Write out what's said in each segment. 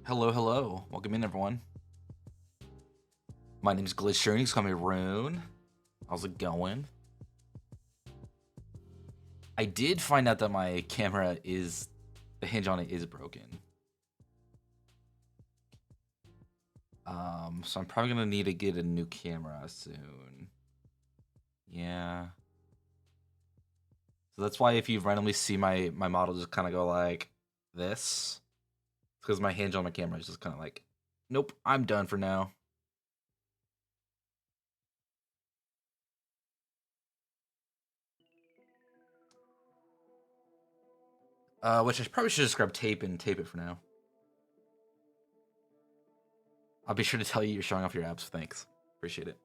Hello, hello. Welcome in, everyone. My name's Glitch. Call me Rune. How's it going? I did find out that my camera is... the hinge on it is broken. So I'm probably gonna need to get a new camera soon. Yeah. So that's why if you randomly see my model just kind of go like this, it's because my hinge on my camera is just kind of like, nope, I'm done for now. Which I probably should just grab tape and tape it for now. I'll be sure to tell you you're showing off your apps. Thanks. Appreciate it.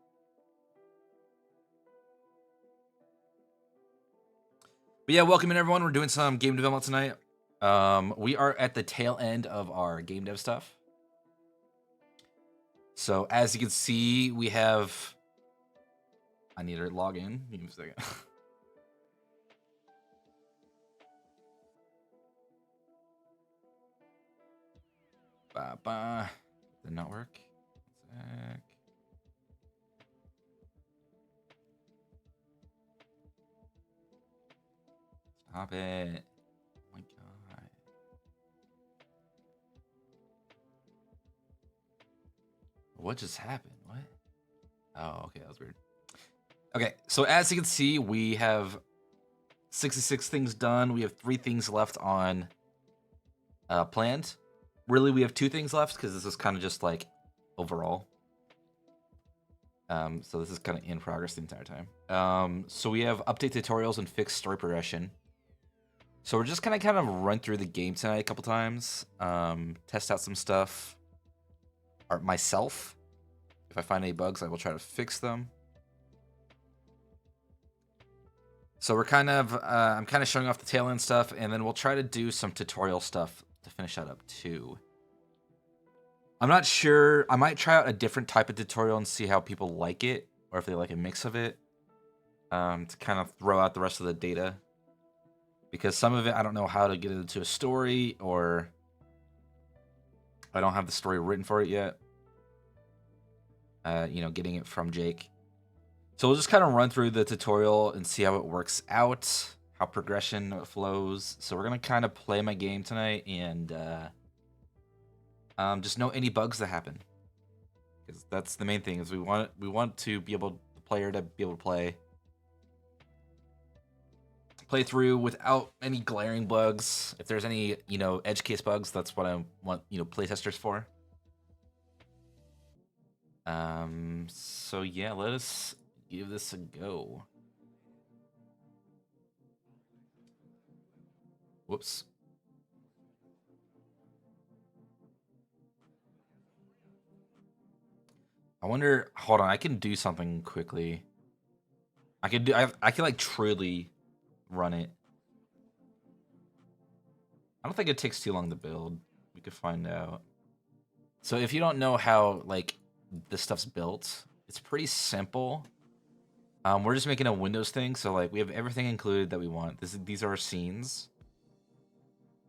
But yeah, welcome in, everyone. We're doing some game development tonight. We are at the tail end of our game dev stuff. So as you can see, we have... I need to log in. Give me a second. Did not work. Sec. Stop it. Oh my god. What just happened? What? Oh, okay, that was weird. Okay, so as you can see, we have 66 things done. We have 3 things left on planned. Really, we have 2 things left because this is kind of just like overall. So this is kind of in progress the entire time. So we have update tutorials and fixed story progression. So we're just kind of run through the game tonight a couple times, test out some stuff myself. If I find any bugs, I will try to fix them. So we're I'm kind of showing off the tail end stuff, and then we'll try to do some tutorial stuff to finish that up too. I'm not sure. I might try out a different type of tutorial and see how people like it, or if they like a mix of it, to kind of throw out the rest of the data. Because some of it, I don't know how to get it into a story, or I don't have the story written for it yet. Getting it from Jake. So we'll just kind of run through the tutorial and see how it works out, how progression flows. So we're going to kind of play my game tonight and just know any bugs that happen. Because that's the main thing, is we want to be able, the player to be able to play through without any glaring bugs. If there's any, edge case bugs, that's what I want, playtesters for. So yeah, let us give this a go. Whoops. I wonder, hold on, I can do something quickly. I can like truly run it. I don't think it takes too long to build. We could find out. So if you don't know how like this stuff's built, it's pretty simple. We're just making a Windows thing, so like we have everything included that we want. These are our scenes.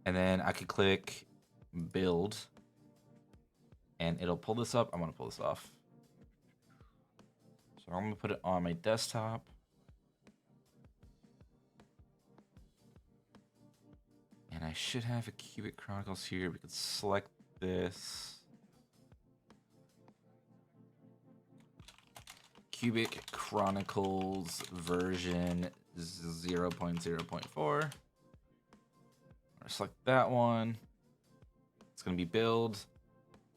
And then I could click build and it'll pull this up. I'm gonna pull this off. So I'm gonna put it on my desktop. And I should have a Cubic Chronicles here. We could select this. Cubic Chronicles version 0.0.4. Select that one. It's gonna be build.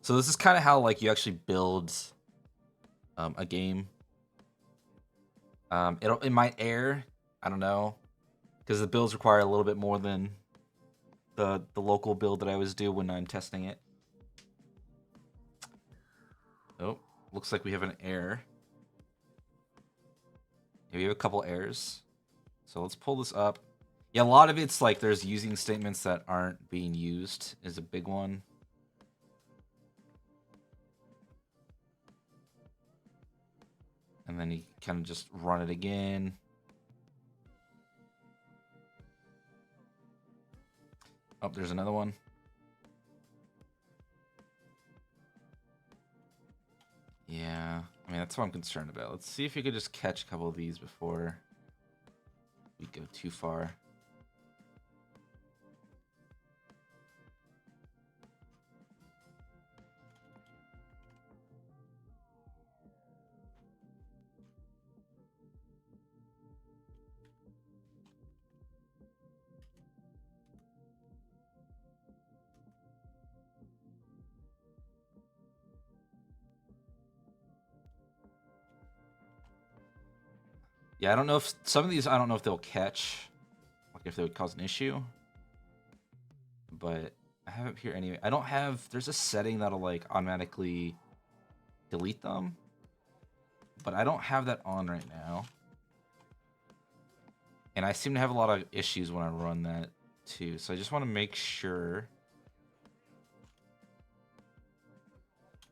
So this is kind of how like you actually build a game. It might err. I don't know, because the builds require a little bit more than the local build that I always do when I'm testing it. Oh, looks like we have an error. Yeah, we have a couple errors. So let's pull this up. Yeah, a lot of it's like there's using statements that aren't being used is a big one. And then you kind of just run it again. Oh, there's another one. Yeah, I mean, that's what I'm concerned about. Let's see if we could just catch a couple of these before we go too far. Yeah, I don't know if some of these, I don't know if they'll catch, like if they would cause an issue. But I have it here anyway. I don't have, there's a setting that'll like automatically delete them. But I don't have that on right now. And I seem to have a lot of issues when I run that too. So I just want to make sure.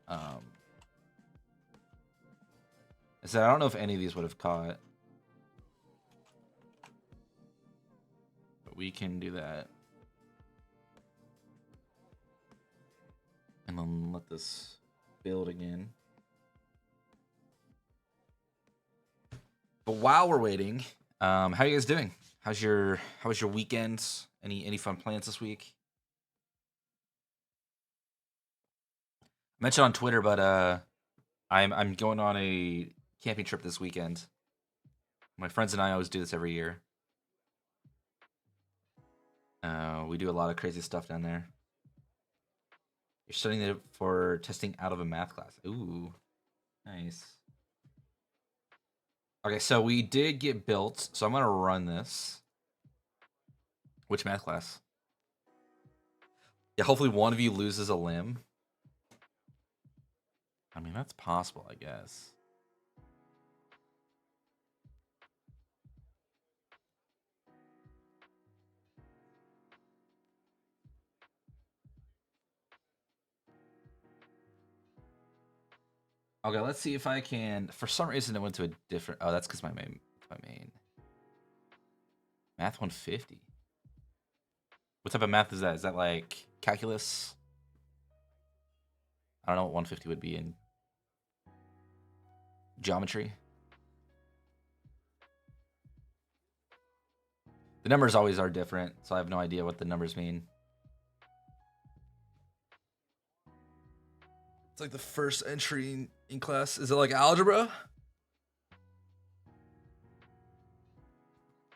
I said, I don't know if any of these would have caught. But we can do that. And then let this build again. But while we're waiting, how are you guys doing? How was your weekend? Any fun plans this week? I mentioned on Twitter, but I'm going on a camping trip this weekend. My friends and I always do this every year. We do a lot of crazy stuff down there. You're studying it for testing out of a math class. Ooh, nice. Okay, so we did get built, so I'm gonna run this. Which math class? Yeah, hopefully one of you loses a limb. I mean, that's possible, I guess. Okay, let's see if I can. For some reason, it went to a different. Oh, that's because my main. Math 150. What type of math is that? Is that like calculus? I don't know what 150 would be in geometry. The numbers always are different, so I have no idea what the numbers mean. It's like the first entry in class. Is it like algebra?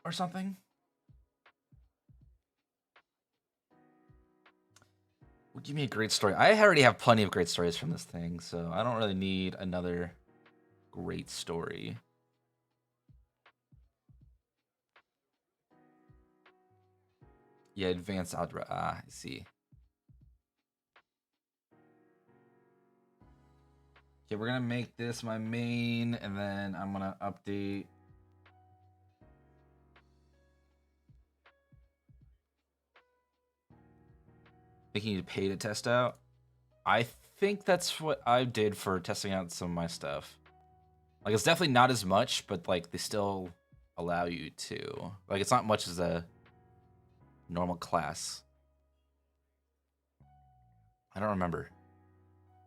Or something? Well, give me a great story. I already have plenty of great stories from this thing, so I don't really need another great story. Yeah, advanced algebra. Ah, I see. Okay, we're gonna make this my main, and then I'm gonna update. Making you pay to test out. I think that's what I did for testing out some of my stuff. Like, it's definitely not as much, but like they still allow you to. Like, it's not much as a normal class. I don't remember.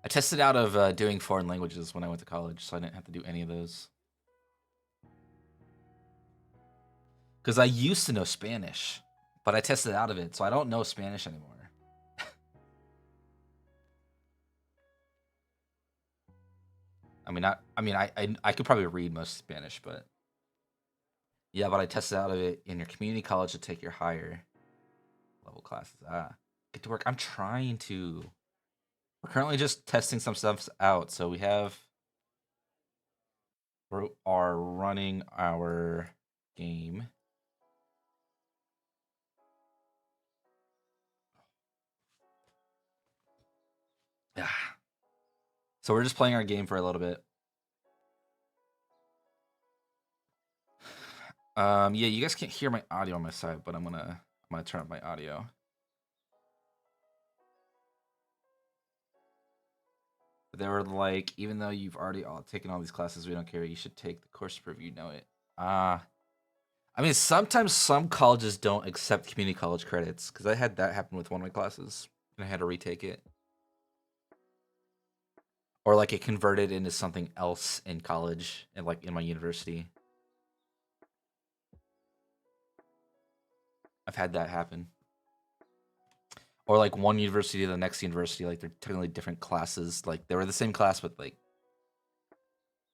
I tested out of doing foreign languages when I went to college, so I didn't have to do any of those. Because I used to know Spanish, but I tested out of it, so I don't know Spanish anymore. I could probably read most Spanish, but yeah, but I tested out of it in your community college to take your higher level classes. Get to work. I'm trying to. We're currently just testing some stuff out, so we are running our game. Yeah. So we're just playing our game for a little bit. Yeah, you guys can't hear my audio on my side, but I'm gonna turn up my audio. They were like, even though you've already taken all these classes, we don't care. You should take the course to prove you know it. I mean, sometimes some colleges don't accept community college credits because I had that happen with one of my classes and I had to retake it. or like it converted into something else in college and like in my university. I've had that happen. Or like one university to the next university, like they're technically different classes. Like they were the same class, but like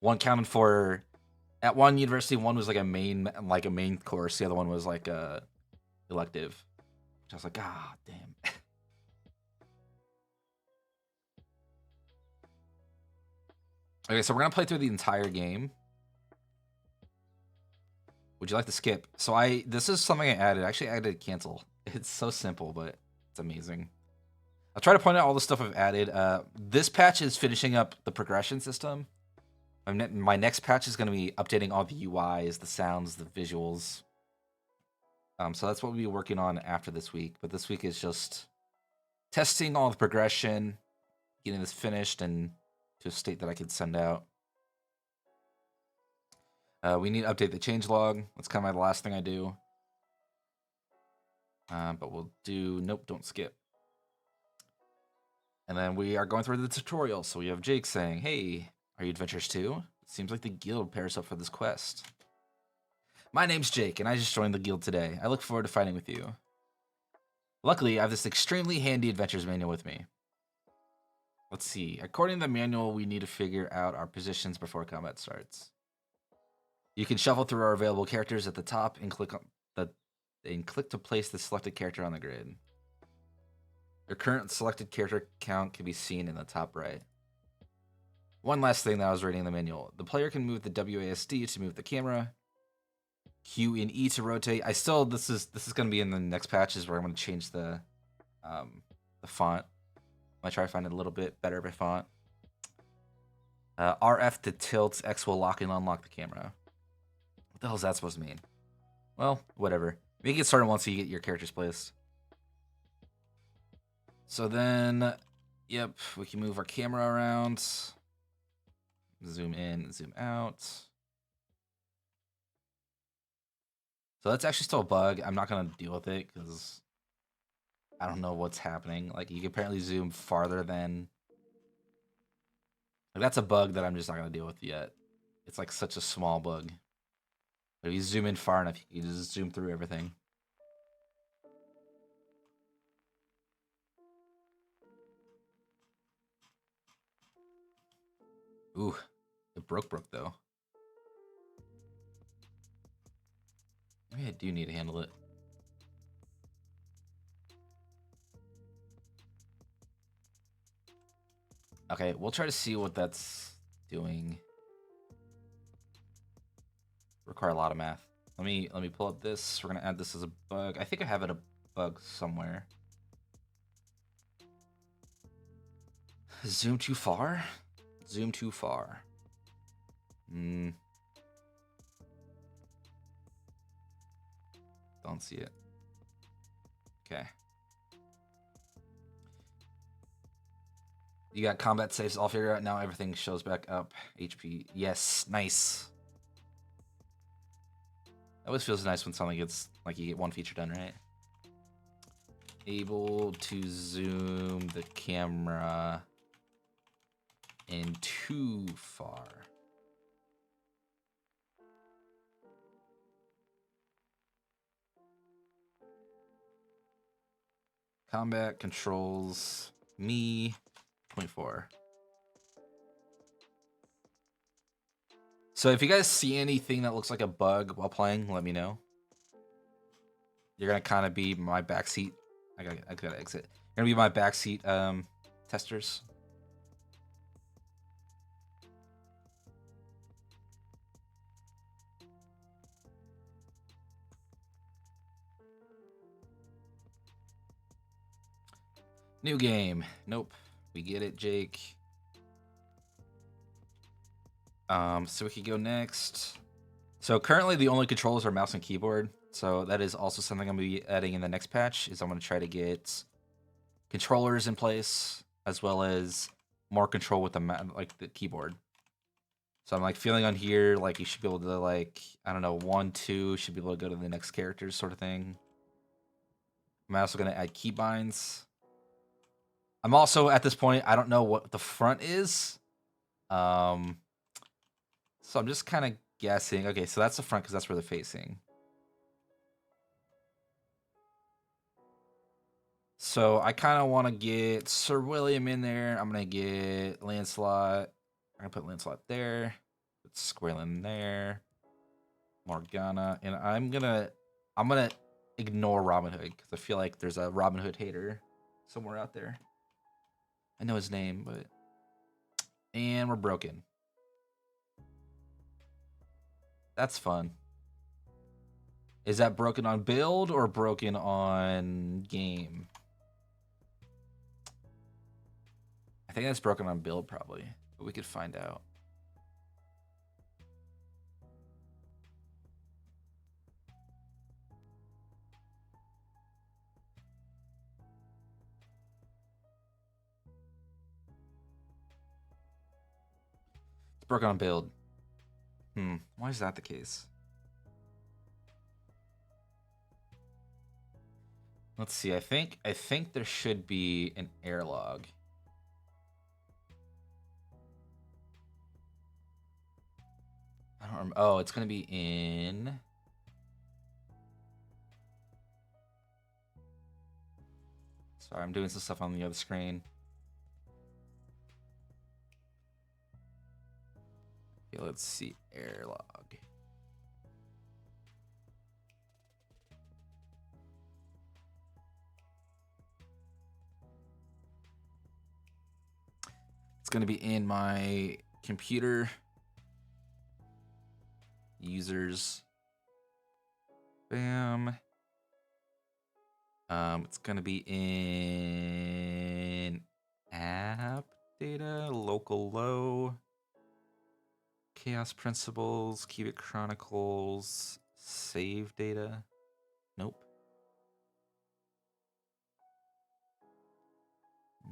one counted for at one university, one was like a main course, the other one was like a elective. Which I was like, ah, damn. Okay, so we're gonna play through the entire game. Would you like to skip? So this is something I added. I actually added cancel. It's so simple, but it's amazing. I'll try to point out all the stuff I've added. This patch is finishing up the progression system. My next patch is going to be updating all the UIs, the sounds, the visuals. So that's what we'll be working on after this week. But this week is just testing all the progression, getting this finished, and to a state that I could send out. We need to update the changelog. That's kind of the last thing I do. But we'll do... Nope, don't skip. And then we are going through the tutorial. So we have Jake saying, hey, are you adventurous too? It seems like the guild pairs up for this quest. My name's Jake, and I just joined the guild today. I look forward to fighting with you. Luckily, I have this extremely handy adventurer's manual with me. Let's see. According to the manual, we need to figure out our positions before combat starts. You can shuffle through our available characters at the top and click to place the selected character on the grid. Your current selected character count can be seen in the top right. One last thing that I was reading in the manual. The player can move the WASD to move the camera, Q and E to rotate. This is going to be in the next patches where I'm going to change the font. I might try to find it a little bit better by font. RF to tilt, X will lock and unlock the camera. What the hell is that supposed to mean? Well, whatever. You can get started once you get your characters placed. So then, yep, we can move our camera around. Zoom in, zoom out. So that's actually still a bug. I'm not going to deal with it because I don't know what's happening. Like, you can apparently zoom farther than... Like, that's a bug that I'm just not going to deal with yet. It's like such a small bug. But if you zoom in far enough, you can just zoom through everything. Ooh, it broke though. Maybe I do need to handle it. Okay, we'll try to see what that's doing. Require a lot of math. Let me pull up this. We're gonna add this as a bug. I think I have it a bug somewhere. Zoom too far? Zoom too far. Don't see it. Okay. You got combat saves all figured out. Now everything shows back up. HP. Yes, nice. It always feels nice when something gets, like, you get one feature done, right? Able to zoom the camera in too far. Combat controls me 0.4. So if you guys see anything that looks like a bug while playing, let me know. You're gonna kind of be my backseat. I gotta exit. You're gonna be my backseat testers. New game. Nope. We get it, Jake. So we could go next. So currently the only controls are mouse and keyboard. So that is also something I'm gonna be adding in the next patch. Is I'm gonna try to get controllers in place as well as more control with the keyboard. So I'm like feeling on here like you should be able to, like, I don't know, 1, 2 should be able to go to the next characters sort of thing. I'm also gonna add keybinds. I'm also, at this point, I don't know what the front is. Um, so I'm just kind of guessing. Okay, so that's the front because that's where they're facing. So I kind of want to get Sir William in there. I'm gonna get Lancelot. I'm gonna put Lancelot there. Put Squirlin there. Morgana, and I'm gonna ignore Robin Hood because I feel like there's a Robin Hood hater somewhere out there. I know his name, but and we're broken. That's fun. Is that broken on build or broken on game? I think that's broken on build probably, but we could find out. It's broken on build. Why is that the case? Let's see. I think there should be an error log. I don't remember. Oh, it's gonna be in. Sorry, I'm doing some stuff on the other screen. Okay, let's see. Error log. It's gonna be in my computer. Users. Bam. It's gonna be in app data, local low, chaos principles, cubic chronicles, save data. Nope.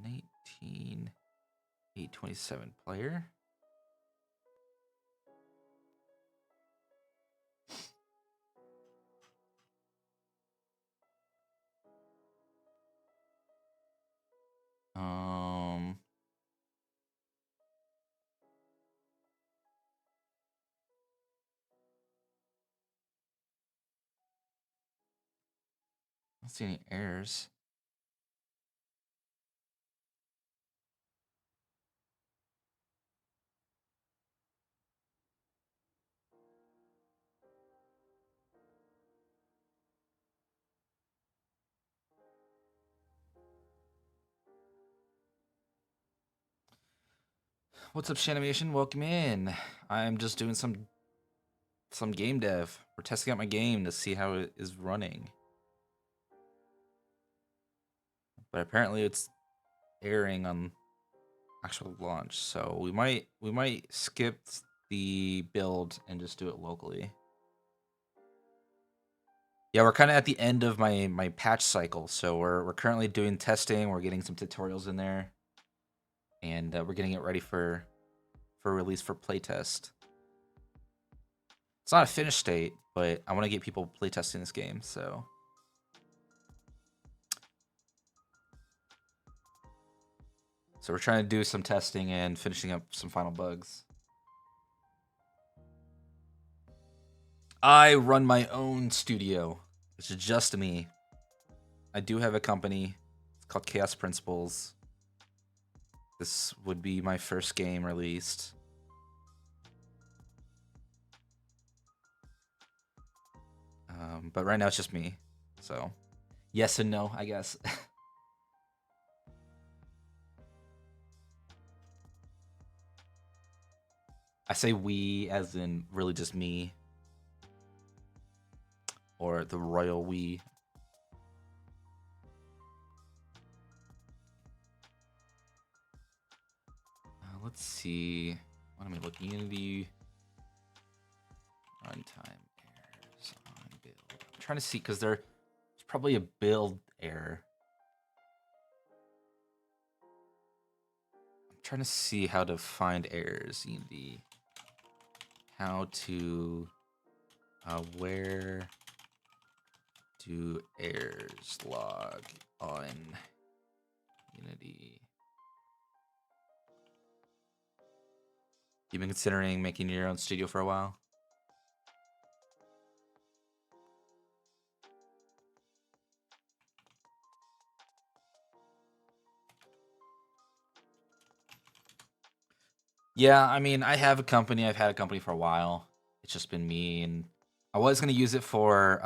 19,827 player. I don't see any errors. What's up, Shanimation? Welcome in. I'm just doing some game dev. We're testing out my game to see how it is running. But apparently it's airing on actual launch, so we might skip the build and just do it locally. Yeah, we're kind of at the end of my patch cycle, so we're currently doing testing. We're getting some tutorials in there, and we're getting it ready for release for playtest. It's not a finished state, but I want to get people playtesting this game, so. So we're trying to do some testing and finishing up some final bugs. I run my own studio. It's just me. I do have a company. It's called Chaos Principles. This would be my first game released. But right now it's just me. So, yes and no, I guess. I say we as in really just me. Or the royal we. Let's see. What am I looking? Unity. Runtime errors on build. I'm trying to see because there's probably a build error. I'm trying to see how to find errors. Unity. How to where do errors log on Unity? You've been considering making your own studio for a while? Yeah, I mean, I have a company. I've had a company for a while. It's just been me, and I was gonna use it for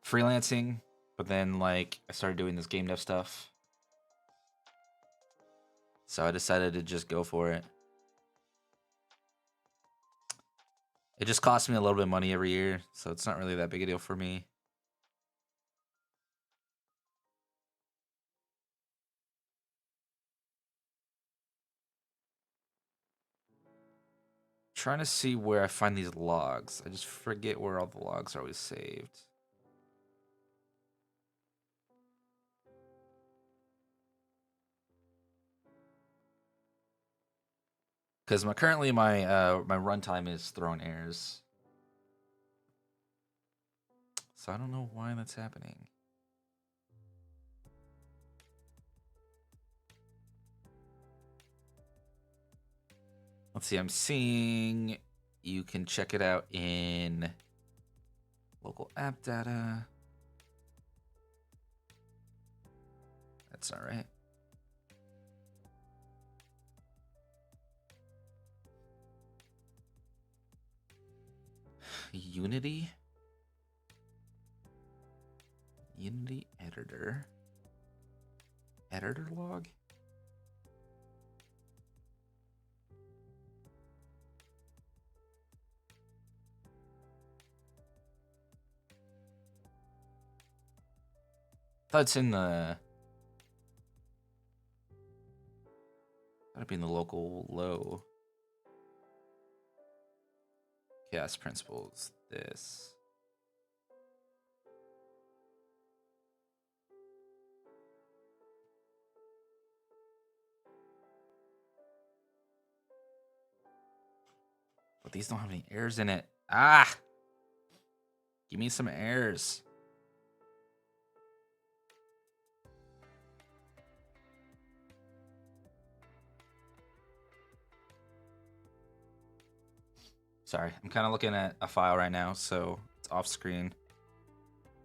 freelancing, but then like I started doing this game dev stuff, so I decided to just go for it. It just costs me a little bit of money every year, so it's not really that big a deal for me. Trying to see where I find these logs. I just forget where all the logs are always saved. Because currently my runtime is throwing errors, so I don't know why that's happening. Let's see. I'm seeing you can check it out in local app data. That's all right. Unity editor log. I thought it's in the. That'd be in the local low. Chaos principles. This. But these don't have any errors in it. Ah! Give me some errors. Sorry, I'm kind of looking at a file right now, so it's off screen.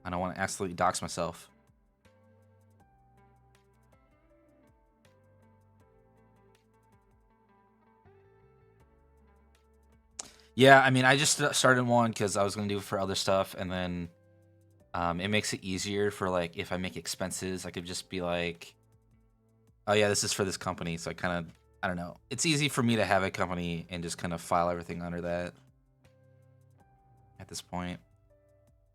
I don't want to accidentally dox myself. Yeah, I mean, I just started one because I was going to do it for other stuff, and then it makes it easier for, like, if I make expenses, I could just be like, oh yeah, this is for this company, so I kind of, I don't know. It's easy for me to have a company and just kind of file everything under that at this point.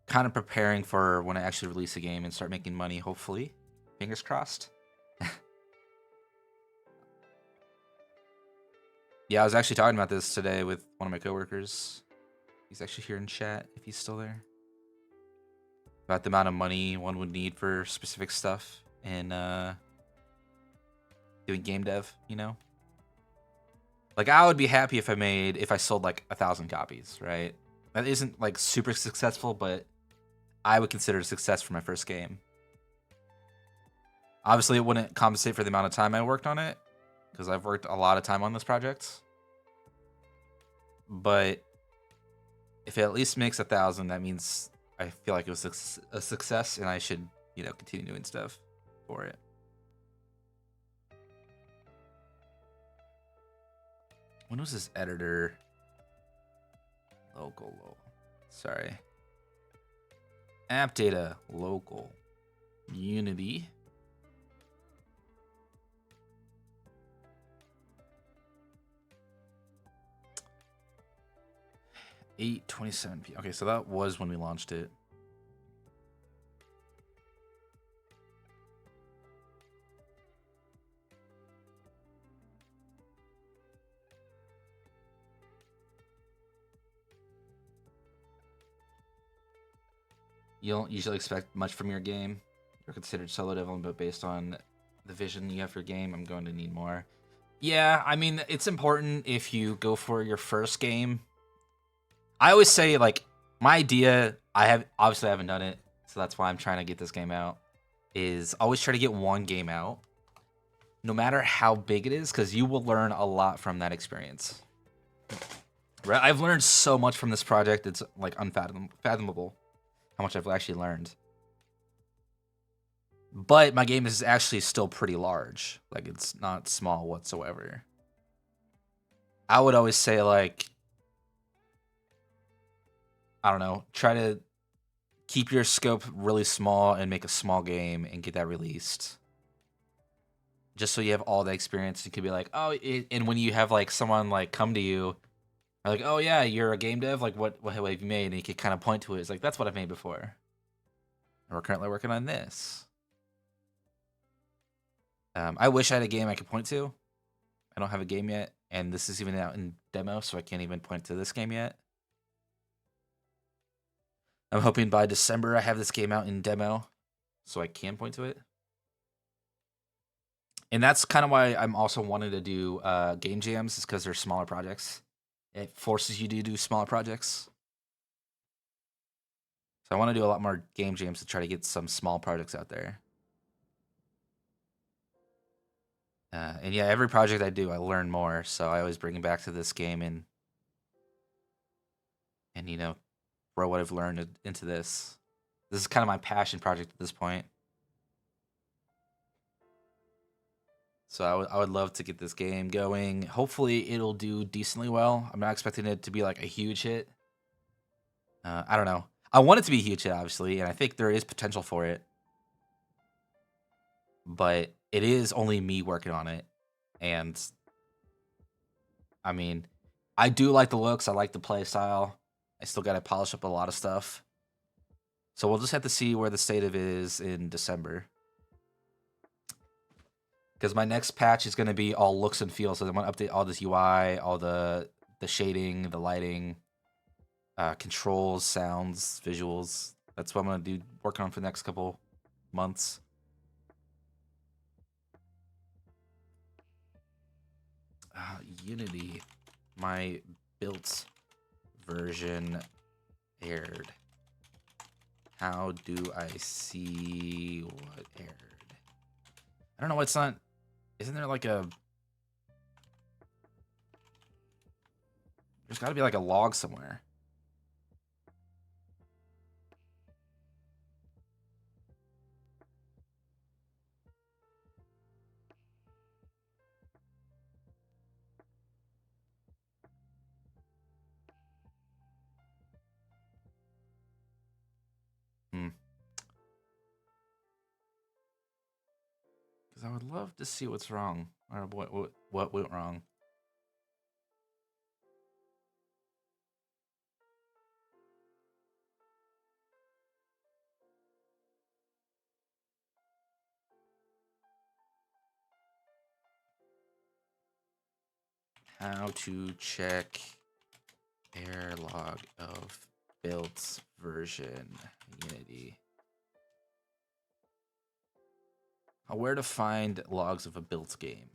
Kind of preparing for when I actually release a game and start making money, hopefully. Fingers crossed. Yeah, I was actually talking about this today with one of my coworkers. He's actually here in chat, if he's still there. About the amount of money one would need for specific stuff and doing game dev, you know? Like, I would be happy if I sold like 1,000 copies, right? That isn't like super successful, but I would consider it a success for my first game. Obviously, it wouldn't compensate for the amount of time I worked on it, because I've worked a lot of time on this project. But if it at least makes 1,000, that means I feel like it was a success, and I should, you know, continue doing stuff for it. When was this editor? Local. Sorry. App data, local. Unity. $8:27 p.m. Okay, so that was when we launched it. You don't usually expect much from your game. You're considered solo development, but based on the vision you have for your game, I'm going to need more. Yeah, I mean, it's important if you go for your first game. I always say, like, my idea, obviously I haven't done it, so that's why I'm trying to get this game out, is always try to get one game out. no matter how big it is, because you will learn a lot from that experience. Right? I've learned so much from this project. It's like unfathomable how much I've actually learned. But my game is actually still pretty large. Like, it's not small whatsoever. I would always say, like, I don't know, try to keep your scope really small and make a small game and get that released. Just so you have all the experience. You could be like, oh, and when you have like someone like come to you, or like, oh yeah, you're a game dev. Like, what have you made? And you could kind of point to it. It's like, that's what I've made before. And we're currently working on this. I wish I had a game I could point to. I don't have a game yet, and this is even out in demo, so I can't even point to this game yet. I'm hoping by December I have this game out in demo, so I can point to it. And that's kind of why I'm also wanting to do game jams, is because they're smaller projects. It forces you to do smaller projects. So I want to do a lot more game jams to try to get some small projects out there. And yeah, every project I do, I learn more. So I always bring it back to this game and you know, throw what I've learned into this. This is kind of my passion project at this point. So I would love to get this game going. Hopefully it'll do decently well. I'm not expecting it to be like a huge hit. I don't know. I want it to be a huge hit, obviously, and I think there is potential for it. But it is only me working on it. And I mean, I do like the looks. I like the play style. I still got to polish up a lot of stuff. So we'll just have to see where the state of it is in December. Because my next patch is going to be all looks and feels. So I'm going to update all this UI, all the shading, the lighting, controls, sounds, visuals. That's what I'm going to do, working on for the next couple months. Unity, my built version aired. How do I see what aired? I don't know. It's not. Isn't there like a? There's got to be like a log somewhere. Because I would love to see what's wrong, or what went wrong. How to check error log of built version Unity. Where to find logs of a built game?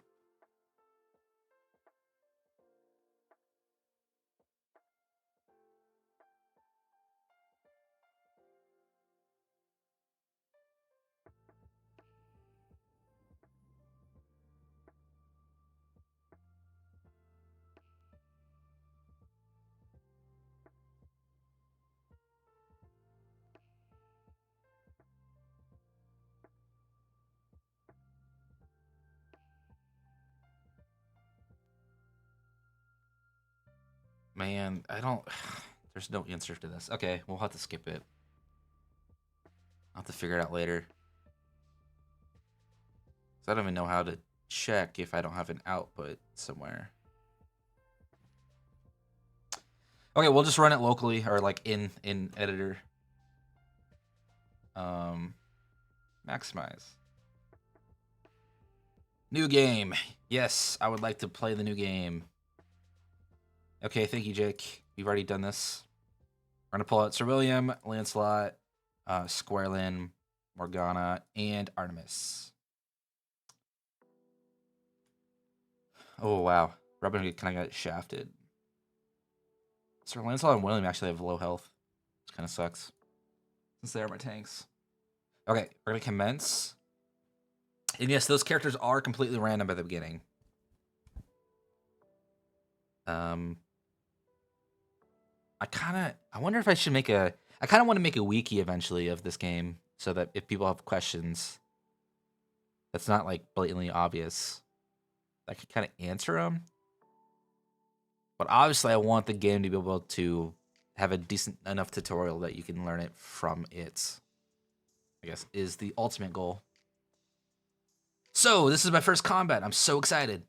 Man, I don't. There's no answer to this. Okay, we'll have to skip it. I'll have to figure it out later. I don't even know how to check if I don't have an output somewhere. Okay, we'll just run it locally or like in editor. Maximize. New game. Yes, I would like to play the new game. Okay, thank you, Jake. We've already done this. We're gonna pull out Sir William, Lancelot, Squarelin, Morgana, and Artemis. Oh wow, Robin kind of got shafted. Sir Lancelot and William actually have low health, which kind of sucks, since they are my tanks. Okay, we're gonna commence. And yes, those characters are completely random at the beginning. I wonder if I should make I kind of want to make a wiki eventually of this game so that if people have questions, that's not like blatantly obvious, I can kind of answer them. But obviously, I want the game to be able to have a decent enough tutorial that you can learn it from it. I guess is the ultimate goal. So this is my first combat. I'm so excited.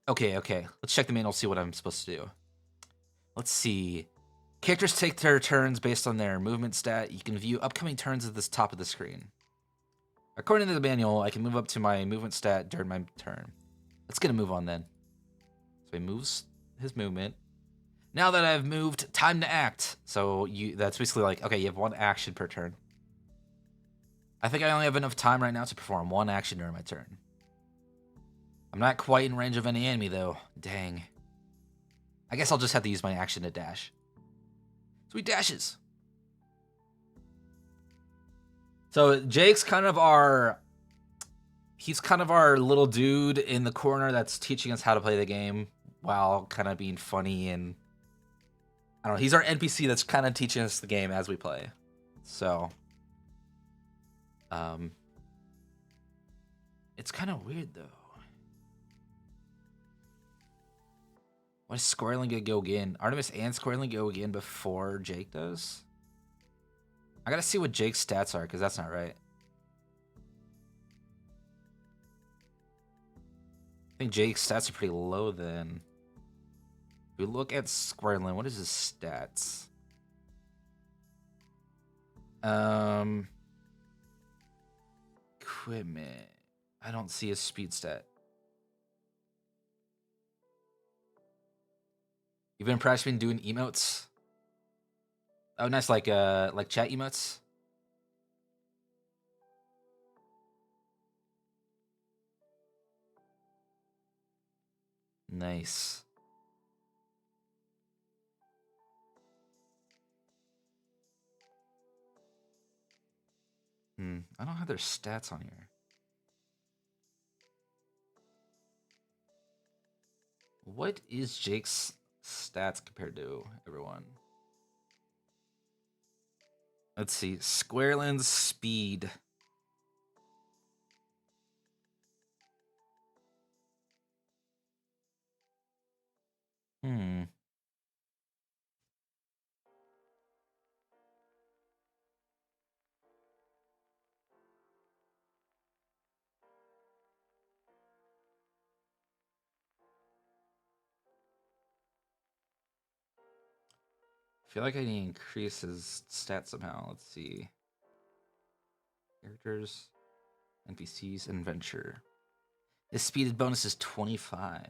Okay. Let's check the manual, see what I'm supposed to do. Let's see. Characters take their turns based on their movement stat. You can view upcoming turns at the top of the screen. According to the manual, I can move up to my movement stat during my turn. Let's get a move on then. So he moves his movement. Now that I've moved, time to act. So that's basically like, okay, you have one action per turn. I think I only have enough time right now to perform one action during my turn. I'm not quite in range of any enemy though. Dang. I guess I'll just have to use my action to dash. So he dashes. So Jake's kind of our little dude in the corner that's teaching us how to play the game while kind of being funny, and I don't know, he's our NPC that's kind of teaching us the game as we play. So it's kind of weird though. Why is Squirreling gonna go again? Artemis and Squirreling go again before Jake does? I gotta see what Jake's stats are, because that's not right. I think Jake's stats are pretty low then. If we look at Squirreling, what is his stats? Equipment. I don't see his speed stat. You've been practicing doing emotes? Oh, nice, like chat emotes? Nice. I don't have their stats on here. What is Jake's stats compared to everyone? Let's see. Squirreland's speed. I feel like I need to increase his stats somehow. Let's see. Characters, NPCs, and adventure. His speed bonus is 25.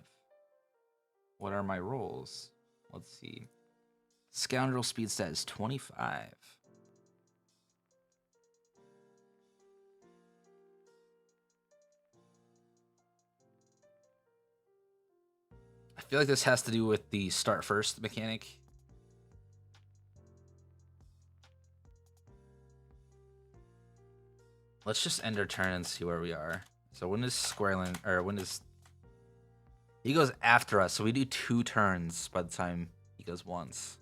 What are my rolls? Let's see. Scoundrel speed stat is 25. I feel like this has to do with the start first mechanic. Let's just end our turn and see where we are. So when is Squirreland, or when is... He goes after us, so we do 2 turns by the time he goes once.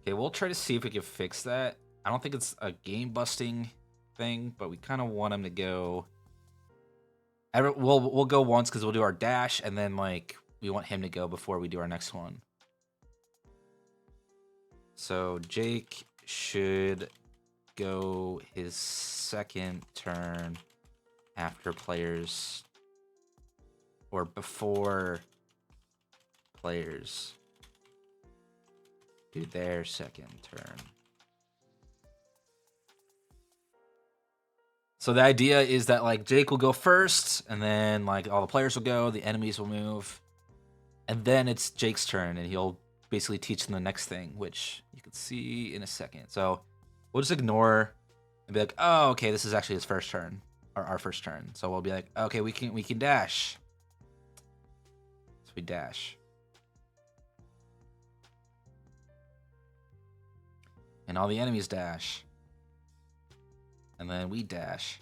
Okay, we'll try to see if we can fix that. I don't think it's a game-busting thing, but we kind of want him to go... We'll go once because we'll do our dash, and then like we want him to go before we do our next one. So Jake should go his second turn after players, or before players do their second turn. So the idea is that like Jake will go first, and then like all the players will go, the enemies will move, and then it's Jake's turn, and he'll basically teach them the next thing, which you can see in a second. So we'll just ignore and be like, oh, okay, this is actually his first turn. our first turn. So we'll be like, okay, we can dash. So we dash. And all the enemies dash. And then we dash.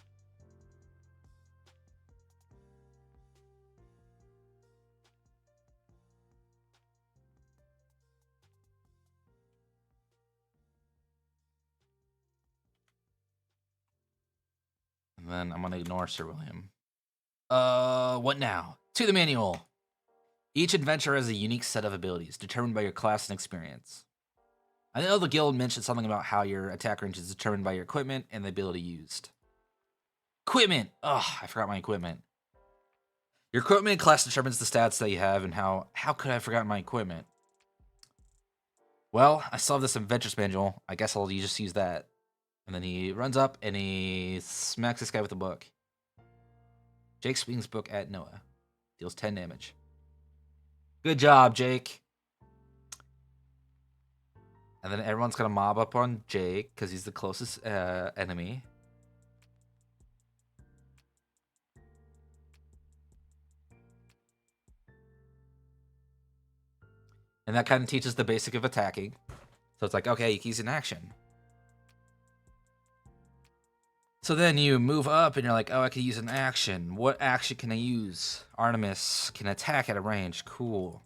And then I'm gonna ignore Sir William. What now? To the manual. Each adventurer has a unique set of abilities determined by your class and experience. I know the guild mentioned something about how your attack range is determined by your equipment and the ability used. Equipment! Ugh, I forgot my equipment. Your equipment class determines the stats that you have, and how could I have forgotten my equipment? Well, I still have this adventurer's manual. I guess I'll just use that. And then he runs up and he smacks this guy with a book. Jake swings book at Noah. Deals 10 damage. Good job, Jake. And then everyone's gonna mob up on Jake because he's the closest enemy. And that kind of teaches the basic of attacking. So it's like, okay, he's in action. So then you move up and you're like, oh, I could use an action. What action can I use? Artemis can attack at a range. Cool.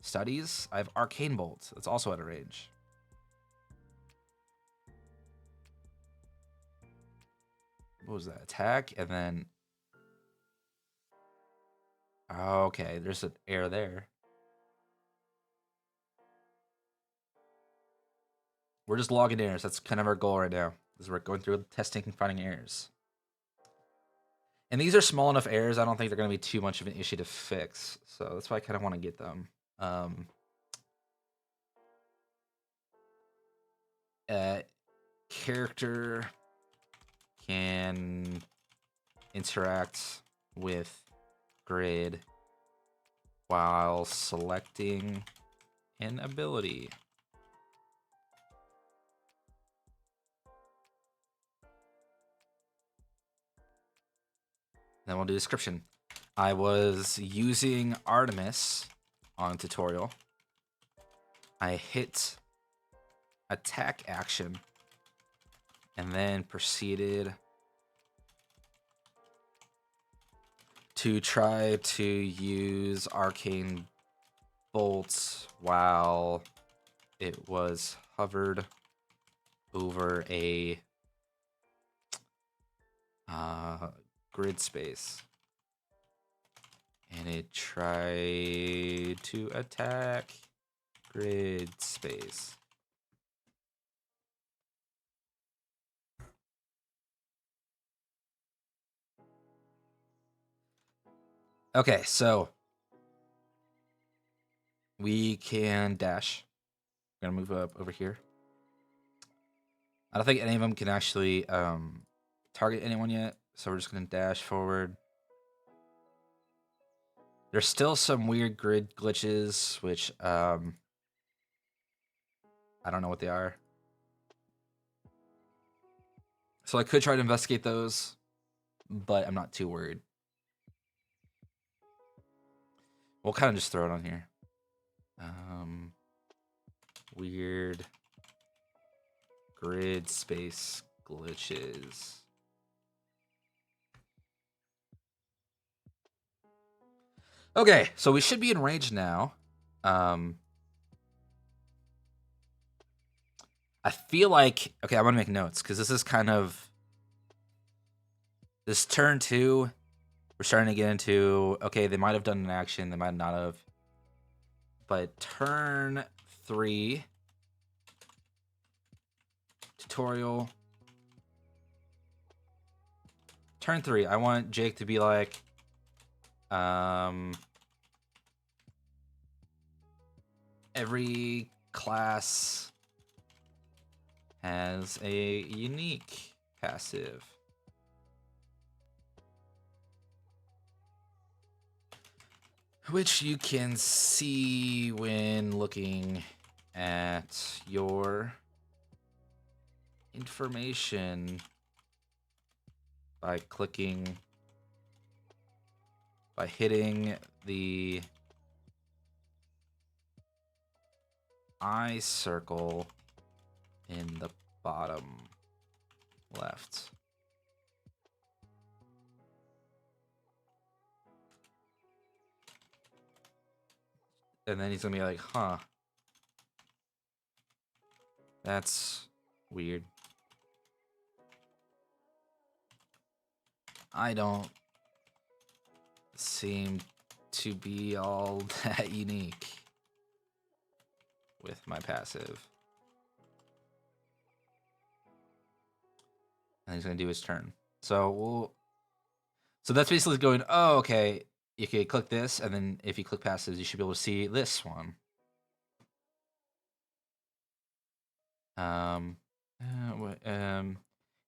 Studies? I have Arcane Bolt. It's also at a range. What was that? Attack and then... Okay, there's an air there. We're just logging errors. That's kind of our goal right now. Is we're going through testing and finding errors. And these are small enough errors, I don't think they're going to be too much of an issue to fix. So that's why I kind of want to get them. Character can interact with grid while selecting an ability. Then we'll do description. I was using Artemis on tutorial. I hit attack action and then proceeded to try to use Arcane Bolts while it was hovered over a grid space. And it tried to attack grid space. Okay, so we can dash. We're gonna move up over here. I don't think any of them can actually target anyone yet, so we're just gonna dash forward. There's still some weird grid glitches, which I don't know what they are. So I could try to investigate those, but I'm not too worried. We'll kind of just throw it on here. Weird grid space glitches. Okay, so we should be in range now. I feel like... Okay, I'm going to make notes, because this is kind of... This turn 2, we're starting to get into... Okay, they might have done an action, they might not have. But turn 3... Tutorial. Turn 3, I want Jake to be like... Every class has a unique passive. Which you can see when looking at your information by hitting the eye circle in the bottom left. And then he's gonna be like, huh. That's weird. I don't seem to be all that unique with my passive. And he's gonna do his turn. So that's basically going, oh, okay, you can click this, and then if you click passives, you should be able to see this one.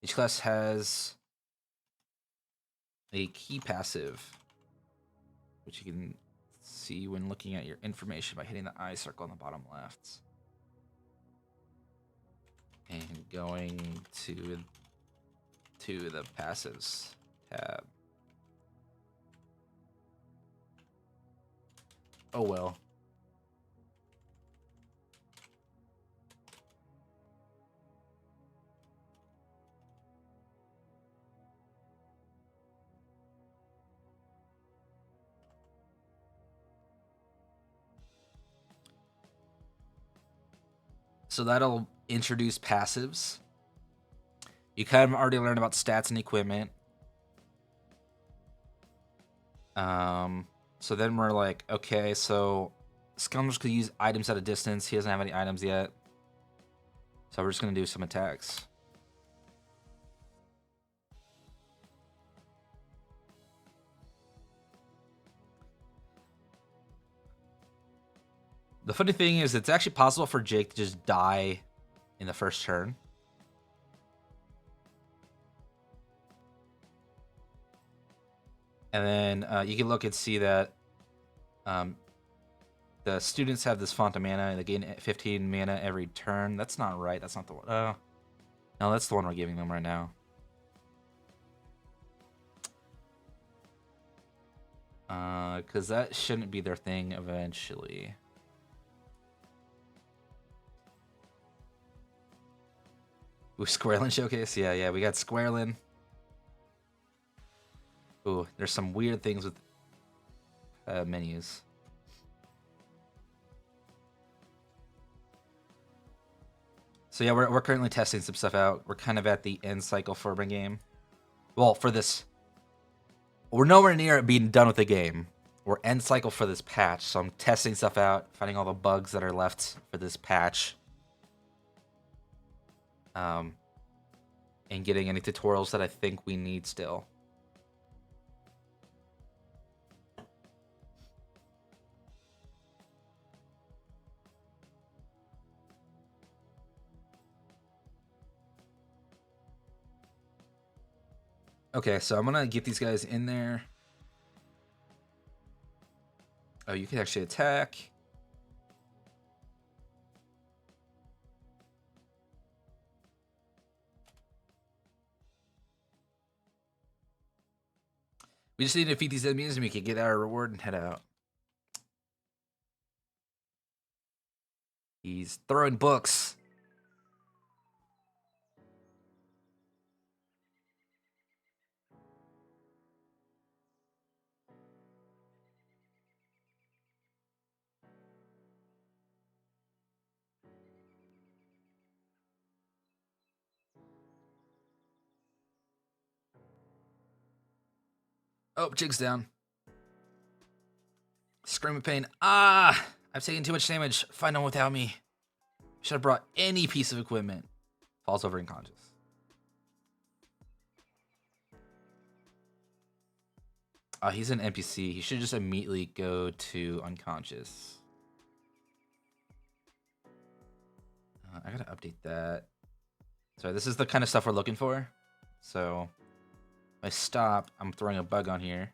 Each class has a key passive, which you can see when looking at your information by hitting the eye circle on the bottom left. And going to the passives tab. Oh well. So that'll introduce passives. You kind of already learned about stats and equipment. So then we're like, okay, so Scoundrels could use items at a distance. He doesn't have any items yet. So we're just going to do some attacks. The funny thing is, it's actually possible for Jake to just die in the first turn. And then you can look and see that the students have this font of mana. They gain 15 mana every turn. That's not right. That's not the one. No, that's the one we're giving them right now. Because that shouldn't be their thing eventually. Ooh, Squirrelin Showcase? Yeah, we got Squirrelin. Ooh, there's some weird things with menus. So yeah, we're currently testing some stuff out. We're kind of at the end cycle for our game. Well, for this, we're nowhere near being done with the game. We're end cycle for this patch, so I'm testing stuff out, finding all the bugs that are left for this patch. And getting any tutorials that I think we need still. Okay, so I'm gonna get these guys in there. Oh, you can actually attack. We just need to defeat these enemies and we can get our reward and head out. He's throwing books. Oh, Jig's down. Scream of pain. Ah! I've taken too much damage. Find one without me. Should have brought any piece of equipment. Falls over unconscious. He's an NPC. He should just immediately go to unconscious. I gotta update that. Sorry, this is the kind of stuff we're looking for. So, if I stop, I'm throwing a bug on here.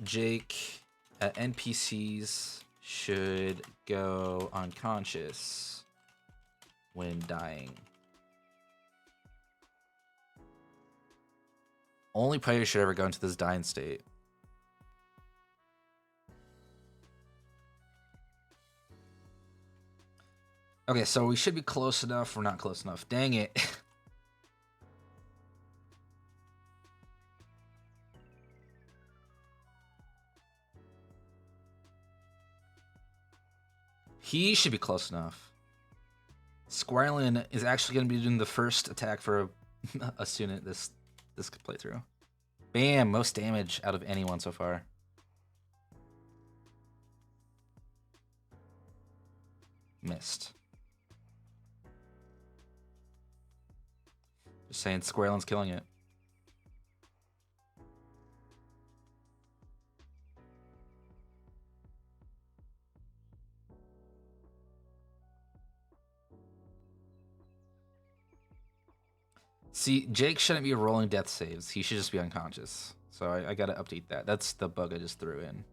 Jake, NPCs should go unconscious when dying. Only player should ever go into this dying state. Okay, so we should be close enough. We're not close enough. Dang it. He should be close enough. Squirrelin is actually going to be doing the first attack for a student this playthrough. Bam! Most damage out of anyone so far. Missed. Just saying, Squirrelin's killing it. See, Jake shouldn't be rolling death saves. He should just be unconscious. So I gotta update that. That's the bug I just threw in.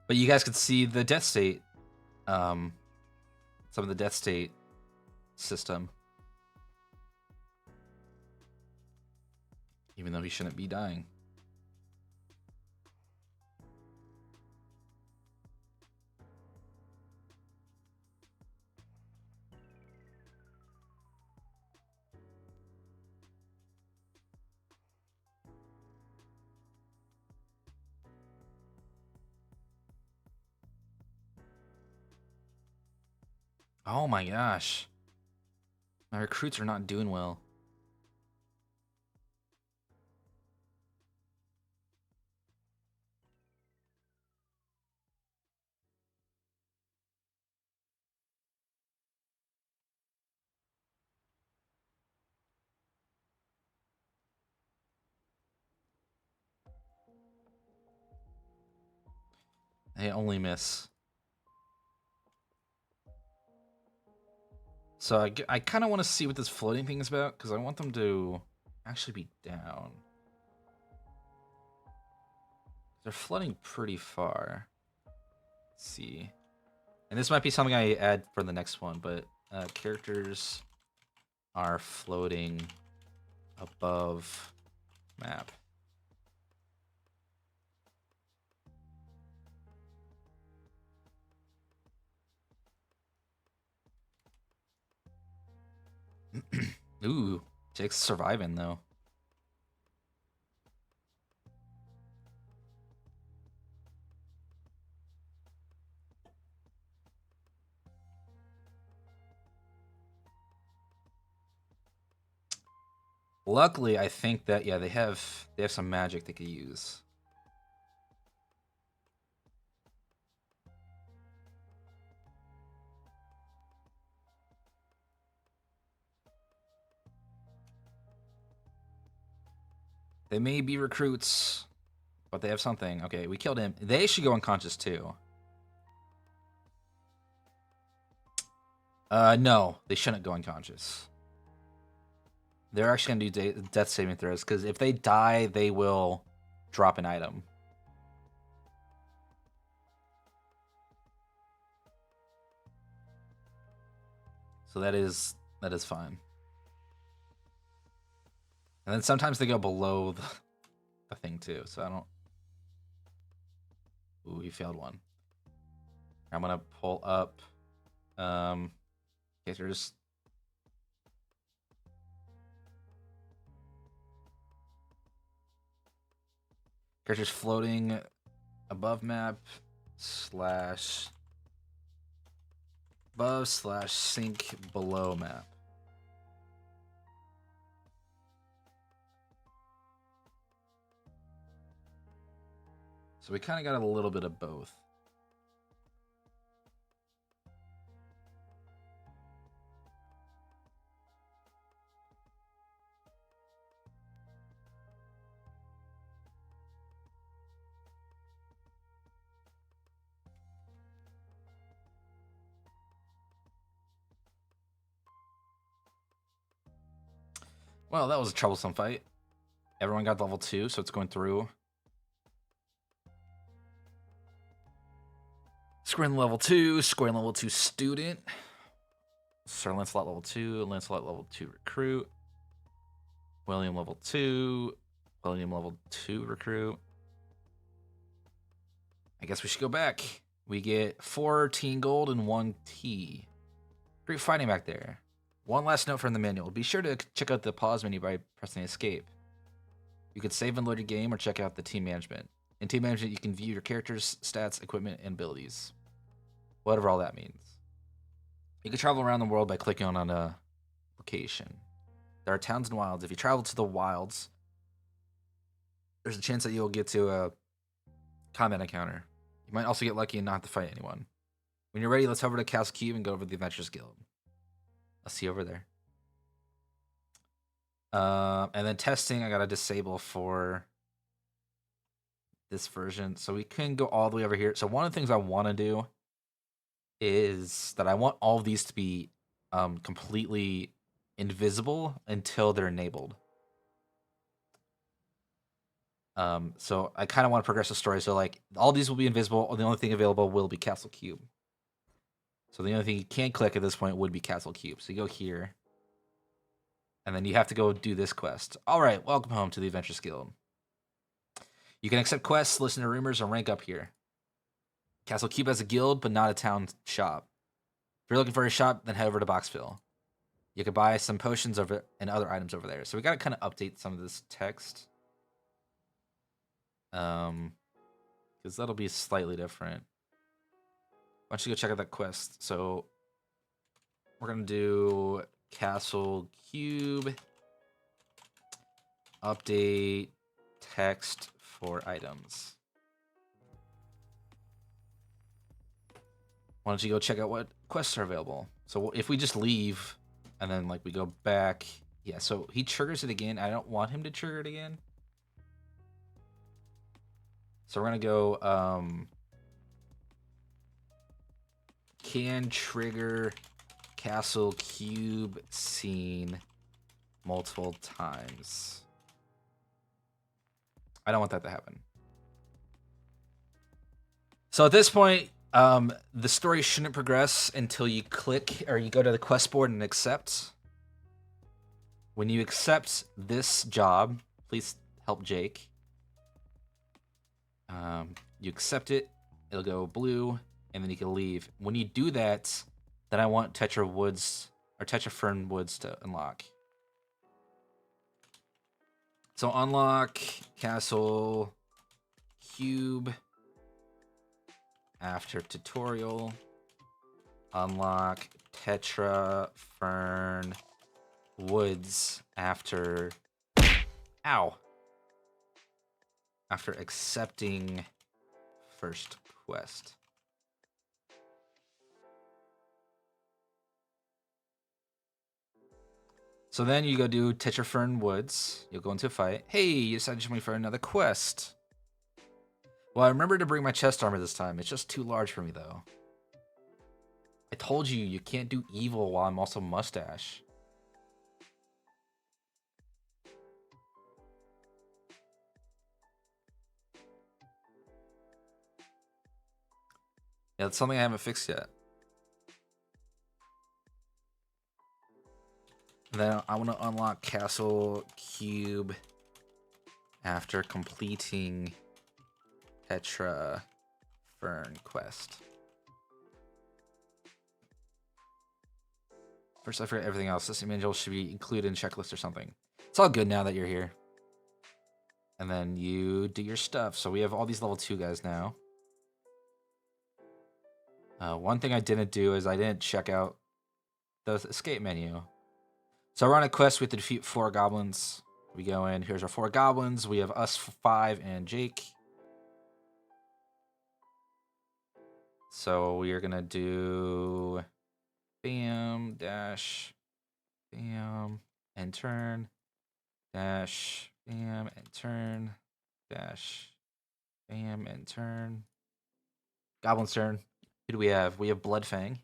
But you guys could see the death state. Some of the death state system. Even though he shouldn't be dying. Oh my gosh. My recruits are not doing well. They only miss. So I kind of want to see what this floating thing is about, because I want them to actually be down. They're floating pretty far. Let's see. And this might be something I add for the next one, but characters are floating above map. Ooh, Jake's surviving though. Luckily, I think that yeah, they have some magic they could use. They may be recruits, but they have something. Okay, we killed him. They should go unconscious too. No, they shouldn't go unconscious. They're actually gonna do death saving throws, because if they die, they will drop an item. So that is fine. And then sometimes they go below the thing too, so I don't... Ooh, he failed one. I'm gonna pull up characters. Characters floating above map slash above slash sink below map. So we kind of got a little bit of both. Well, that was a troublesome fight. Everyone got level 2, so it's going through. Squirrelin level 2, Squirrelin level 2 student. Sir Lancelot level 2, Lancelot level 2 recruit. William level 2. William level 2 recruit. I guess we should go back. We get 14 gold and 1 T. Great fighting back there. One last note from the manual. Be sure to check out the pause menu by pressing escape. You can save and load your game or check out the team management. In team management, you can view your characters, stats, equipment, and abilities. Whatever all that means. You can travel around the world by clicking on a location. There are towns and wilds. If you travel to the wilds, there's a chance that you'll get to a combat encounter. You might also get lucky and not have to fight anyone. When you're ready, let's head over to Castle Cube and go over to the Adventurers Guild. I'll see you over there. And then testing, I gotta disable for this version. So we can go all the way over here. So one of the things I want to do is that I want all of these to be completely invisible until they're enabled. So I kind of want to progress the story. So like all these will be invisible. The only thing available will be Castle Cube. So the only thing you can't click at this point would be Castle Cube. So you go here. And then you have to go do this quest. All right, welcome home to the Adventurers Guild. You can accept quests, listen to rumors, and rank up here. Castle Cube has a guild, but not a town shop. If you're looking for a shop, then head over to Boxville. You can buy some potions over and other items over there. So we got to kind of update some of this text. Because that'll be slightly different. Why don't you go check out that quest? So we're going to do Castle Cube. Update text for items. Why don't you go check out what quests are available? So if we just leave and then like we go back, yeah, so he triggers it again. I don't want him to trigger it again. So we're gonna go can trigger Castle Cube scene multiple times. I don't want that to happen. So at this point, the story shouldn't progress until you click or you go to the quest board and accept. When you accept this job, please help Jake. You accept it, it'll go blue, and then you can leave. When you do that, then I want Tetra Woods or Tetra Fern Woods to unlock. So unlock Castle Cube after tutorial. Unlock Tetra Fern Woods after after accepting first quest. So then you go do Tetra Fern Woods. You'll go into a fight. Hey, you decided to join me for another quest. Well, I remember to bring my chest armor this time. It's just too large for me, though. I told you, you can't do evil while I'm also mustache. Yeah, that's something I haven't fixed yet. And then I want to unlock Castle Cube after completing Tetra Fern quest. First, I forget everything else. This manual should be included in checklist or something. It's all good now that you're here. And then you do your stuff. So we have all these level 2 guys now. One thing I didn't do is I didn't check out the escape menu. So we're on a quest. We have to defeat 4 goblins. We go in. Here's our 4 goblins. We have us 5 and Jake. So we are going to do bam, dash, bam, and turn, dash, bam, and turn, dash, bam, and turn. Goblin's turn. Who do we have? We have Bloodfang.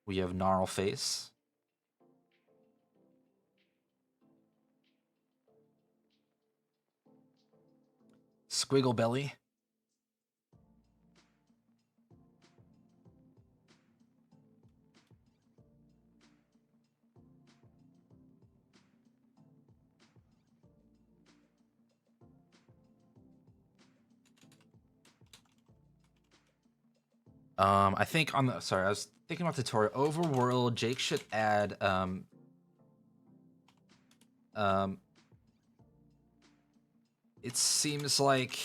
We have Gnarlface. Squiggle Belly. I think on the sorry, I was thinking about tutorial overworld. Jake should add um. It seems like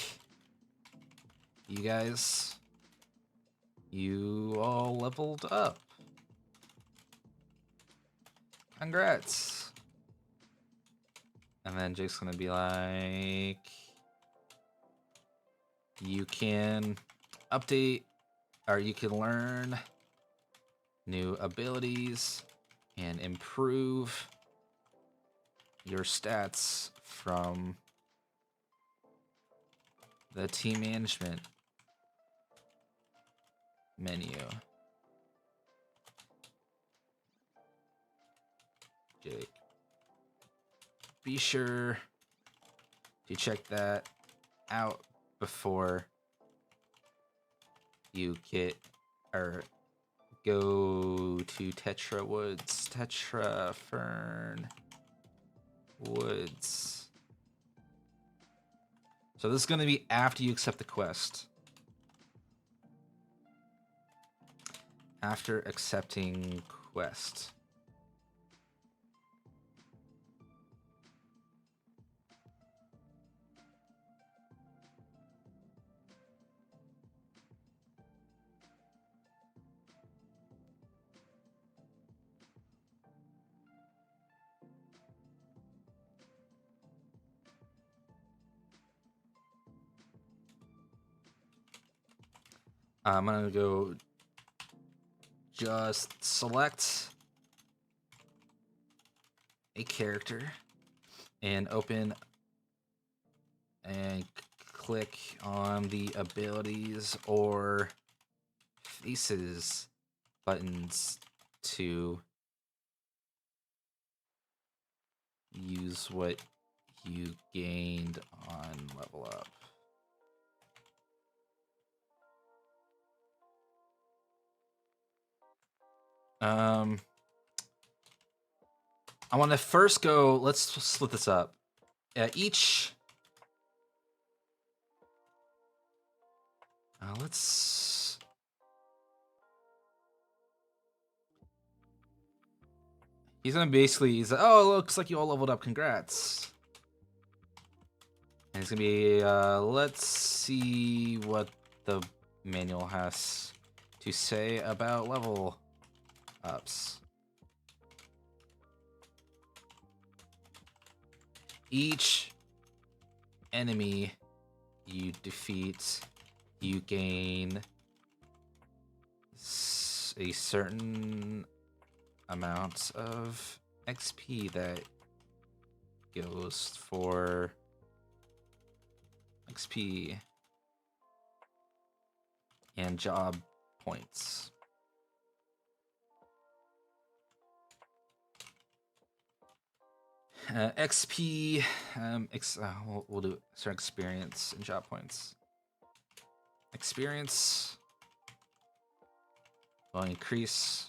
you guys, you all leveled up. Congrats. And then Jake's gonna be like, you can update, or you can learn new abilities and improve your stats from the team management menu. Jake, be sure to check that out before you get or go to Tetra Woods, Tetra Fern Woods. So this is going to be after you accept the quest. After accepting quest. I'm gonna go just select a character and open and click on the abilities or faces buttons to use what you gained on level up. I want to first go, let's split this up. Each, let's, he's gonna basically, he's like, oh, it looks like you all leveled up, congrats. And it's gonna be, let's see what the manual has to say about level ups. Each enemy you defeat, you gain a certain amount of XP that goes for XP and job points. XP, we'll do certain experience and job points. Experience will increase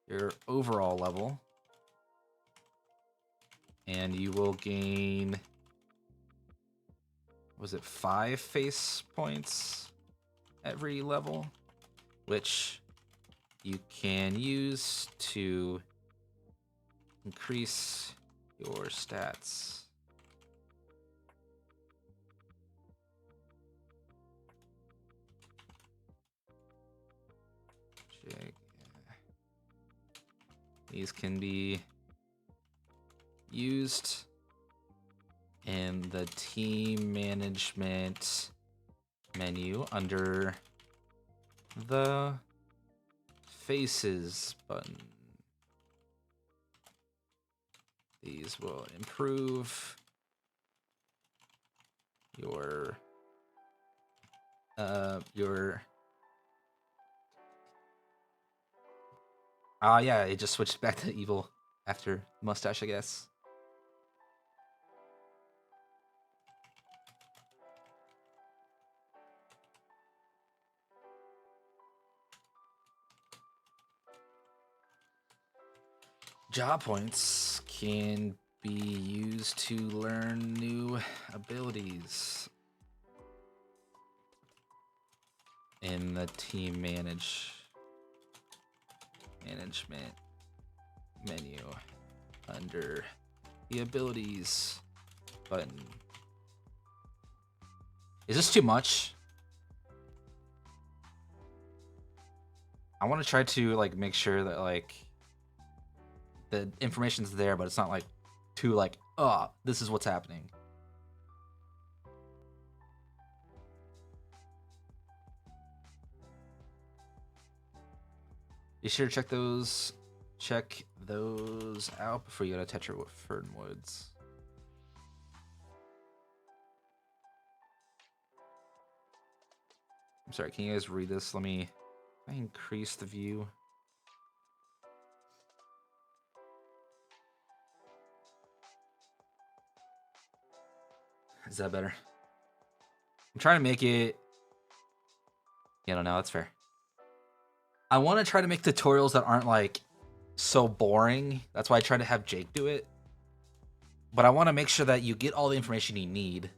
your overall level, and you will gain, was it 5 face points every level, which you can use to increase your stats. These can be used in the team management menu under the faces button. These will improve your yeah, it just switched back to evil after mustache, I guess. Job points can be used to learn new abilities. in the team management menu under the abilities button. Is this too much? I want to try to like make sure that like the information's there, but it's not like too like, oh, this is what's happening. Be sure to check those out before you go to Tetra Fernwoods. I'm sorry, can you guys read this? Let me increase the view. Is that better? I'm trying to make it... Yeah, no, that's fair. I want to try to make tutorials that aren't like so boring. That's why I try to have Jake do it. But I want to make sure that you get all the information you need.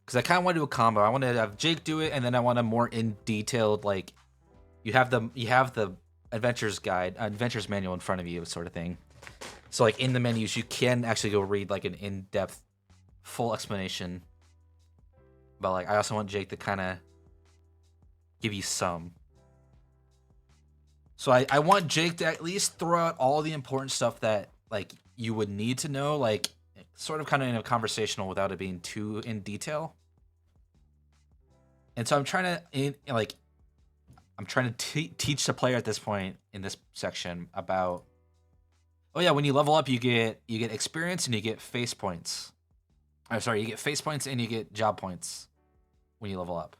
Because I kind of want to do a combo. I want to have Jake do it, and then I want a more in detailed, like, you have the adventures guide, adventures manual in front of you, sort of thing. So like in the menus, you can actually go read like an in-depth, full explanation. But like, I also want Jake to kind of give you some. So I want Jake to at least throw out all the important stuff that like you would need to know, like sort of kind of in a conversational without it being too in detail. And so I'm trying to teach the player at this point in this section about, oh yeah, when you level up, you get experience and you get face points. I'm sorry, you get face points and you get job points when you level up.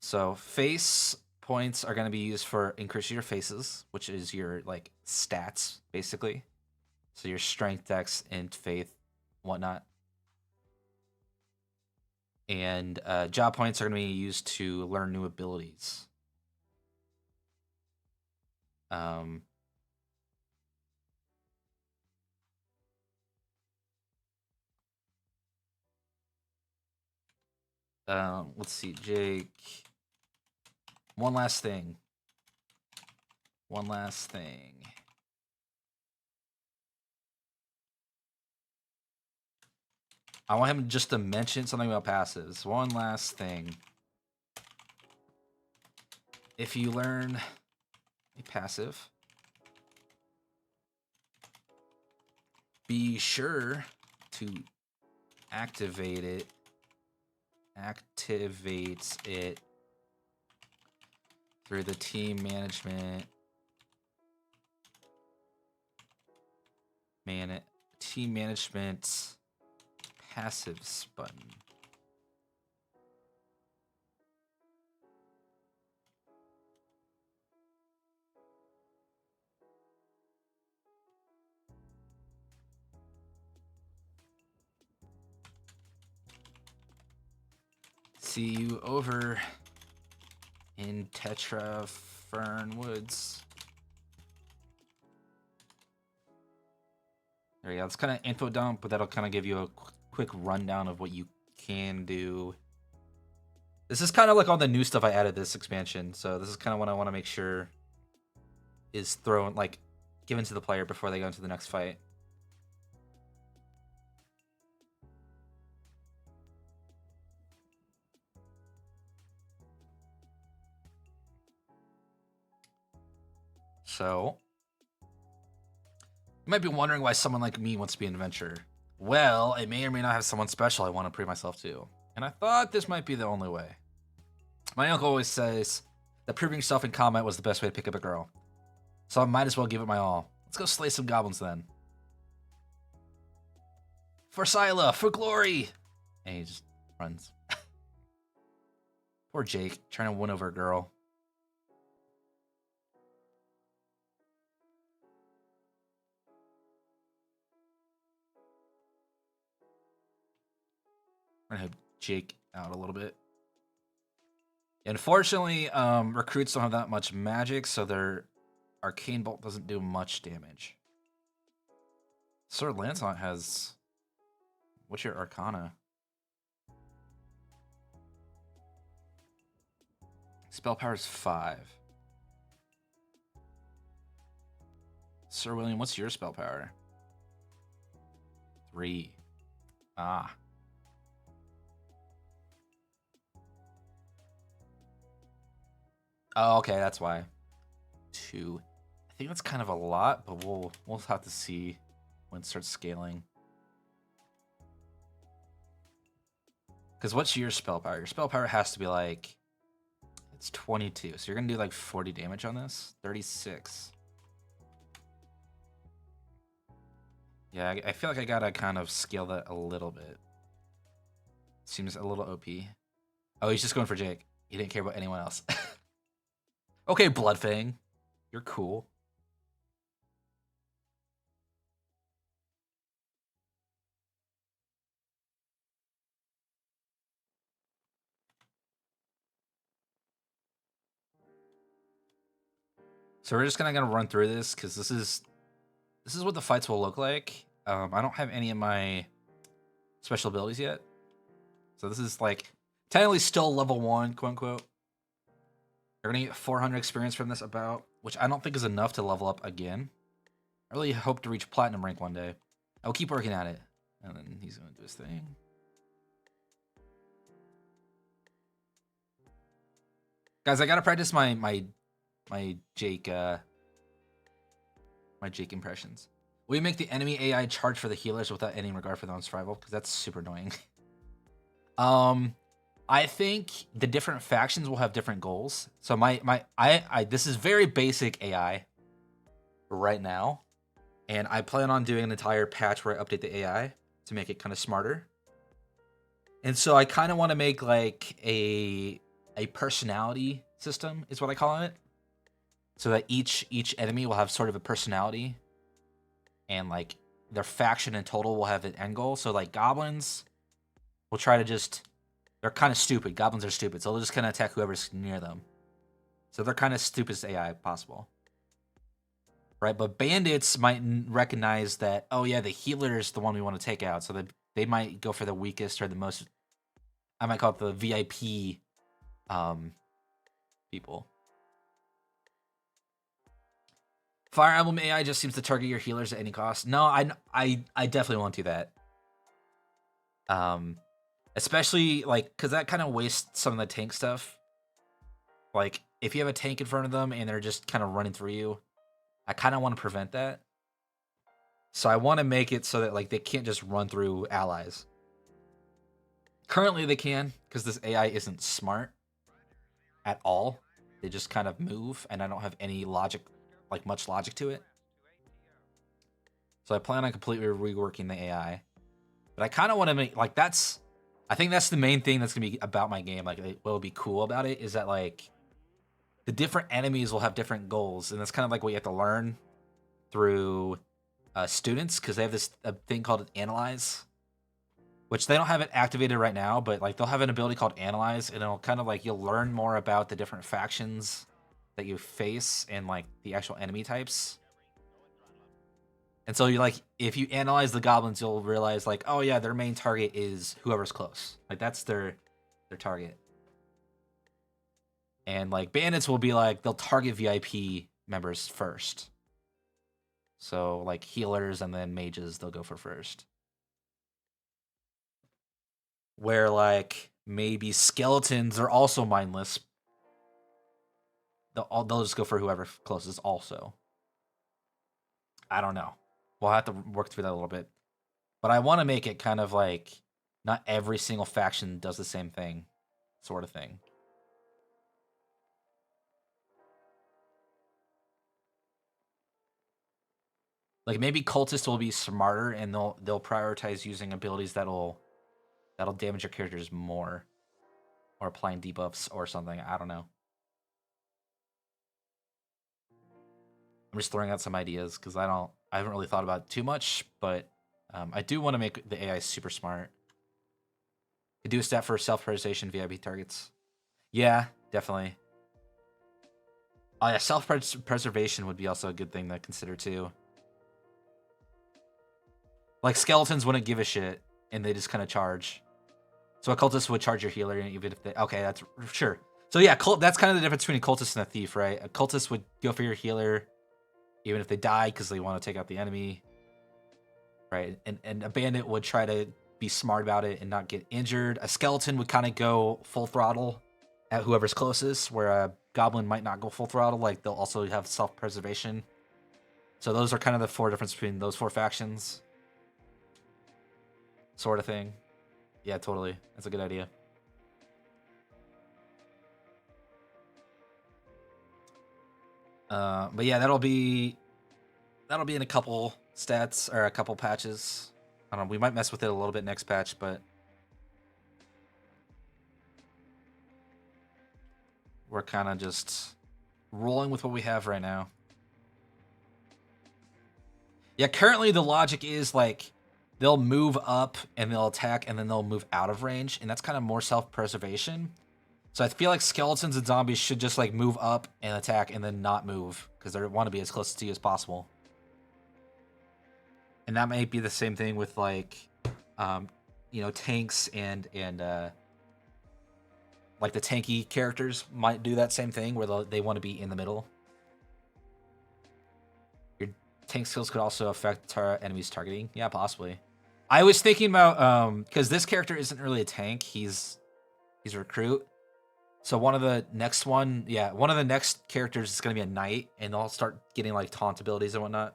So face points are going to be used for increasing your faces, which is your like stats basically. So your strength, dex, and faith, whatnot. And job points are going to be used to learn new abilities. Let's see, Jake. One last thing. I want him just to mention something about passives. One last thing. If you learn a passive, be sure to activate it through the team management passives button. See you over in Tetra Fernwoods. There you go. It's kind of info dump, but that'll kind of give you a quick rundown of what you can do. This is kind of like all the new stuff I added this expansion, so this is kind of what I want to make sure is thrown, like, given to the player before they go into the next fight. So, you might be wondering why someone like me wants to be an adventurer. Well, I may or may not have someone special I want to prove myself to, and I thought this might be the only way. My uncle always says that proving yourself in combat was the best way to pick up a girl, so I might as well give it my all. Let's go slay some goblins then. For Scylla, for glory! And he just runs. Poor Jake, trying to win over a girl. I'm gonna have Jake out a little bit. Unfortunately, recruits don't have that much magic, so their arcane bolt doesn't do much damage. Sir Lancelot has... What's your arcana? Spell power is 5. Sir William, what's your spell power? 3. Ah. Oh, okay, that's why. 2. I think that's kind of a lot, but we'll have to see when it starts scaling. Because what's your spell power? Your spell power has to be like, it's 22. So you're gonna do like 40 damage on this. 36. Yeah, I feel like I gotta kind of scale that a little bit. Seems a little OP. Oh, he's just going for Jake. He didn't care about anyone else. Okay, Bloodfang. You're cool. So we're just gonna run through this because this is what the fights will look like. I don't have any of my special abilities yet, so this is like technically still level 1, quote unquote. You're gonna get 400 experience from this, which I don't think is enough to level up again. I really hope to reach platinum rank one day. I'll keep working at it, and then he's gonna do his thing. Guys, I gotta practice my Jake impressions. Will you make the enemy AI charge for the healers without any regard for their own survival? Because that's super annoying. I think the different factions will have different goals. So this is very basic AI right now, and I plan on doing an entire patch where I update the AI to make it kind of smarter. And so I kind of want to make like a personality system is what I call it. So that each enemy will have sort of a personality, and like their faction in total will have an end goal. So like goblins will try to they're kind of stupid. Goblins are stupid, so they'll just kind of attack whoever's near them. So they're kind of stupidest AI possible, right? But bandits might recognize that, oh yeah, the healer is the one we want to take out, so they might go for the weakest or the most. I might call it the VIP people. Fire Emblem AI just seems to target your healers at any cost. No, I definitely won't do that. Especially like because that kind of wastes some of the tank stuff. Like if you have a tank in front of them and they're just kind of running through you, I kind of want to prevent that. So I want to make it so that like they can't just run through allies. Currently they can because this AI isn't smart at all. They just kind of move, and I don't have any logic. Like much logic to it. So I plan on completely reworking the AI. But I kind of want to make like I think that's the main thing that's gonna be about my game. Like what will be cool about it is that like the different enemies will have different goals, and that's kind of like what you have to learn through students, because they have this thing called Analyze, which they don't have it activated right now, but like they'll have an ability called Analyze, and it'll kind of like you'll learn more about the different factions that you face and like the actual enemy types. And so you like if you analyze the goblins, you'll realize like, oh yeah, their main target is whoever's close. Like that's their target. And like bandits will be like they'll target VIP members first. So like healers and then mages they'll go for first. Where like maybe skeletons are also mindless. They'll just go for whoever closest also. I don't know. We'll have to work through that a little bit. But I want to make it kind of like not every single faction does the same thing, sort of thing. Like maybe cultists will be smarter and they'll prioritize using abilities that'll damage your characters more, or applying debuffs or something. I don't know. I'm just throwing out some ideas because I haven't really thought about it too much, but I do want to make the AI super smart. Could do a stat for self-preservation VIP targets. Yeah, definitely. Oh yeah, self-preservation would be also a good thing to consider too. Like skeletons wouldn't give a shit, and they just kind of charge. So a cultist would charge your healer, even if they. Okay, that's sure. So yeah, that's kind of the difference between a cultist and a thief, right? A cultist would go for your healer, even if they die, because they want to take out the enemy, right? And a bandit would try to be smart about it and not get injured. A skeleton would kind of go full throttle at whoever's closest, where a goblin might not go full throttle. Like they'll also have self-preservation. So those are kind of the four differences between those four factions, sort of thing. Yeah, totally. That's a good idea. But yeah, that'll be in a couple stats or a couple patches. I don't know. We might mess with it a little bit next patch, but we're kind of just rolling with what we have right now. Yeah, currently the logic is like they'll move up and they'll attack and then they'll move out of range, and that's kind of more self-preservation. So I feel like skeletons and zombies should just like move up and attack and then not move because they want to be as close to you as possible. And that might be the same thing with like, tanks and like the tanky characters might do that same thing where they want to be in the middle. Your tank skills could also affect enemies targeting. Yeah, possibly. I was thinking about because this character isn't really a tank. He's a recruit. So one of the next characters is gonna be a knight, and they'll start getting like taunt abilities and whatnot.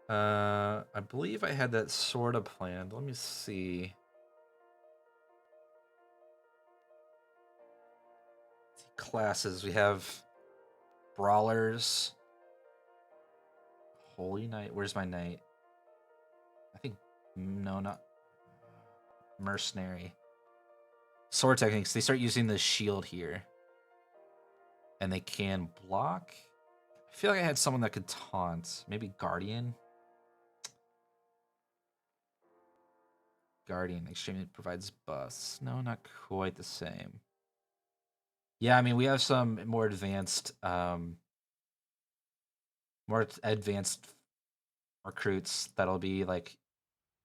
I believe I had that sort of planned. Let me see. Classes. We have brawlers. Holy Knight. Where's my knight? I think no, not mercenary. Sword techniques. They start using the shield here, and they can block. I feel like I had someone that could taunt. Maybe Guardian. Guardian extremely provides buffs. No, not quite the same. Yeah, I mean we have some more advanced recruits that'll be like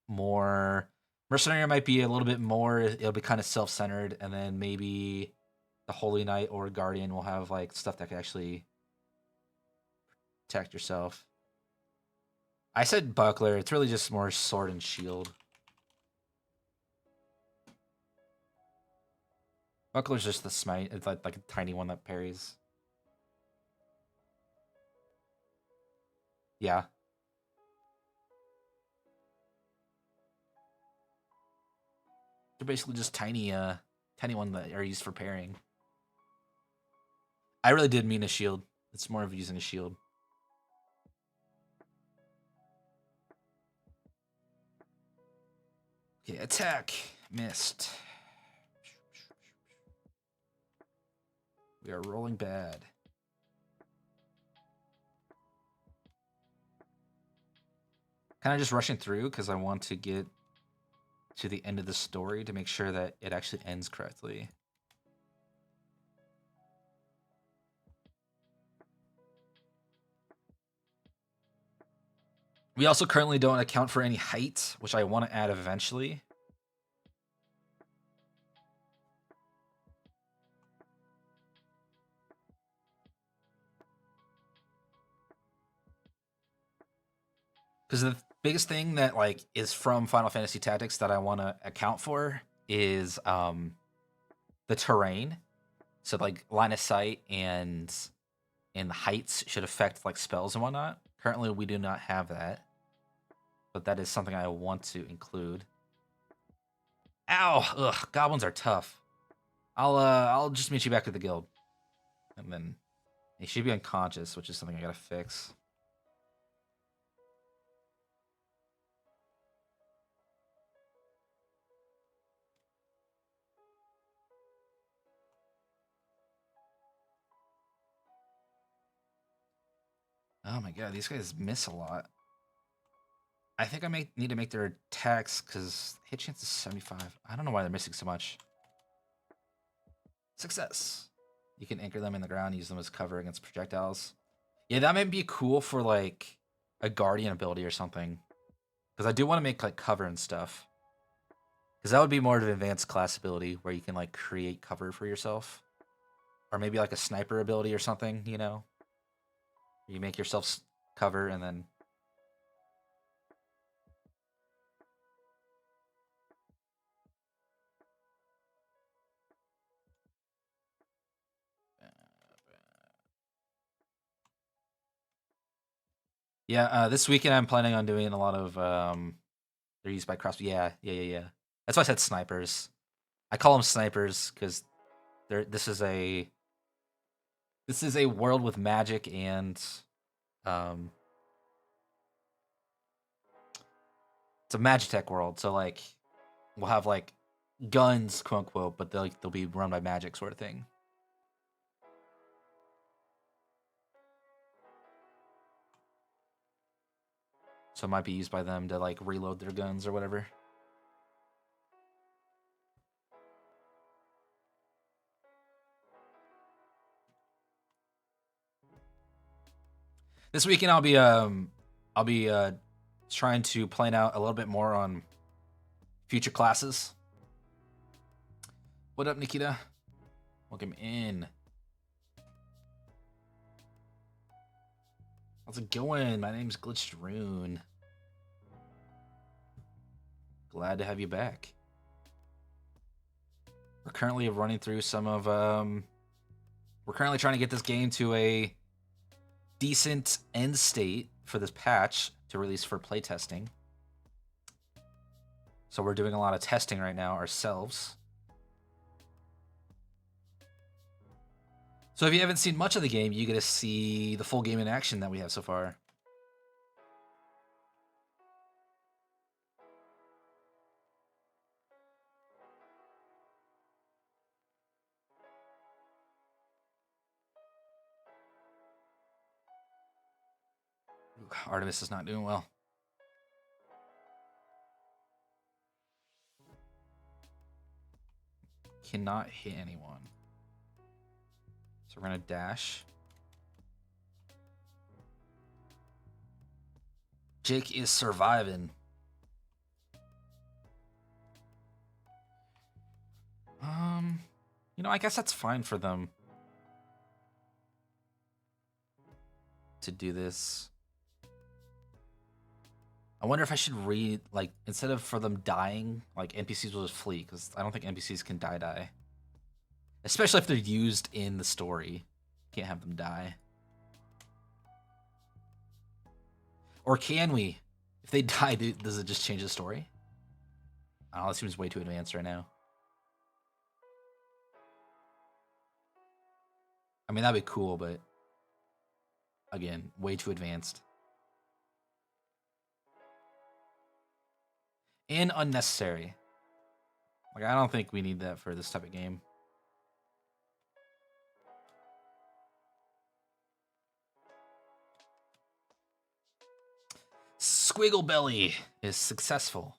more mercenary might be a little bit more, it'll be kind of self-centered, and then maybe the Holy Knight or Guardian will have like stuff that can actually protect yourself. I said buckler, it's really just more sword and shield. Buckler's just the smite. It's like a tiny one that parries. Yeah. They're basically just tiny one that are used for parrying. I really did mean a shield. It's more of using a shield. Okay, attack. Missed. We are rolling bad. Kind of just rushing through because I want to get to the end of the story to make sure that it actually ends correctly. We also currently don't account for any height, which I want to add eventually. Because the biggest thing that like is from Final Fantasy Tactics that I want to account for is the terrain. So like line of sight and the heights should affect like spells and whatnot. Currently, we do not have that, but that is something I want to include. Ow! Ugh, goblins are tough. I'll just meet you back at the guild, and then he should be unconscious, which is something I gotta fix. Oh my god, these guys miss a lot. I think I may need to make their attacks because hit chance is 75. I don't know why they're missing so much. Success. You can anchor them in the ground, use them as cover against projectiles. Yeah, that might be cool for like a guardian ability or something. Because I do want to make like cover and stuff. Because that would be more of an advanced class ability where you can like create cover for yourself, or maybe like a sniper ability or something. You know, you make yourself cover and then. Yeah, this weekend I'm planning on doing a lot of. They're used by cross. Yeah. That's why I said snipers. I call them snipers because they're. This is a world with magic and um, it's a Magitech world. So like, we'll have like guns, quote unquote, but they'll be run by magic, sort of thing. So it might be used by them to like reload their guns or whatever. This weekend I'll be trying to plan out a little bit more on future classes. What up, Nikita? Welcome in. How's it going? My name's Glitched Rune. Glad to have you back. We're currently running through some of we're currently trying to get this game to a decent end state for this patch to release for playtesting. So we're doing a lot of testing right now ourselves. So if you haven't seen much of the game, you get to see the full game in action that we have so far. Artemis is not doing well. Cannot hit anyone. So we're going to dash. Jake is surviving. You know, I guess that's fine for them to do this. I wonder if I should read, like, instead of for them dying, like, NPCs will just flee, because I don't think NPCs can die. Especially if they're used in the story. Can't have them die. Or can we? If they die, does it just change the story? I don't know, that seems way too advanced right now. I mean, that'd be cool, but again, way too advanced. And unnecessary. Like, I don't think we need that for this type of game. Squiggle Belly is successful.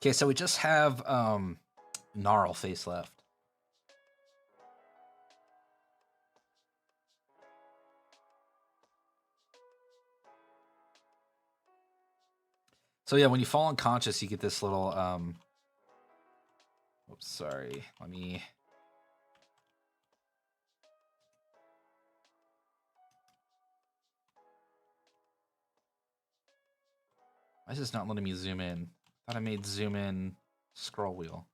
Okay, so we just have Gnarl face left. So yeah, when you fall unconscious, you get this little oops, sorry. Let me Why is this not letting me zoom in? I thought I made zoom in scroll wheel.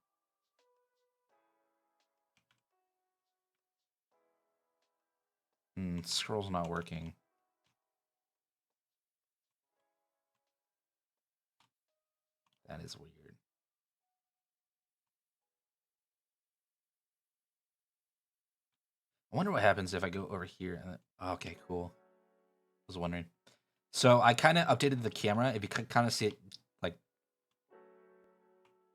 Scroll's not working. That is weird. I wonder what happens if I go over here. And okay, cool. I was wondering. So I kind of updated the camera. If you could kind of see it, like,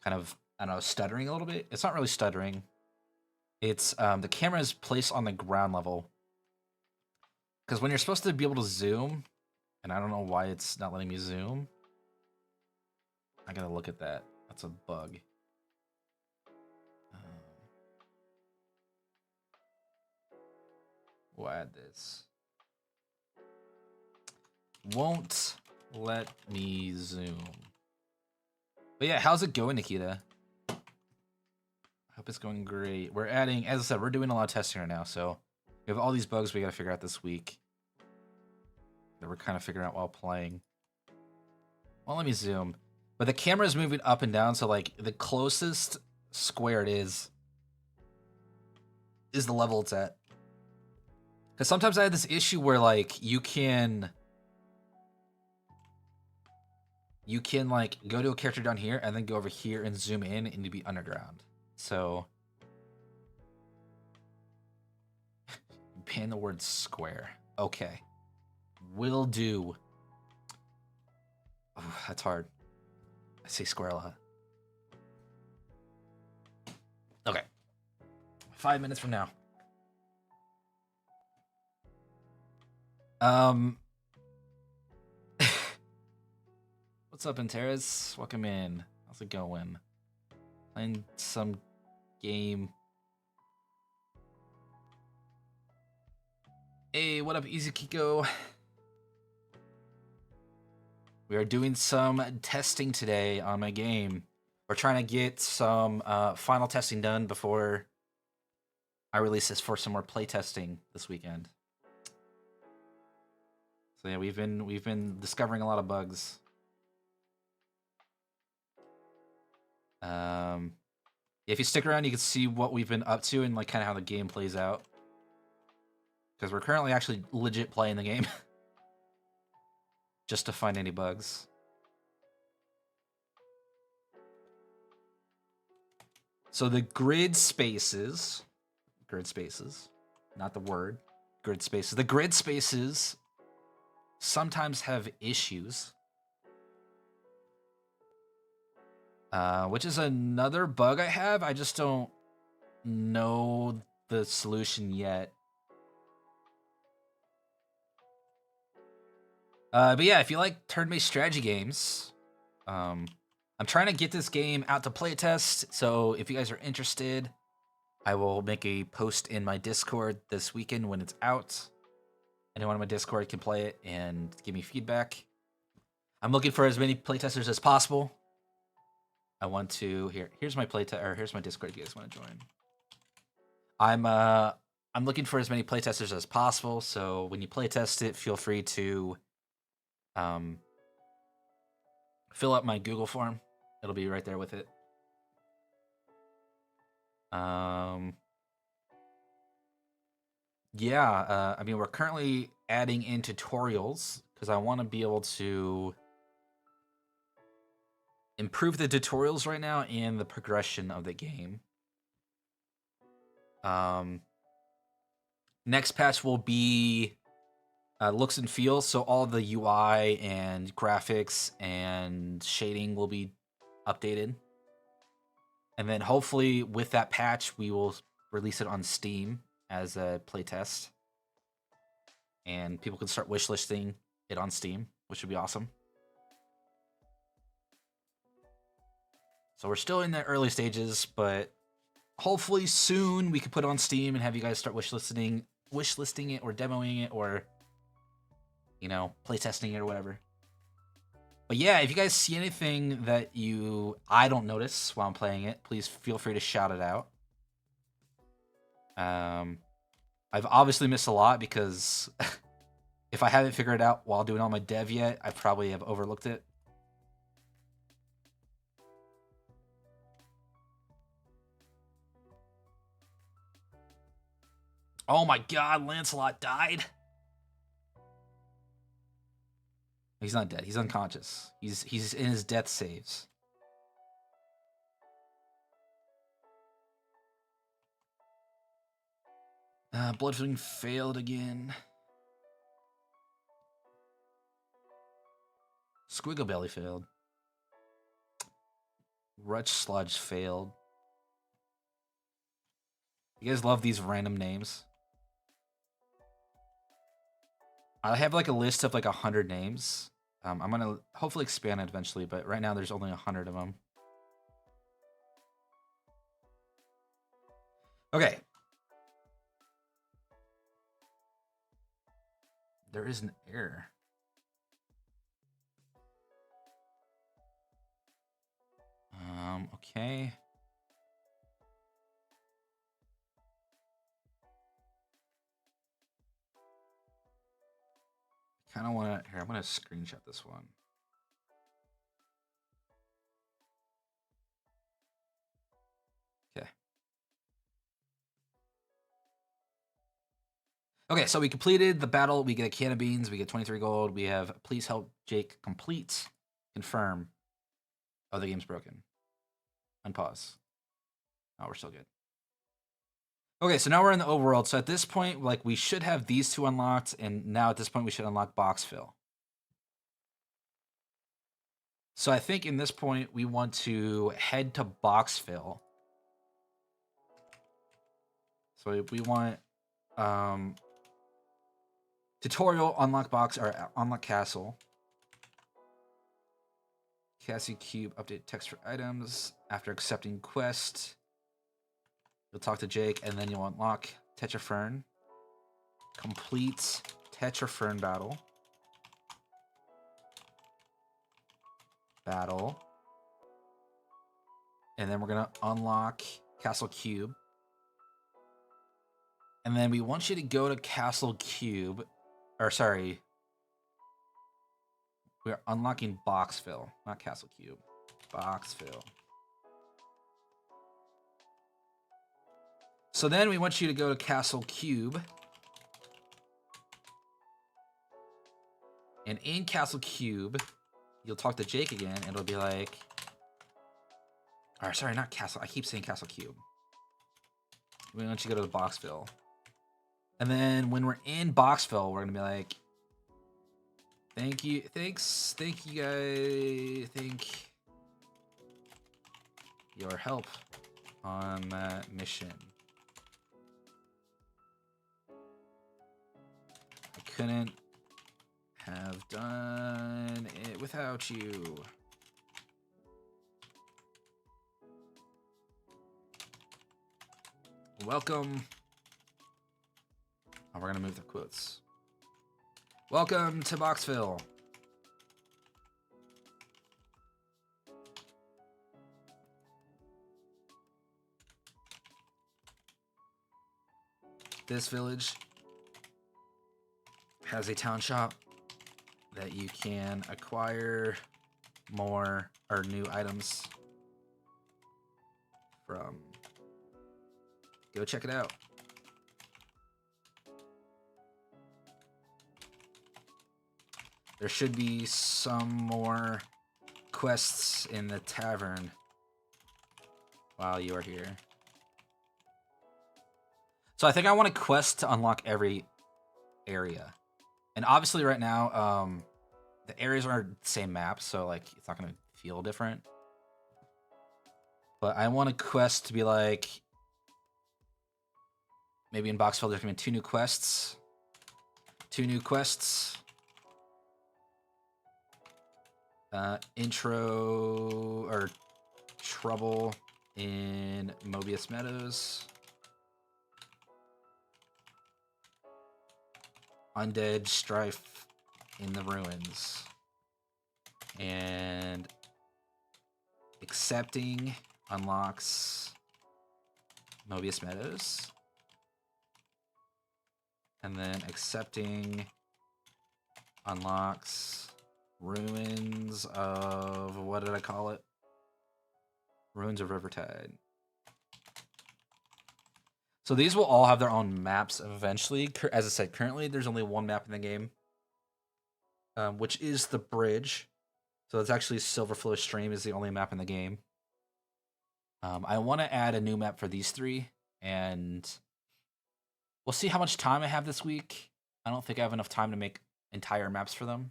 kind of, I don't know, stuttering a little bit. It's not really stuttering. It's the camera is placed on the ground level. Because when you're supposed to be able to zoom, and I don't know why it's not letting me zoom. I gotta look at that. That's a bug. We'll add this. Won't let me zoom. But yeah, how's it going, Nikita? I hope it's going great. We're adding, as I said, we're doing a lot of testing right now, so we have all these bugs we gotta figure out this week that we're kind of figuring out while playing. Well, let me zoom. But the camera is moving up and down, so like the closest square it is the level it's at. Because sometimes I have this issue where like you can like go to a character down here and then go over here and zoom in and you'd be underground. So ban the word square. Okay. Will do. Oh, that's hard. I say square a lot. Okay. 5 minutes from now. What's up, Antares? Welcome in. How's it going? Playing some game. Hey, what up, Easy Kiko? We are doing some testing today on my game. We're trying to get some final testing done before I release this for some more play testing this weekend. So yeah, we've been discovering a lot of bugs. If you stick around, you can see what we've been up to and like kind of how the game plays out. Because we're currently actually legit playing the game. Just to find any bugs. So the grid spaces, not the word, grid spaces. The grid spaces sometimes have issues. Which is another bug I have. I just don't know the solution yet. But yeah, if you like turn-based strategy games, I'm trying to get this game out to playtest. So if you guys are interested, I will make a post in my Discord this weekend when it's out. Anyone on my Discord can play it and give me feedback. I'm looking for as many playtesters as possible. I want to here's my here's my Discord if you guys want to join. I'm looking for as many playtesters as possible, so when you playtest it, feel free to fill out my Google form. It'll be right there with it. Yeah, I mean, we're currently adding in tutorials because I want to be able to improve the tutorials right now and the progression of the game. Next patch will be looks and feels, so all the UI and graphics and shading will be updated. And then hopefully with that patch, we will release it on Steam as a playtest. And people can start wishlisting it on Steam, which would be awesome. So we're still in the early stages, but hopefully soon we can put it on Steam and have you guys start wishlisting it or demoing it or, you know, playtesting it or whatever. But yeah, if you guys see anything that I don't notice while I'm playing it, please feel free to shout it out. I've obviously missed a lot because if I haven't figured it out while doing all my dev yet, I probably have overlooked it. Oh my god, Lancelot died? He's not dead. He's unconscious. He's in his death saves. Bloodfeeding failed again. Squiggle Belly failed. Rutch Sludge failed. You guys love these random names? I have like a list of like 100 names. I'm gonna hopefully expand it eventually, but right now there's only 100 of them. Okay. there is an error. Okay. I kind of want to, here, I'm going to screenshot this one. Okay. Okay, so we completed the battle. We get a can of beans. We get 23 gold. We have please help Jake complete. Confirm. Oh, the game's broken. Unpause. Oh, we're still good. Okay, so now we're in the overworld. So at this point, like, we should have these two unlocked, and now at this point we should unlock box fill. So I think in this point we want to head to box fill. So we want tutorial, unlock box, or unlock castle. Cassie Cube, update text for items. After accepting quest, you'll talk to Jake, and then you'll unlock Tetrafern. Complete Tetrafern battle. And then we're going to unlock Castle Cube. And then we want you to go to Castle Cube. Or, sorry. We're unlocking box fill, not Castle Cube. Box fill. So then we want you to go to Castle Cube. And in Castle Cube, you'll talk to Jake again, and it'll be like... Or, sorry, not Castle. I keep saying Castle Cube. We want you to go to the Boxville. And then when we're in Boxville, we're going to be like... Thank you guys. Thank your help on that mission. I couldn't have done it without you. Welcome. Oh, we're gonna move the quotes. Welcome to Boxville. This village has a town shop that you can acquire more or new items from. Go check it out. There should be some more quests in the tavern while you are here. So I think I want a quest to unlock every area. And obviously right now, the areas are the same map, so like it's not gonna feel different. But I want a quest to be like, maybe in Boxville there's gonna be 2 new quests. 2 new quests. Intro or trouble in Mobius Meadows. Undead strife in the ruins. And accepting unlocks Mobius Meadows. And then accepting unlocks ruins of, what did I call it? Ruins of Rivertide. So these will all have their own maps eventually. As I said, currently there's only one map in the game, which is the bridge. So it's actually Silverflow Stream is the only map in the game. I want to add a new map for these 3, and we'll see how much time I have this week. I don't think I have enough time to make entire maps for them.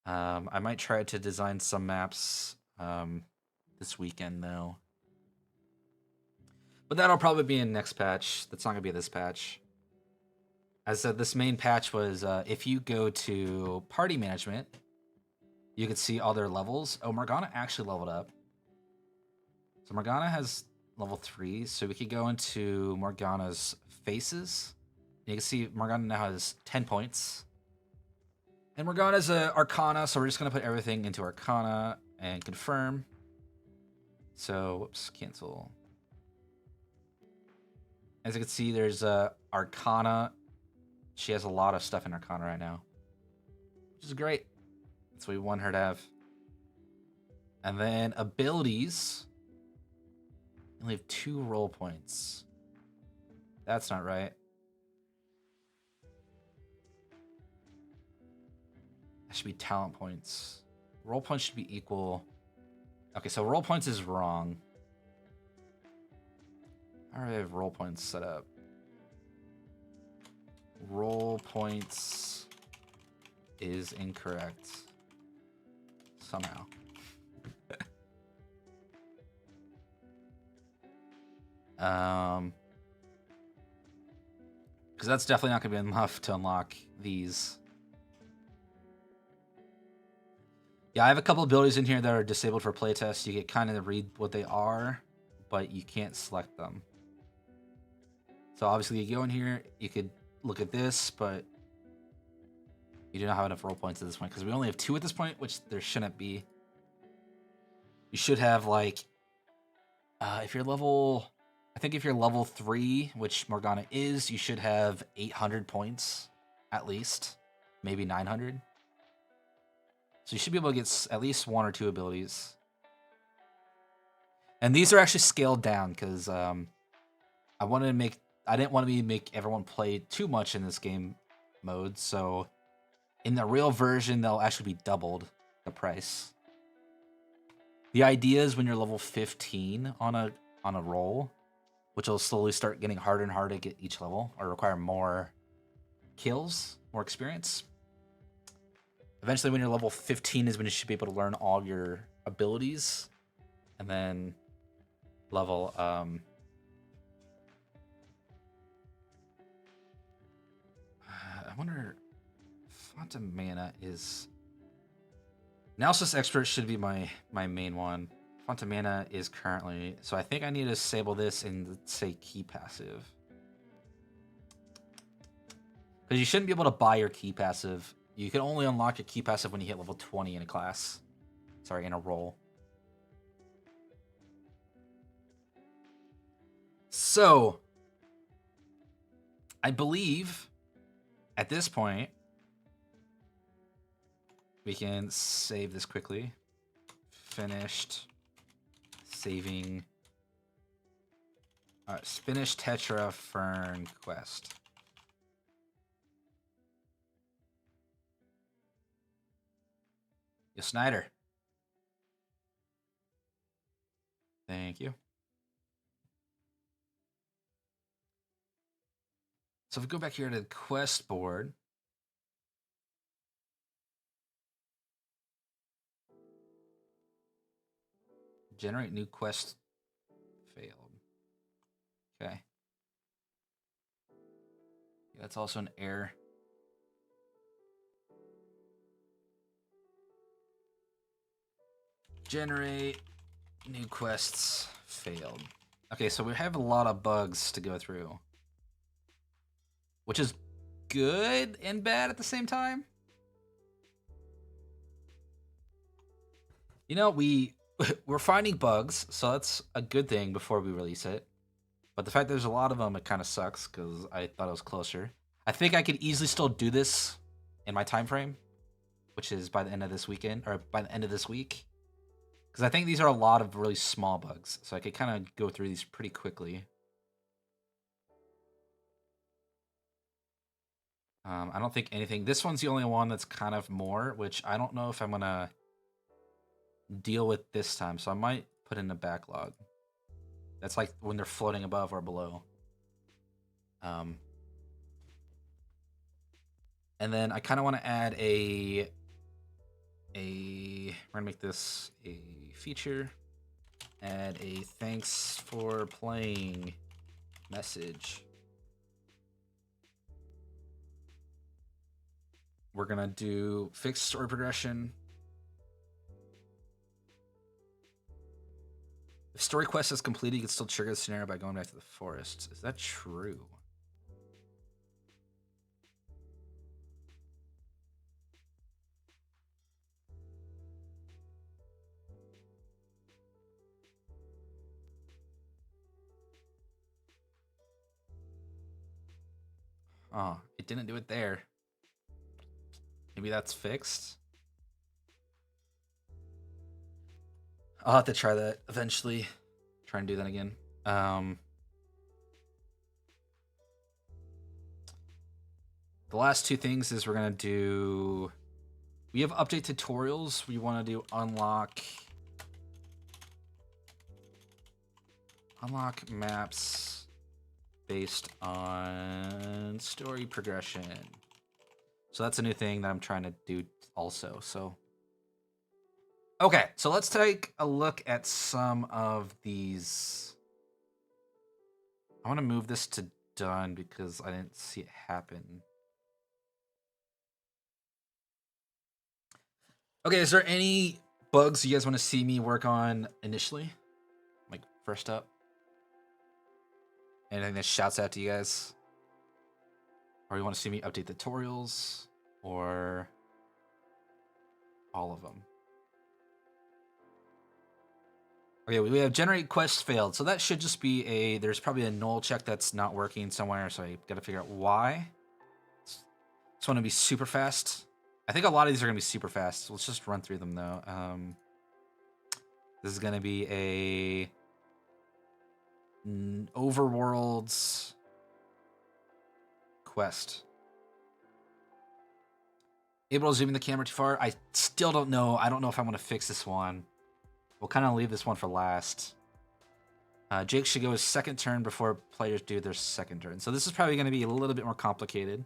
I might try to design some maps this weekend, though. But that'll probably be in next patch. That's not going to be this patch. As I said, this main patch was, if you go to Party Management, you can see all their levels. Oh, Morgana actually leveled up. So Morgana has level 3, so we could go into Morgana's faces. You can see Morgana now has 10 points. And Morgana's a Arcana, so we're just going to put everything into Arcana and confirm. So, whoops, cancel. As you can see, there's Arcana. She has a lot of stuff in Arcana right now, which is great. That's what we want her to have. And then abilities. You only have 2 role points. That's not right. That should be talent points. Role points should be equal. Okay, so role points is wrong. I already have role points set up. Role points is incorrect. Somehow. Because that's definitely not going to be enough to unlock these. Yeah, I have a couple abilities in here that are disabled for playtest. You get kind of read what they are, but you can't select them. So obviously you go in here, you could look at this, but you do not have enough role points at this point because we only have 2 at this point, which there shouldn't be. You should have like, if you're level, I think if you're level 3, which Morgana is, you should have 800 points at least, maybe 900. So you should be able to get at least 1 or 2 abilities. And these are actually scaled down because I didn't want to make everyone play too much in this game mode. So in the real version, they'll actually be doubled the price. The idea is when you're level 15 on a roll, which will slowly start getting harder and harder to get each level or require more kills, more experience. Eventually, when you're level 15 is when you should be able to learn all your abilities. And then level... I wonder... Font of Mana is... Analysis Expert should be my main one. Font of Mana is currently... So I think I need to disable this and say Key Passive. Because you shouldn't be able to buy your Key Passive. You can only unlock your Key Passive when you hit level 20 in a class. Sorry, in a role. So, I believe at this point, we can save this quickly. Finished. Saving. Finished Tetra Fern quest. Yo, Snyder. Thank you. So if we go back here to the quest board. Generate new quest failed. Okay. Yeah, that's also an error. Generate new quests failed. Okay, so we have a lot of bugs to go through, which is good and bad at the same time. You know, we're finding bugs, so that's a good thing before we release it. But the fact there's a lot of them, it kind of sucks because I thought it was closer. I think I could easily still do this in my time frame, which is by the end of this weekend or by the end of this week. Because I think these are a lot of really small bugs, so I could kind of go through these pretty quickly. I don't think anything... This one's the only one that's kind of more, which I don't know if I'm going to deal with this time, so I might put in a backlog. That's like when they're floating above or below. And then I kind of want to add we're gonna make this a feature. Add a thanks for playing message. We're gonna do fixed story progression. If story quest is completed, you can still trigger the scenario by going back to the forest. Is that true? Oh, it didn't do it there. Maybe that's fixed. I'll have to try that eventually. Try and do that again. The last two things is we're gonna do. We have update tutorials. We want to do unlock maps based on story progression. So that's a new thing that I'm trying to do also. So okay, so let's take a look at some of these. I want to move this to done because I didn't see it happen. Okay, is there any bugs you guys want to see me work on initially? Like, first up? Anything that shouts out to you guys? Or you want to see me update the tutorials? Or all of them? Okay, we have generate quest failed. So that should just be a... There's probably a null check that's not working somewhere, so I gotta figure out why. This one to be super fast. I think a lot of these are gonna be super fast. So let's just run through them though. This is gonna be a overworlds quest. Able to zoom in the camera too far? I still don't know. I don't know if I want to fix this one. We'll kind of leave this one for last. Jake should go his second turn before players do their second turn. So this is probably going to be a little bit more complicated.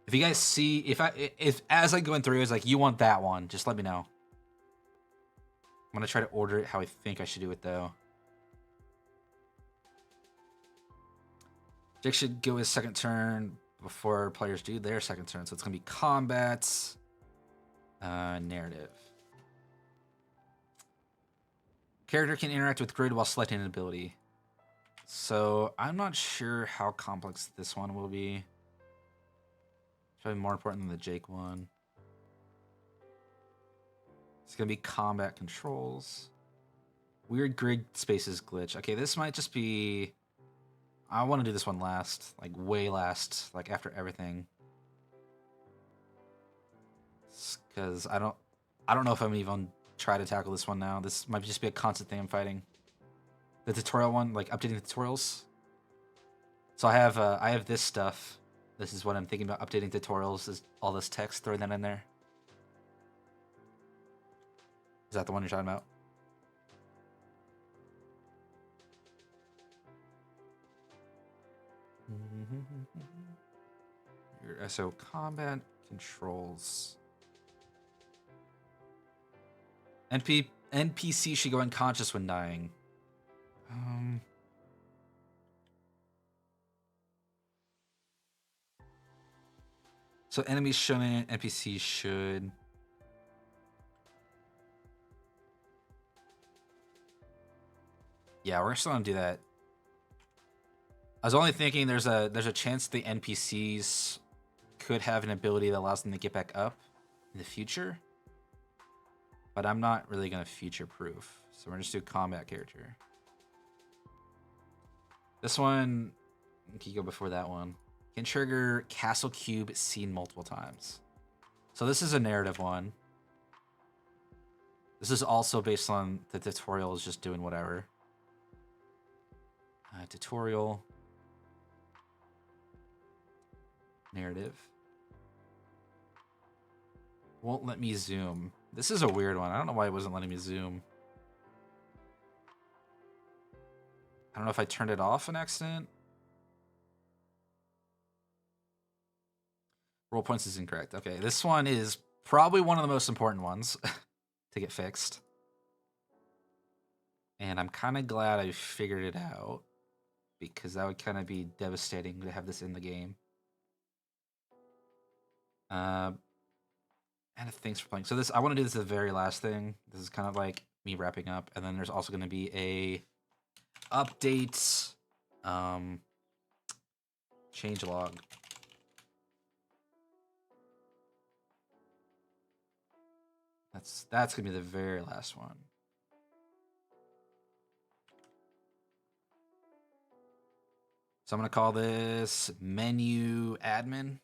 If you guys see, if as I go in through, it's like, you want that one, just let me know. I'm going to try to order it how I think I should do it, though. Jake should go his second turn before players do their second turn. So it's going to be combat, narrative. Character can interact with grid while selecting an ability. So I'm not sure how complex this one will be. Probably more important than the Jake one. It's going to be combat controls. Weird grid spaces glitch. Okay, this might just be... I want to do this one last. Like, way last. Like, after everything. Because I don't know if I'm even try to tackle this one now. This might just be a constant thing I'm fighting. The tutorial one, like updating the tutorials. So I have this stuff. This is what I'm thinking about updating tutorials, is all this text, throwing that in there. Is that the one you're talking about? So combat controls. NPC should go unconscious when dying. So enemies shown in NPCs should... Yeah, we're still gonna do that. I was only thinking there's a chance the NPCs could have an ability that allows them to get back up in the future. But I'm not really gonna future proof. So we're just do combat character. This one can go before that one. Can trigger Castle Cube seen multiple times. So this is a narrative one. This is also based on the tutorial is just doing whatever. Tutorial. Narrative. Won't let me zoom. This is a weird one. I don't know why it wasn't letting me zoom. I don't know if I turned it off on accident. Roll points is incorrect. Okay, this one is probably one of the most important ones to get fixed. And I'm kind of glad I figured it out, because that would kind of be devastating to have this in the game. And thanks for playing. So this, I want to do this as the very last thing. This is kind of like me wrapping up. And then there's also going to be a update change log. That's gonna be the very last one. So I'm going to call this menu admin.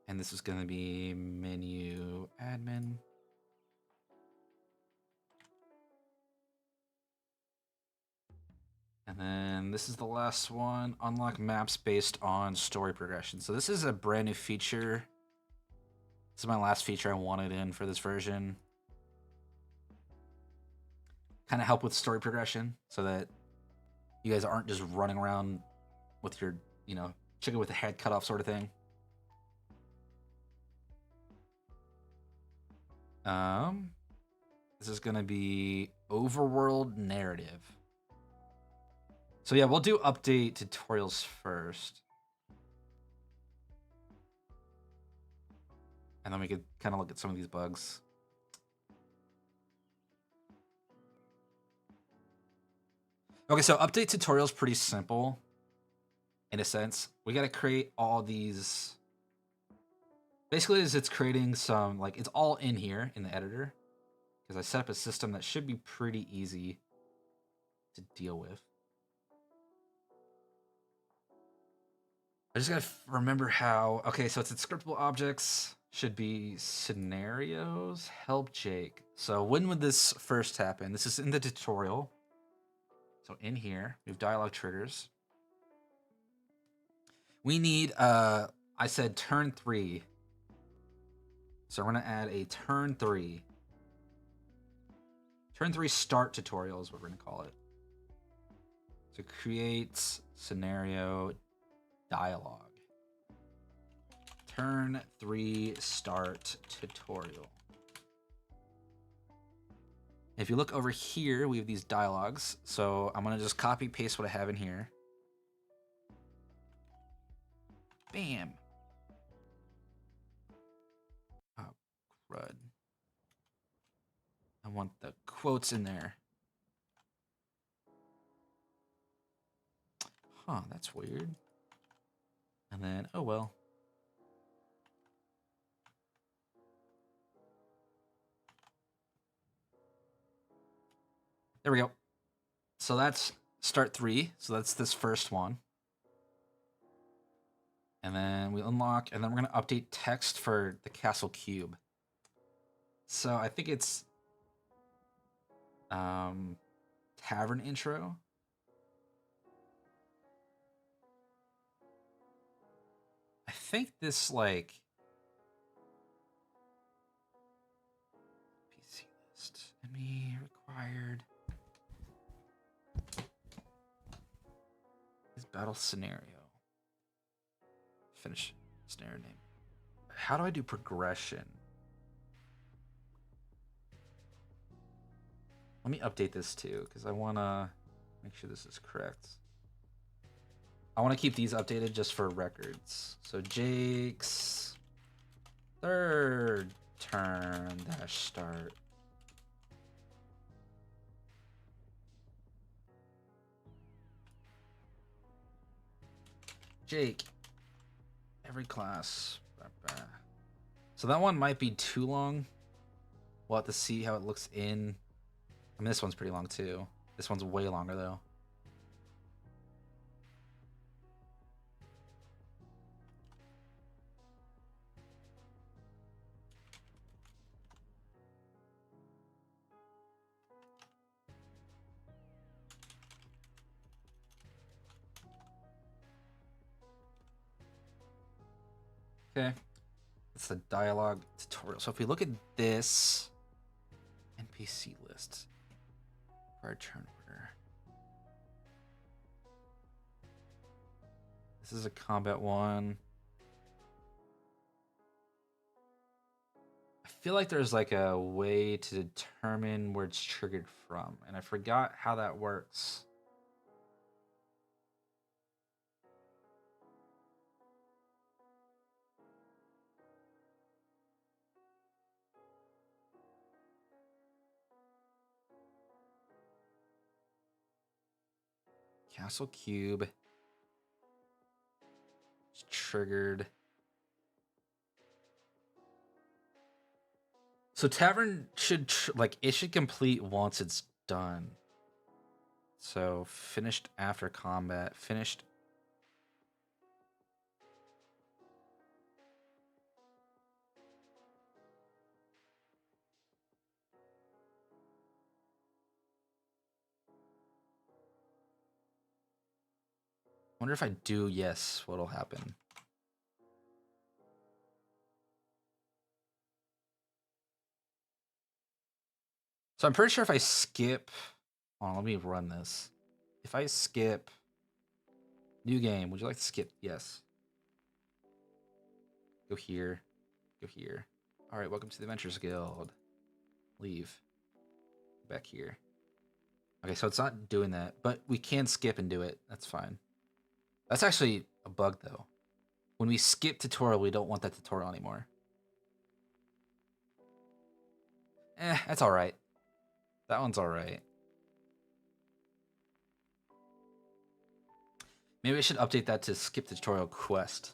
And this is going to be menu admin. And then this is the last one, unlock maps based on story progression. So this is a brand new feature. This is my last feature I wanted in for this version. Kind of help with story progression so that you guys aren't just running around with your, chicken with the head cut off sort of thing. This is going to be overworld narrative. So yeah, we'll do update tutorials first. And then we could kind of look at some of these bugs. Okay, so update tutorial is pretty simple in a sense. We got to create all these. Basically, it's creating some, it's all in here in the editor because I set up a system that should be pretty easy to deal with. I just got to remember how. Okay, so it's scriptable objects. Should be scenarios. Help Jake. So when would this first happen? This is in the tutorial. So in here, we have dialogue triggers. We need, I said turn 3. So we're going to add a turn 3. Turn 3 start tutorial is what we're going to call it. So create scenario dialogue. Turn 3 start tutorial. If you look over here, we have these dialogues. So I'm going to just copy paste what I have in here. Bam. Oh, crud. I want the quotes in there. Huh, that's weird. And then, oh well. There we go. So that's start 3. So that's this first one. And then we unlock, and then we're going to update text for the castle cube. So I think it's tavern intro. I think this PC list. Enemy required. Is battle scenario. Finish scenario name. How do I do progression? Let me update this too, because I want to make sure this is correct. I want to keep these updated just for records. So Jake's third turn dash start. Jake. Every class. So that one might be too long. We'll have to see how it looks in. I mean, this one's pretty long too. This one's way longer though. Okay. It's the dialogue tutorial. So if we look at this NPC list for our turn order. This is a combat one. I feel like there's a way to determine where it's triggered from, and I forgot how that works. Castle Cube. It's triggered. So Tavern should, it should complete once it's done. So finished after combat. Finished. Wonder if I do yes, what'll happen. So I'm pretty sure if I skip, hold on, let me run this. If I skip new game, would you like to skip? Yes. Go here. Go here. All right, welcome to the Adventures Guild. Leave. Back here. Okay, so it's not doing that, but we can skip and do it. That's fine. That's actually a bug though. When we skip tutorial, we don't want that tutorial anymore. That's all right. That one's all right. Maybe I should update that to skip tutorial quest.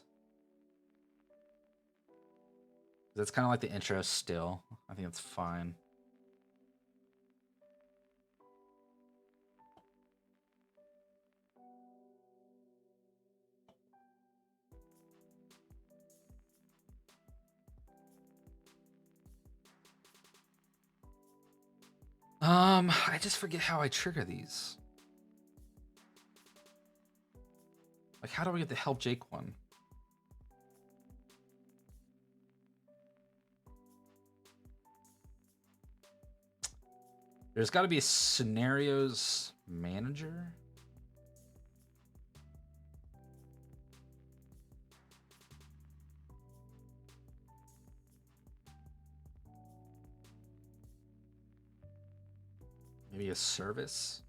That's kind of like the intro still. I think it's fine. I just forget how I trigger these. Like, how do we get the Help Jake one? There's got to be a scenarios manager. Maybe a service.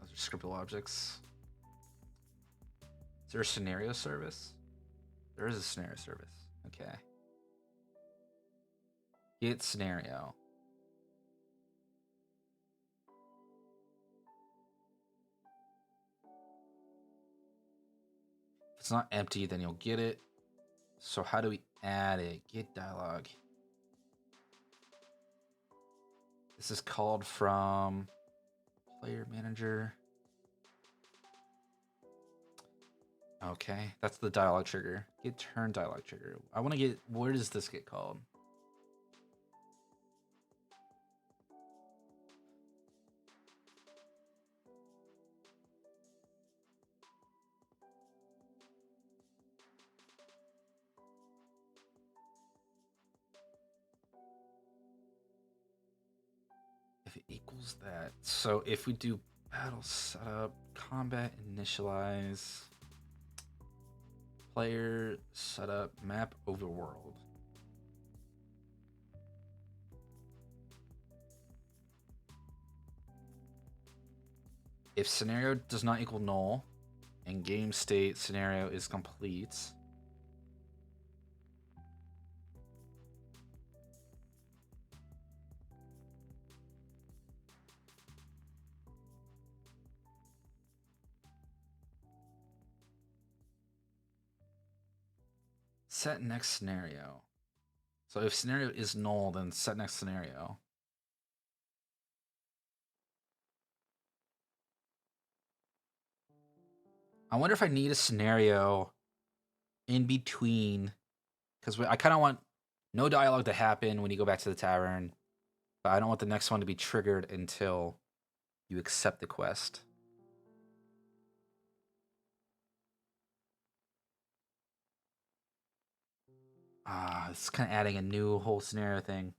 Those are scriptable objects. Is there a scenario service? There is a scenario service. Okay. Get scenario. If it's not empty, then you'll get it. So how do we add it? Get dialogue. This is called from player manager. Okay, that's the dialogue trigger. Get turn dialogue trigger. I want to get, where does this get called? If it equals that. So if we do battle setup, combat initialize, player setup, map overworld. If scenario does not equal null and game state scenario is complete, set next scenario. So if scenario is null, then set next scenario. I wonder if I need a scenario in between, because I kind of want no dialogue to happen when you go back to the tavern, but I don't want the next one to be triggered until you accept the quest. It's kind of adding a new whole scenario thing.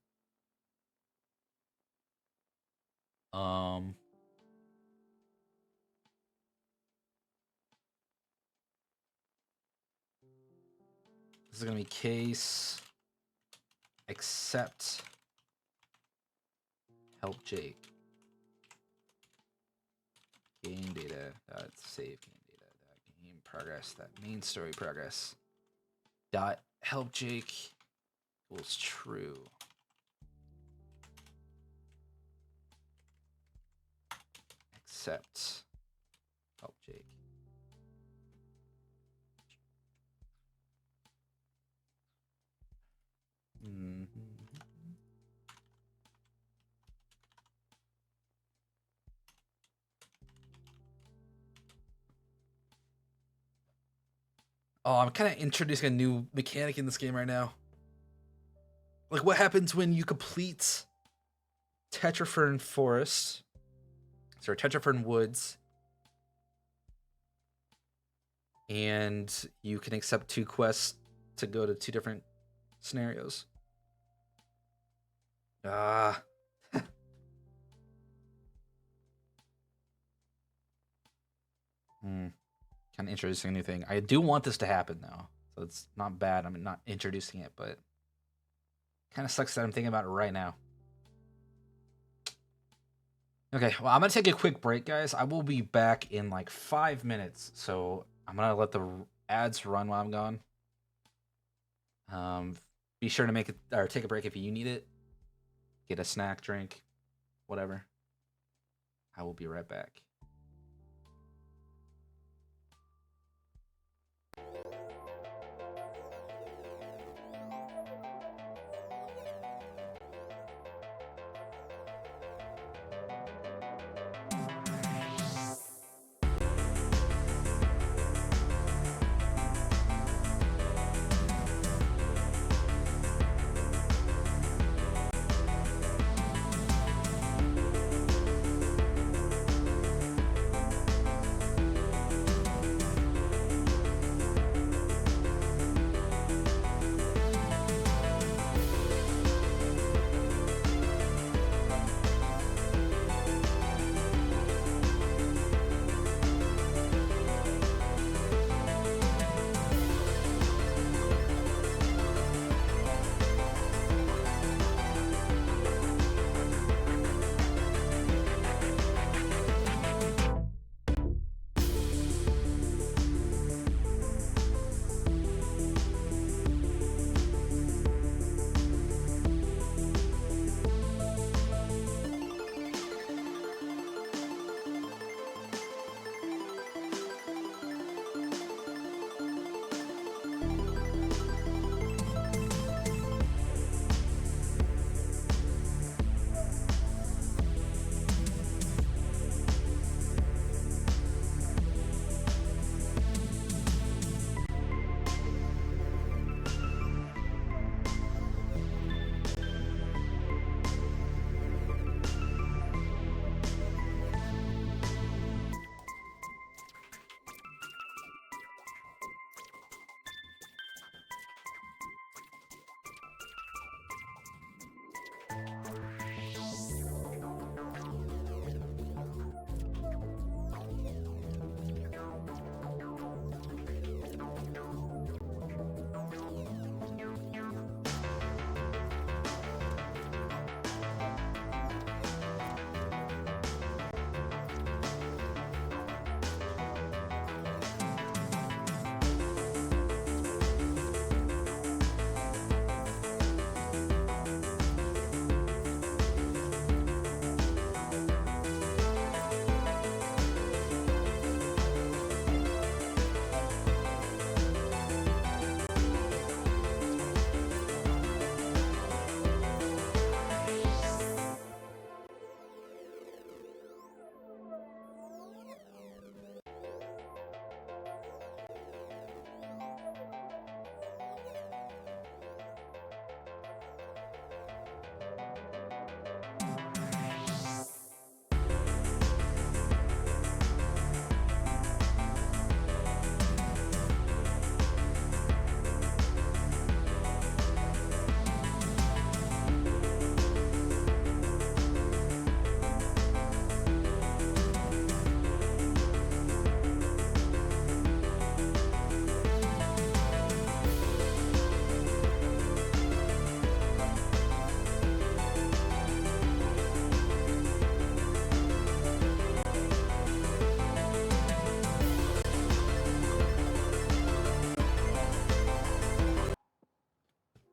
This is gonna be case accept help Jake. Game data dot save game data dot game progress that main story progress dot help Jake equals true. Accept help Jake. Oh, I'm kind of introducing a new mechanic in this game right now. Like, what happens when you complete Tetrafern Forest? Sorry, Tetrafern Woods. And you can accept 2 quests to go to 2 different scenarios. Ah. Kind of introducing a new thing. I do want this to happen, though. So it's not bad. I'm not introducing it, but kind of sucks that I'm thinking about it right now. Okay, well, I'm going to take a quick break, guys. I will be back in like 5 minutes. So I'm going to let the ads run while I'm gone. Be sure to make it or take a break if you need it. Get a snack, drink, whatever. I will be right back.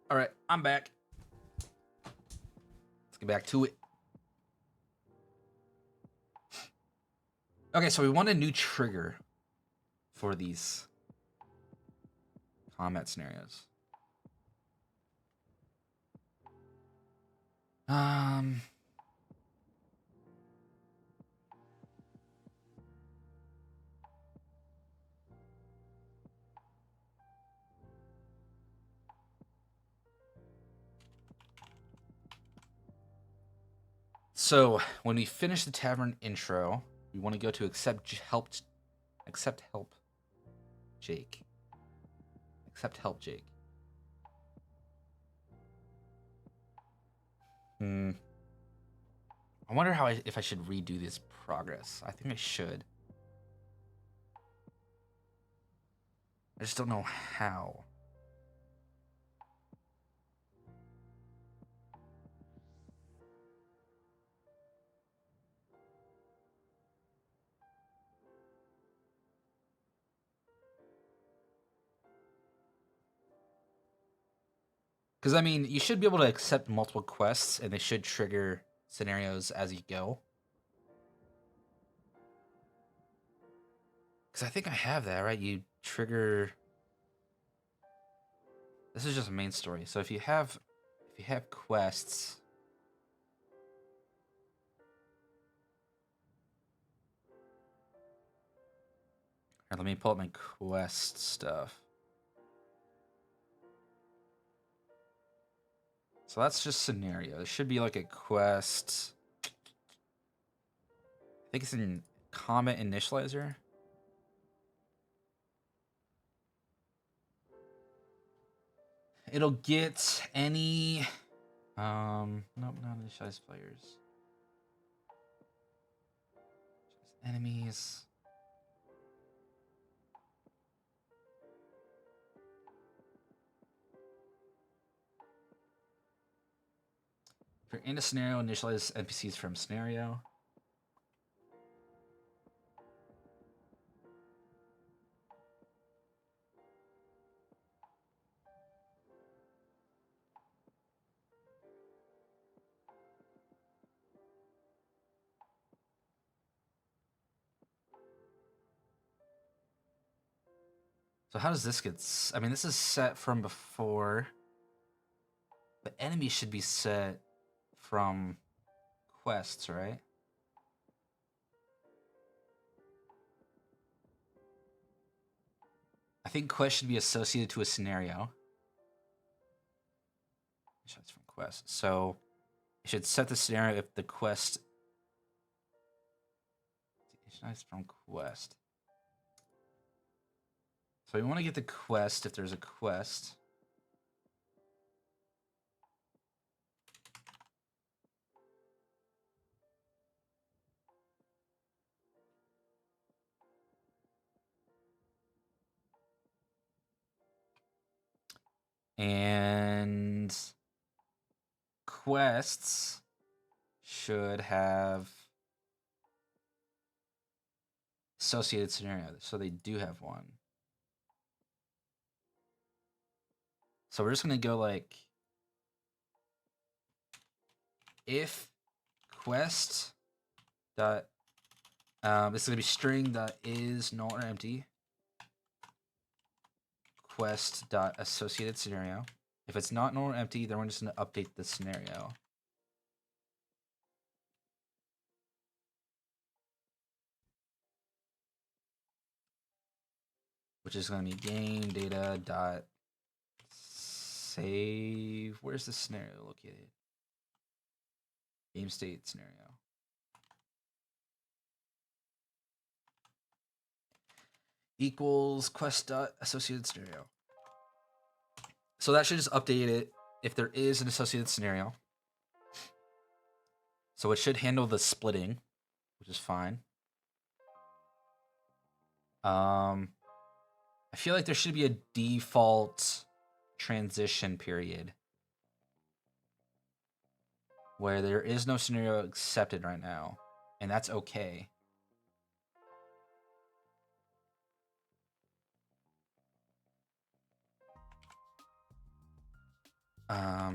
All right, I'm back. Let's get back to it. Okay, so we want a new trigger for these combat scenarios. So when we finish the tavern intro, we want to go to accept help. Accept help, Jake. Accept help, Jake. I wonder if I should redo this progress. I think I should. I just don't know how. Because, I mean, you should be able to accept multiple quests, and they should trigger scenarios as you go. Because I think I have that, right? You trigger... This is just a main story. So if you have quests... Here, let me pull up my quest stuff. So that's just scenario. There should be like a quest. I think it's in Combat Initializer. It'll get any nope, not initialized players. Just enemies. If you're in a scenario, initialize NPCs from scenario. So how does this get... I mean, this is set from before. But enemies should be set from quests, right? I think quests should be associated to a scenario. That's from quest. So you should set the scenario if the quest... It's from quest. So we want to get the quest if there's a quest. And quests should have associated scenario. So they do have one. So we're just going to go like if quest dot it's going to be string dot is null or empty quest dot associated scenario. If it's not null or empty, then we're just going to update the scenario. Which is going to be game data dot save. Where's the scenario located? Game state scenario. Equals quest dot associated scenario. So that should just update it if there is an associated scenario. So it should handle the splitting, which is fine. I feel like there should be a default transition period where there is no scenario accepted right now, and that's okay.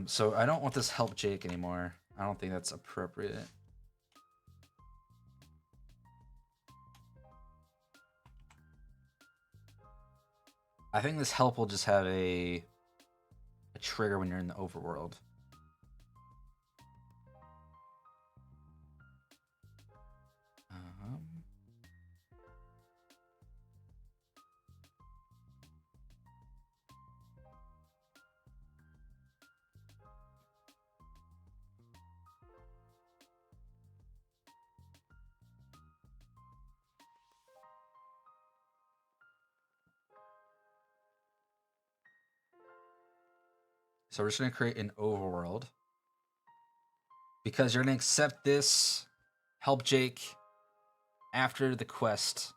So I don't want this help Jake anymore. I don't think that's appropriate. I think this help will just have a trigger when you're in the overworld. So we're just gonna create an overworld because you're gonna accept this help Jake after the quest.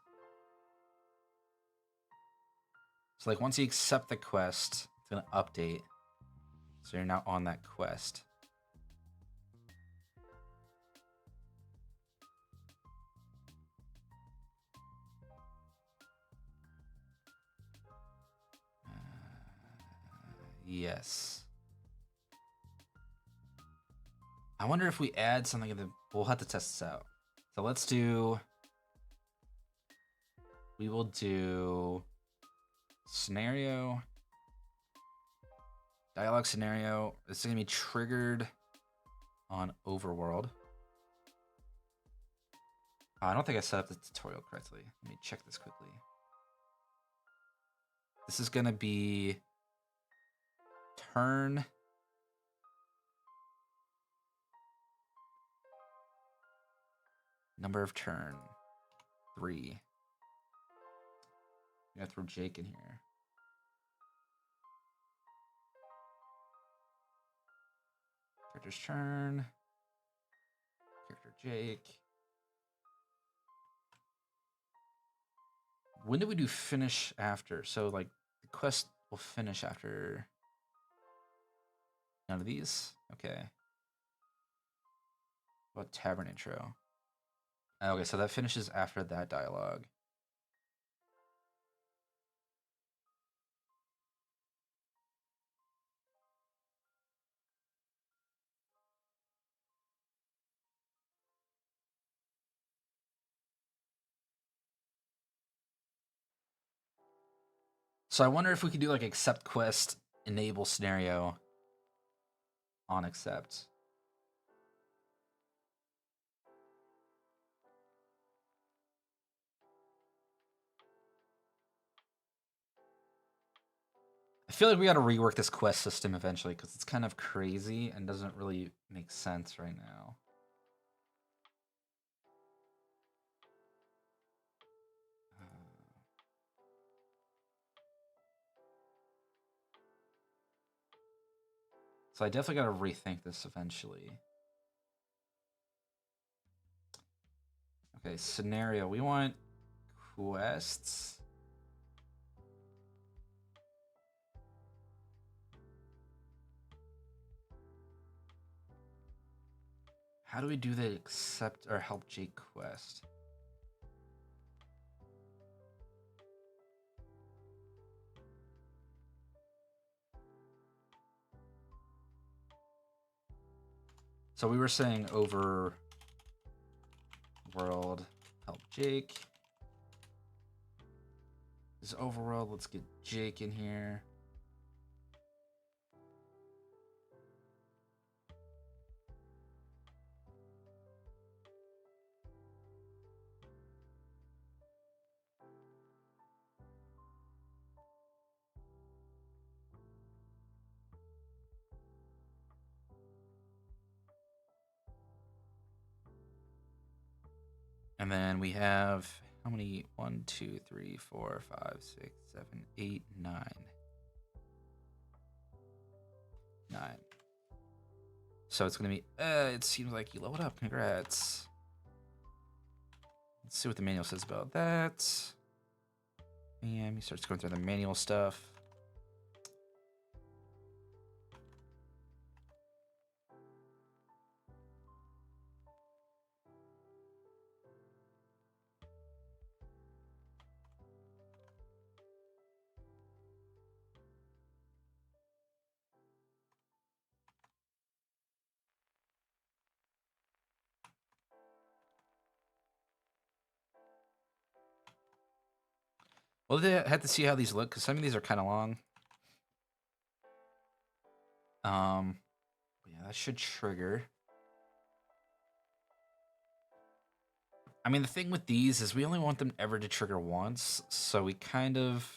So like once you accept the quest, it's gonna update. So you're now on that quest. Yes. I wonder if we add something in the... We'll have to test this out. So let's do... We will do... Scenario. Dialogue scenario. This is going to be triggered on Overworld. I don't think I set up the tutorial correctly. Let me check this quickly. This is going to be... Turn... Number of turn. 3. I'm gonna throw Jake in here. Character's turn. Character Jake. When do we do finish after? So like the quest will finish after none of these? Okay. What about tavern intro? Okay, so that finishes after that dialogue. So I wonder if we could do like accept quest, enable scenario on accept. I feel like we got to rework this quest system eventually because it's kind of crazy and doesn't really make sense right now. So I definitely got to rethink this eventually. Okay, scenario. We want quests. How do we do the accept or help Jake quest? So we were saying over world help Jake. This overworld, let's get Jake in here. And then we have how many? 1, 2, 3, 4, 5, 6, 7, 8, 9. 9. So it's gonna be it seems like you leveled up. Congrats. Let's see what the manual says about that. And he starts going through the manual stuff. Well, they had to see how these look because some of these are kind of long. Yeah, that should trigger. I mean, the thing with these is we only want them ever to trigger once, so we kind of...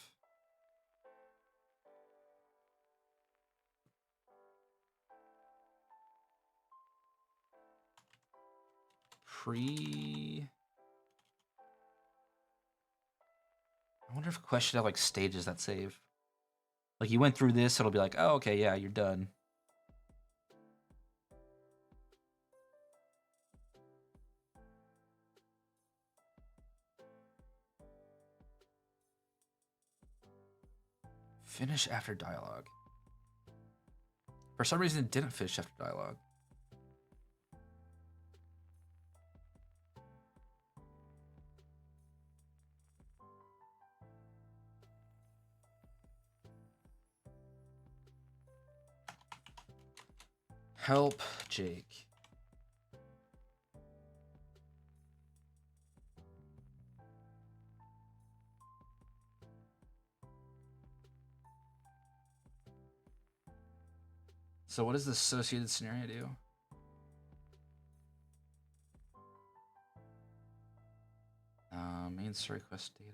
I wonder if Quest should have, like, stages that save. Like you went through this, it'll be like, oh, okay, yeah, you're done. Finish after dialogue. For some reason, it didn't finish after dialogue. Help Jake. So what does the associated scenario do? Main story quest data.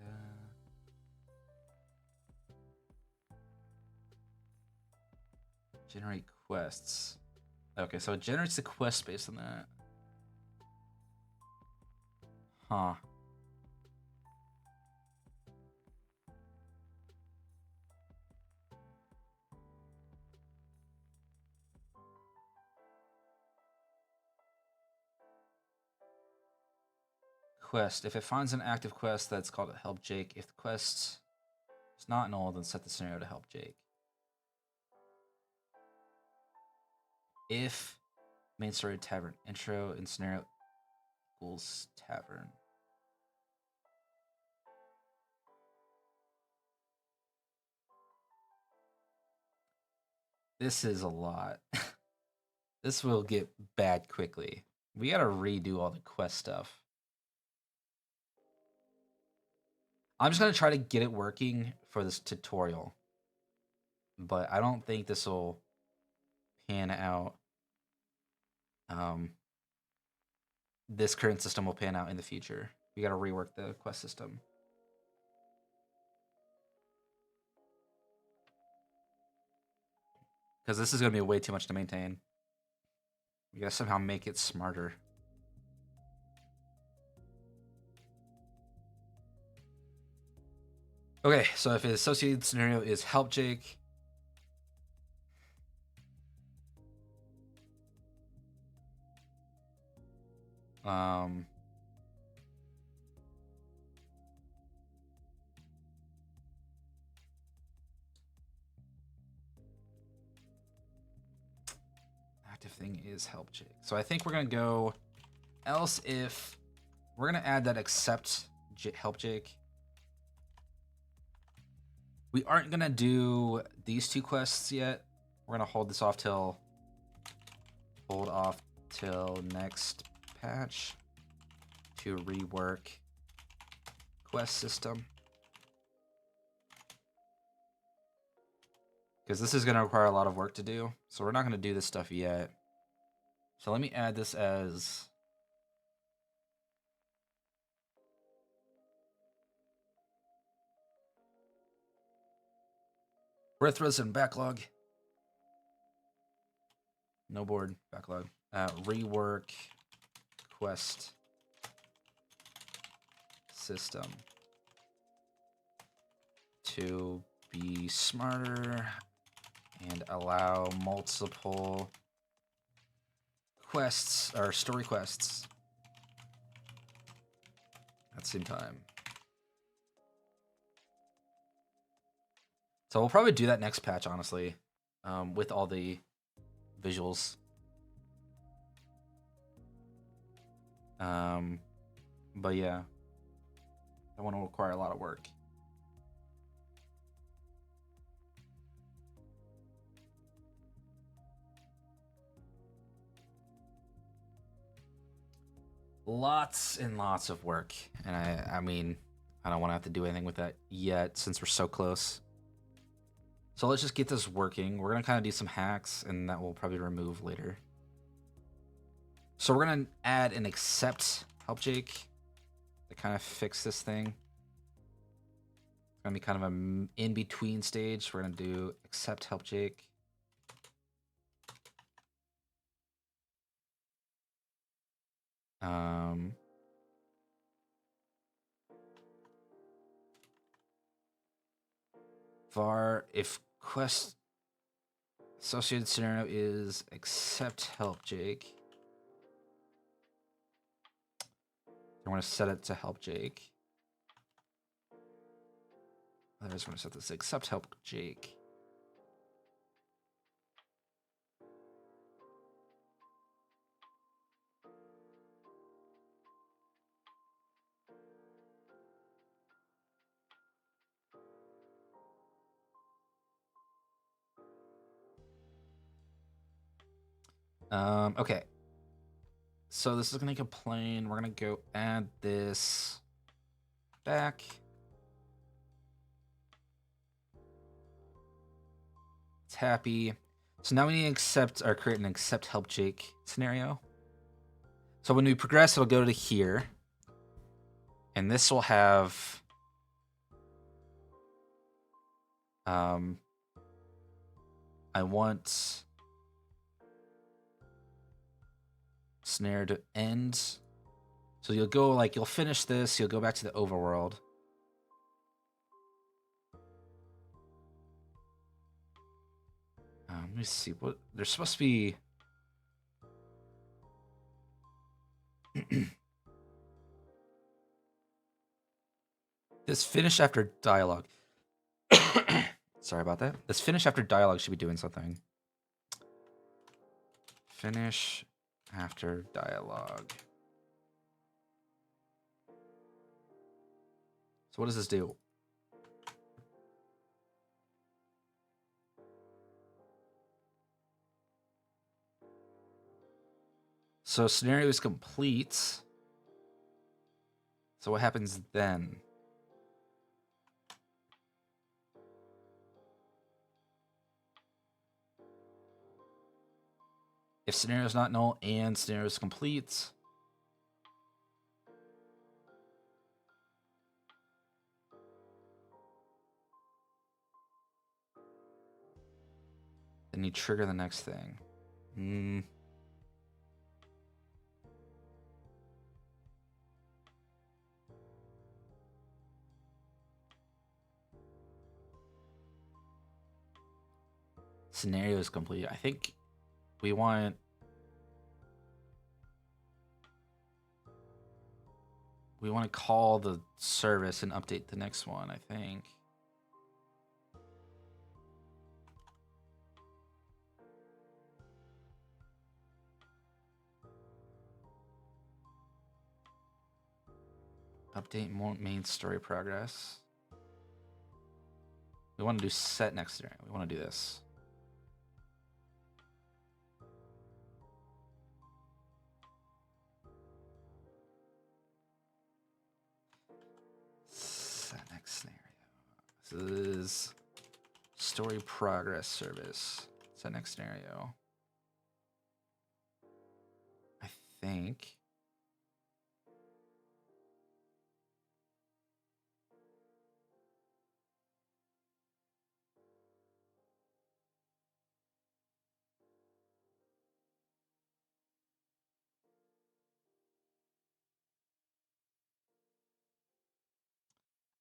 Generate quests. Okay, so it generates the quest based on that. Huh. Quest. If it finds an active quest, that's called a help Jake. If the quest is not null, then set the scenario to help Jake. If main story tavern intro and scenario equals tavern. This is a lot. This will get bad quickly. We gotta redo all the quest stuff. I'm just gonna try to get it working for this tutorial. But I don't think this will pan out. This current system will pan out in the future. We gotta rework the quest system. Because this is gonna be way too much to maintain. We gotta somehow make it smarter. Okay, so if the associated scenario is help Jake. Active thing is help Jake. So I think we're gonna go else if we're gonna add that accept help Jake. We aren't gonna do these two quests yet. We're gonna hold off till next patch to rework quest system. Because this is gonna require a lot of work to do. So we're not gonna do this stuff yet. So let me add this as Breath Resident backlog. No board backlog. Rework quest system to be smarter and allow multiple quests or story quests at the same time. So we'll probably do that next patch, honestly, with all the visuals. But yeah, that one will require a lot of work. Lots and lots of work, and I mean, I don't want to have to do anything with that yet since we're so close. So let's just get this working. We're gonna kind of do some hacks, and that we'll probably remove later. So we're gonna add an accept help Jake to kind of fix this thing. It's gonna be kind of an in-between stage. We're gonna do accept help Jake. Var if Quest associated scenario is accept help, Jake. I want to set it to help Jake. I just want to set this accept help Jake. Okay. So this is gonna complain. We're gonna go add this back. It's happy. So now we need to accept or create an accept help Jake scenario. So when we progress, it'll go to here. And this will have I want snare to end. So you'll go like you'll finish this, you'll go back to the overworld. Let me see what there's supposed to be. This finish after dialogue. Sorry about that. This finish after dialogue should be doing something. Finish after dialogue. So what does this do? So scenario is complete. So what happens then? If scenario is not null and scenario is complete, then you trigger the next thing. Scenario is complete. I think we want to call the service and update the next one, I think. Update more main story progress. We want to do set next scenario. We want to do this. Set next scenario. So this is story progress service. Set next scenario. I think.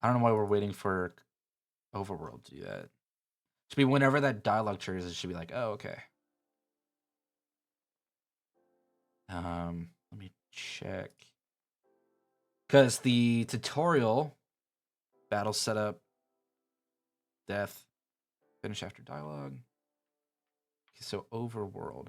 I don't know why we're waiting for Overworld to do that. It should be whenever that dialogue triggers, it should be like, oh, okay. Let me check. Because the tutorial, battle setup, death, finish after dialogue. Okay, so Overworld.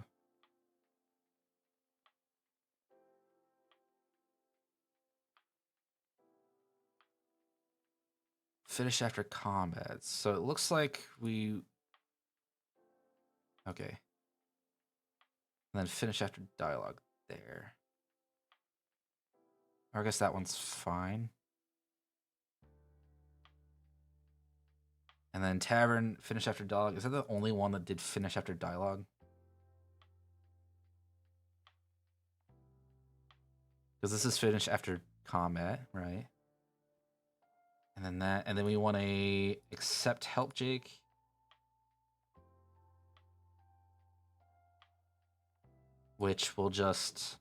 Finish after combat. So it looks like we... Okay. And then finish after dialogue there. Or I guess that one's fine. And then tavern, finish after dialogue. Is that the only one that did finish after dialogue? Because this is finish after combat, right? And then that, and then we want a accept help Jake. Which will just...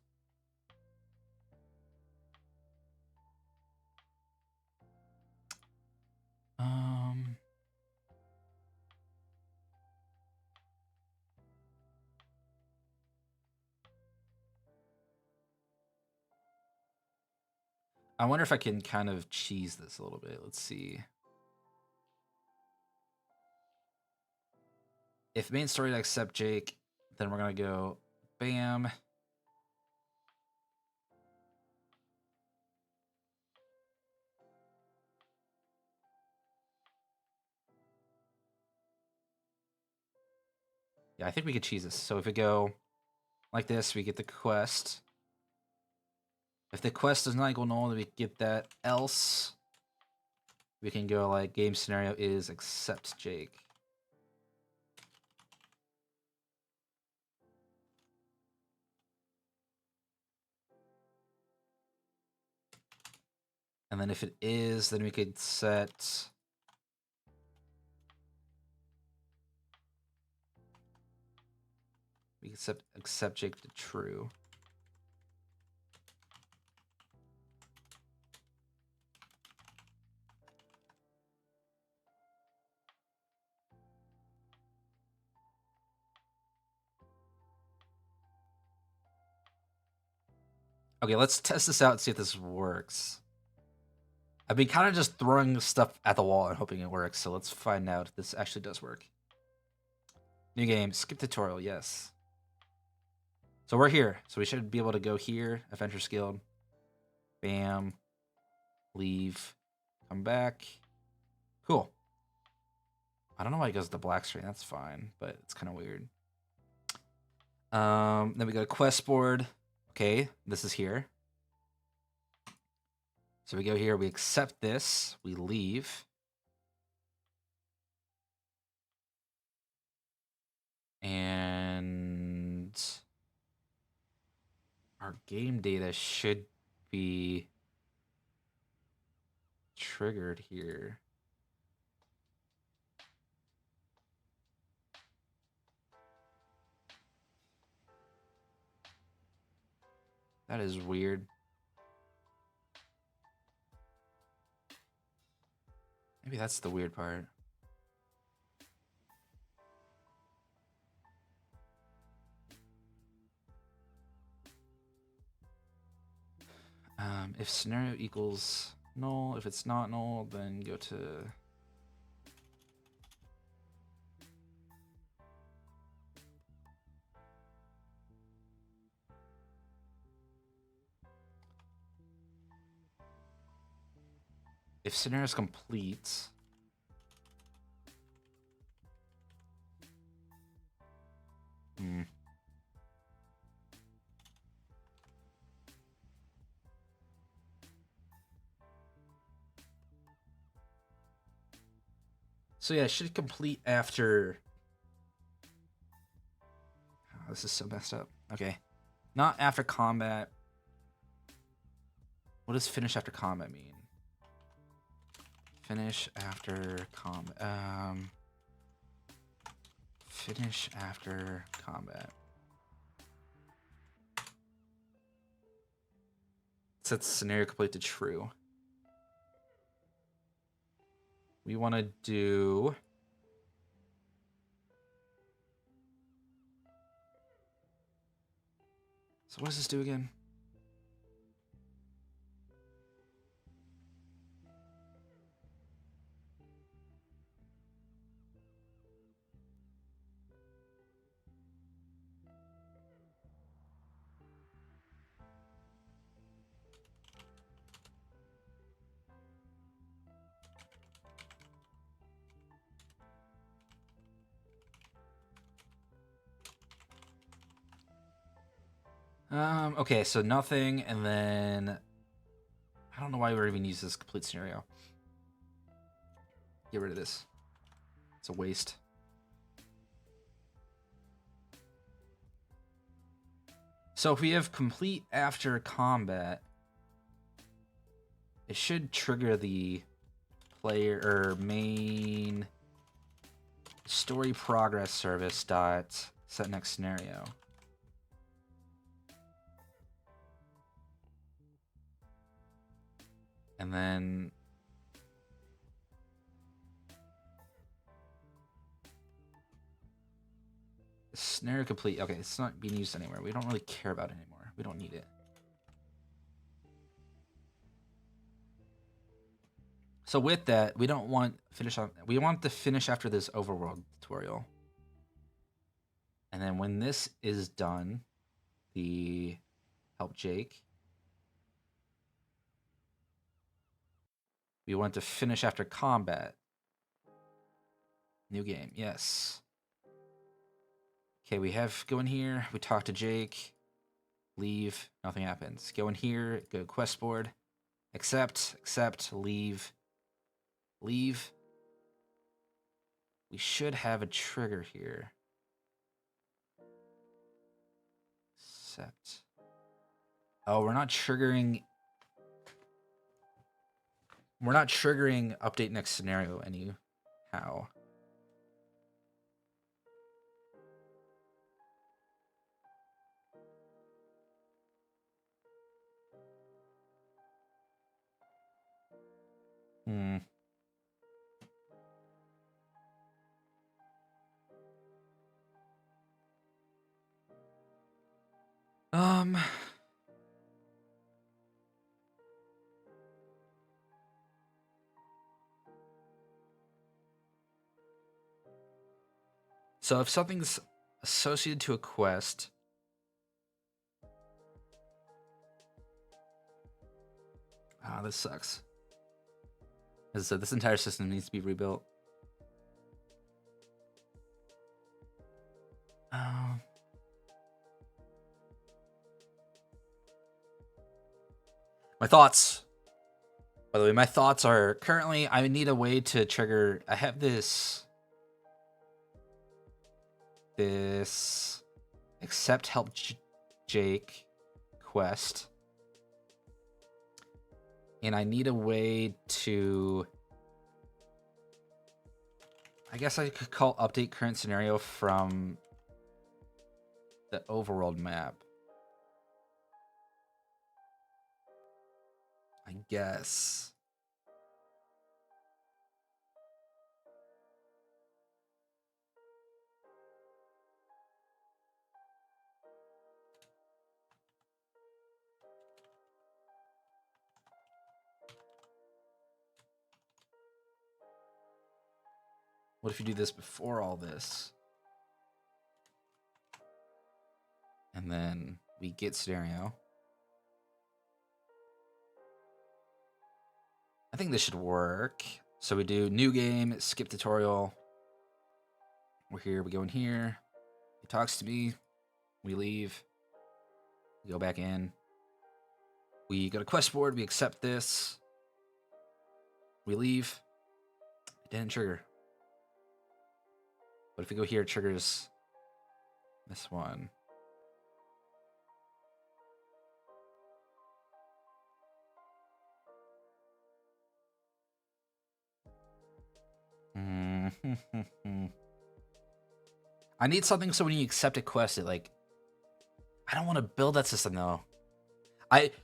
I wonder if I can kind of cheese this a little bit. Let's see. If main story accept Jake, then we're gonna go bam. Yeah, I think we could cheese this. So if we go like this, we get the quest. If the quest does not equal null, then we get that. Else, we can go like game scenario is accept Jake. And then if it is, then we could set we can set accept Jake to true. Okay, let's test this out and see if this works. I've been kind of just throwing stuff at the wall and hoping it works, so let's find out if this actually does work. New game, skip tutorial, yes. So we're here, so we should be able to go here, Adventures Guild. Bam. Leave. Come back. Cool. I don't know why it goes to the black screen, that's fine, but it's kind of weird. Then we got a quest board. Okay, this is here. So we go here, we accept this, we leave. And our game data should be triggered here. That is weird. Maybe that's the weird part. If scenario equals null, if it's not null, then go to... If scenario is complete... So yeah, it should complete after... Oh, this is so messed up. Okay. Not after combat. What does finish after combat mean? Finish after combat. Finish after combat. Sets scenario complete to true. We want to do... So what does this do again? Okay, so nothing, and then... I don't know why we're even using this complete scenario. Get rid of this. It's a waste. So if we have complete after combat, it should trigger the player or main story progress service dot set next scenario. And then scenario complete. Okay, it's not being used anywhere. We don't really care about it anymore. We don't need it. So with that, we don't want finish on. We want to finish after this overworld tutorial, and then when this is done, the help Jake. We want to finish after combat. New game, yes. Okay, we have go in here. We talk to Jake. Leave. Nothing happens. Go in here. Go to quest board. Accept. Accept. Leave. Leave. We should have a trigger here. Accept. Oh, we're not triggering. We're not triggering update next scenario anyhow. Hmm. So if something's associated to a quest, this sucks. As I said, this entire system needs to be rebuilt. My thoughts. By the way, my thoughts are currently I need a way to trigger. I have this accept help Jake quest, and I need a way to. I guess I could call update current scenario from the overworld map. I guess. What if you do this before all this? And then we get scenario. I think this should work. So we do new game, skip tutorial. We're here, we go in here. He talks to me. We leave. We go back in. We go to quest board, we accept this. We leave. It didn't trigger. But if we go here, it triggers this one. I need something so when you accept a quest, it like I don't want to build that system though.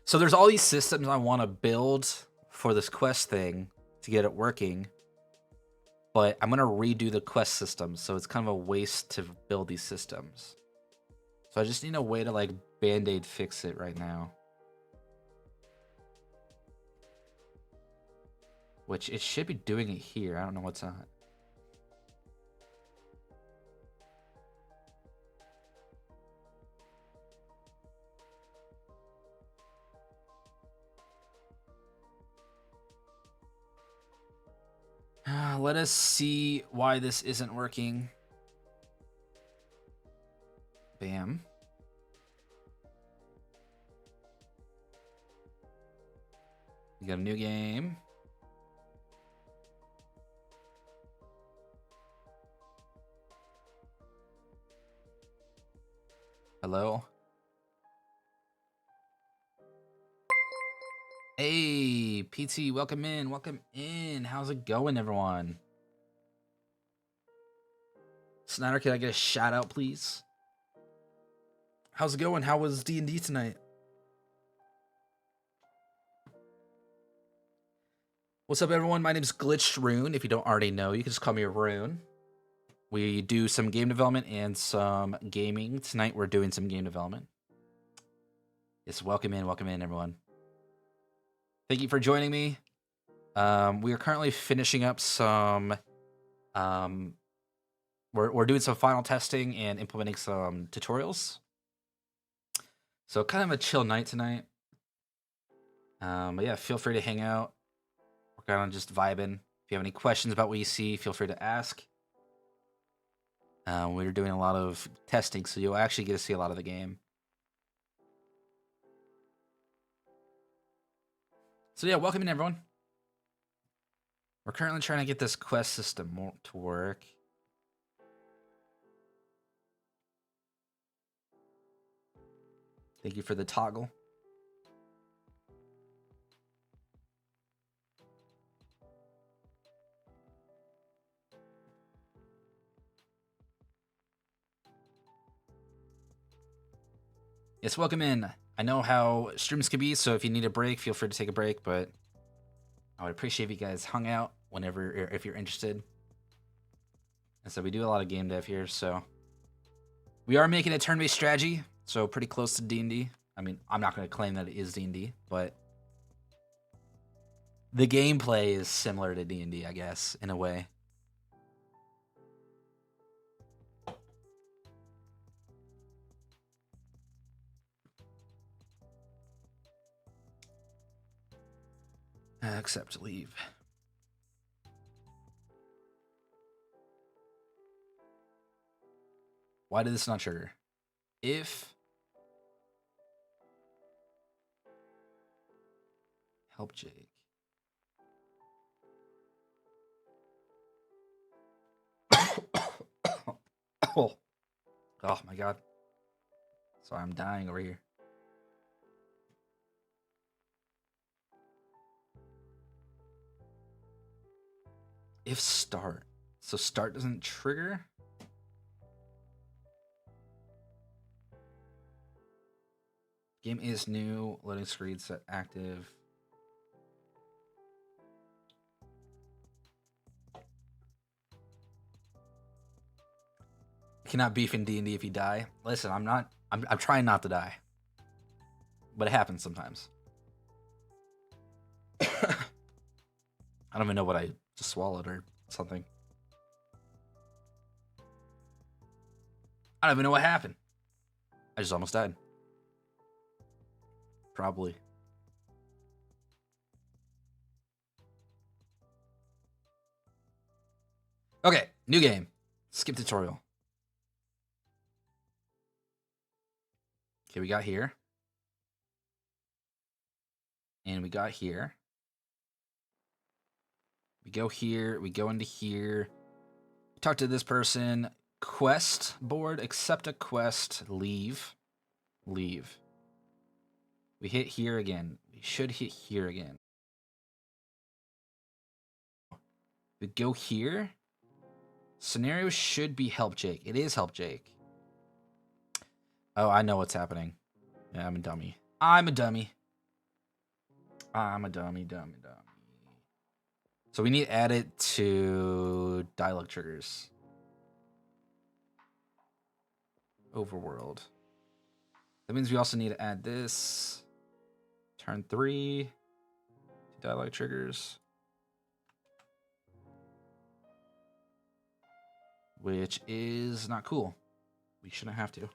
So there's all these systems I want to build for this quest thing to get it working. But I'm gonna redo the quest system, so it's kind of a waste to build these systems. So I just need a way to like band-aid fix it right now. Which it should be doing it here. I don't know what's on. Let us see why this isn't working. Bam. We got a new game. Hello? Hey, PT, welcome in, welcome in. How's it going, everyone? Snyder, can I get a shout out, please? How's it going? How was D&D tonight? What's up, everyone? My name's Glitched Rune. If you don't already know, you can just call me Rune. We do some game development and some gaming. Tonight, we're doing some game development. Yes, welcome in, everyone. Thank you for joining me. We are currently finishing up some. We're doing some final testing and implementing some tutorials. So kind of a chill night tonight. But yeah, feel free to hang out. We're kind of just vibing. If you have any questions about what you see, feel free to ask. We're doing a lot of testing, so you'll actually get to see a lot of the game. So yeah, welcome in everyone. We're currently trying to get this quest system to work. Thank you for the toggle. Yes, welcome in. I know how streams can be, so if you need a break, feel free to take a break, but I would appreciate if you guys hung out whenever, if you're interested. And so we do a lot of game dev here, so we are making a turn-based strategy, so pretty close to D&D. I mean, I'm not going to claim that it is D&D, but the gameplay is similar to D&D, I guess, in a way. Accept leave. Why did this not trigger? If help Jake. Oh my god. Sorry, I'm dying over here. If start. So start doesn't trigger? Game is new. Loading screen set active. You cannot beef in D&D if you die. Listen, I'm trying not to die. But it happens sometimes. I don't even know what I just swallowed or something. I don't even know what happened. I just almost died. Probably. Okay, new game. Skip tutorial. Okay, we got here. And we got here. We go here. We go into here. Talk to this person. Quest board. Accept a quest. Leave. Leave. We hit here again. We should hit here again. We go here. Scenario should be help Jake. It is help Jake. Oh, I know what's happening. Yeah, I'm a dummy. I'm a dummy. I'm a dummy. So we need to add it to dialogue triggers. Overworld. That means we also need to add this. Turn 3 to dialogue triggers. Which is not cool. We shouldn't have to.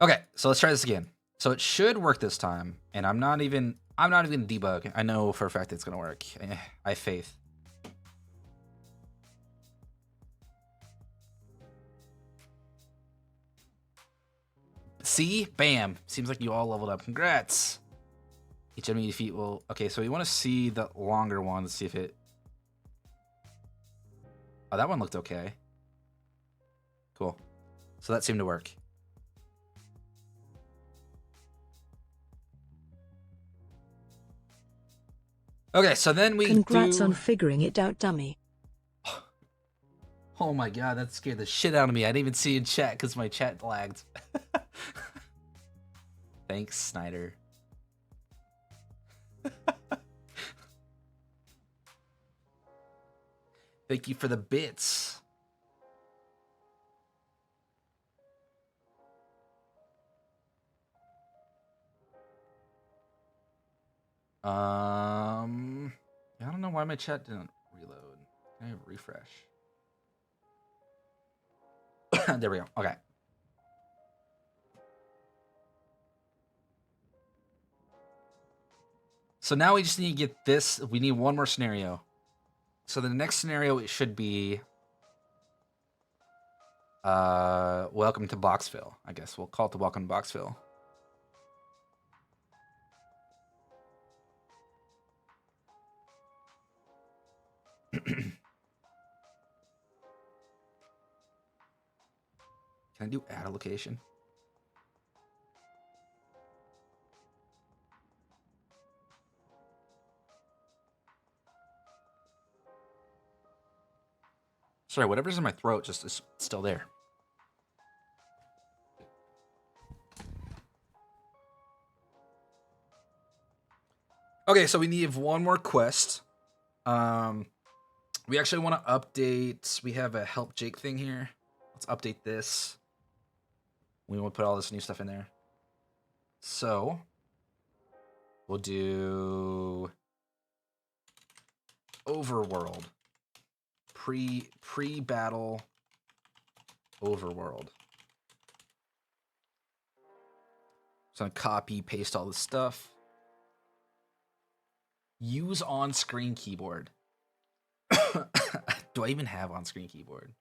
Okay, so let's try this again. So it should work this time, and I'm not even gonna debug. I know for a fact it's gonna work. I have faith. See? Bam. Seems like you all leveled up. Congrats. Each enemy defeat will... Okay, so we want to see the longer one. Let's see if it... Oh, that one looked okay. Cool. So that seemed to work. Okay, so then we Congrats on figuring it out, dummy. Oh my god, that scared the shit out of me. I didn't even see in chat because my chat lagged. Thanks, Snyder. Thank you for the bits. I don't know why my chat didn't reload. Can I refresh? There we go. Okay. So now we just need to get this. We need one more scenario. So the next scenario it should be welcome to Boxville. I guess we'll call it the welcome to Boxville. Can I do add a location? Sorry, whatever's in my throat just is still there. Okay, so we need one more quest. We actually want to update. We have a help Jake thing here. Let's update this. We want to put all this new stuff in there. So we'll do overworld. Pre-battle overworld. So I'm gonna copy, paste all this stuff. Use on-screen keyboard. Do I even have on-screen keyboard?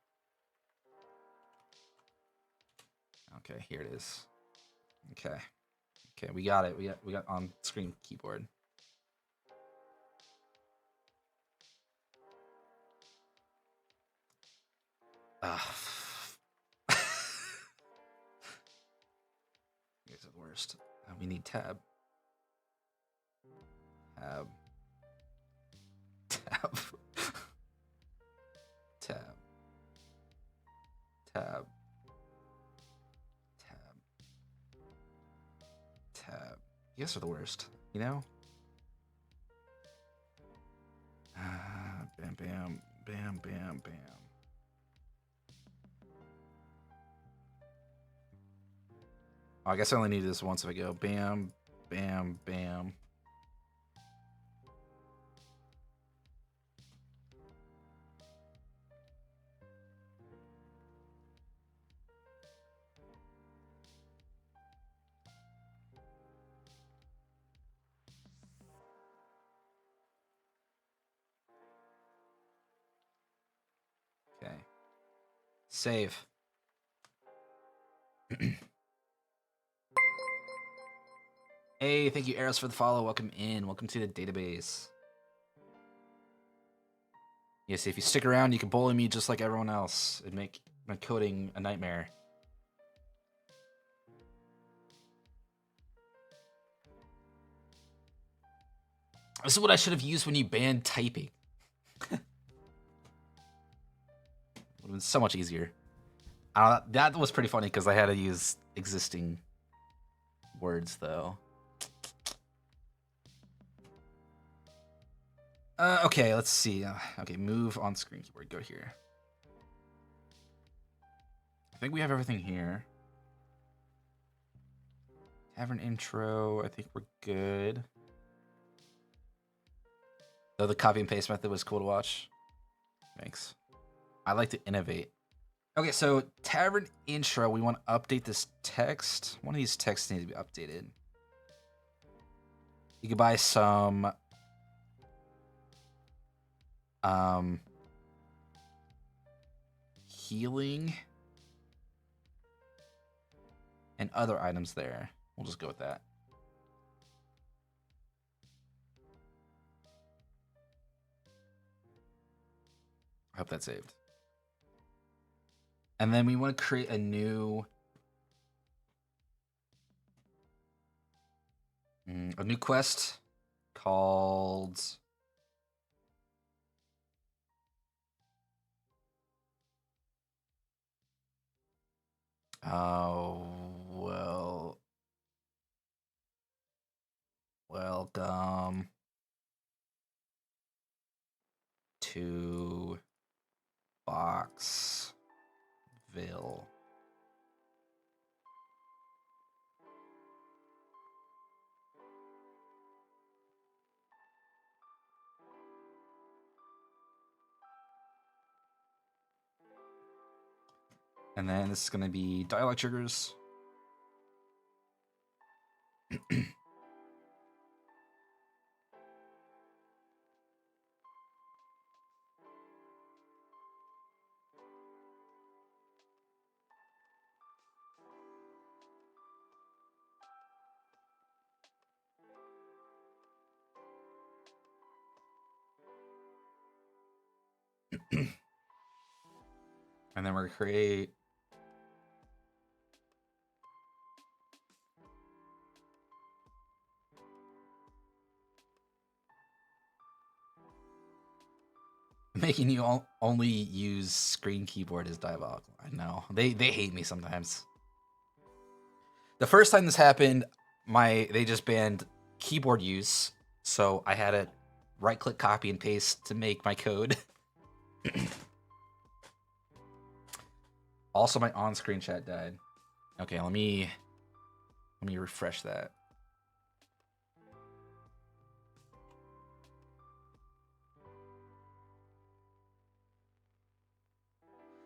Okay, here it is. Okay. Okay, we got it. We got on-screen keyboard. You guys are the worst. We need tab. Tab. Tab. Tab. Tab. Tab. Tab. You guys are the worst, you know? Bam, bam, bam, bam, bam. Oh, I guess I only need this once if I go bam, bam, bam. Okay. Save. Hey, thank you, Eros, for the follow. Welcome in. Welcome to the database. Yes, if you stick around, you can bully me just like everyone else and make my coding a nightmare. This is what I should have used when you banned typing. Would have been so much easier. That was pretty funny because I had to use existing words, though. Okay, let's see. Okay, move on screen keyboard. Go here. I think we have everything here. Tavern intro. I think we're good. Though the copy and paste method was cool to watch. Thanks. I like to innovate. Okay, so tavern intro. We want to update this text. One of these texts needs to be updated. You could buy some healing and other items there. We'll just go with that. I hope that's saved. And then we want to create a new quest called welcome to Boxville. And then this is going to be dialogue triggers. And then we're going to create making you only use screen keyboard is diabolical. I know. They hate me sometimes. The first time this happened, they just banned keyboard use, so I had to right-click copy and paste to make my code. Also, my on-screen chat died. Okay, let me refresh that.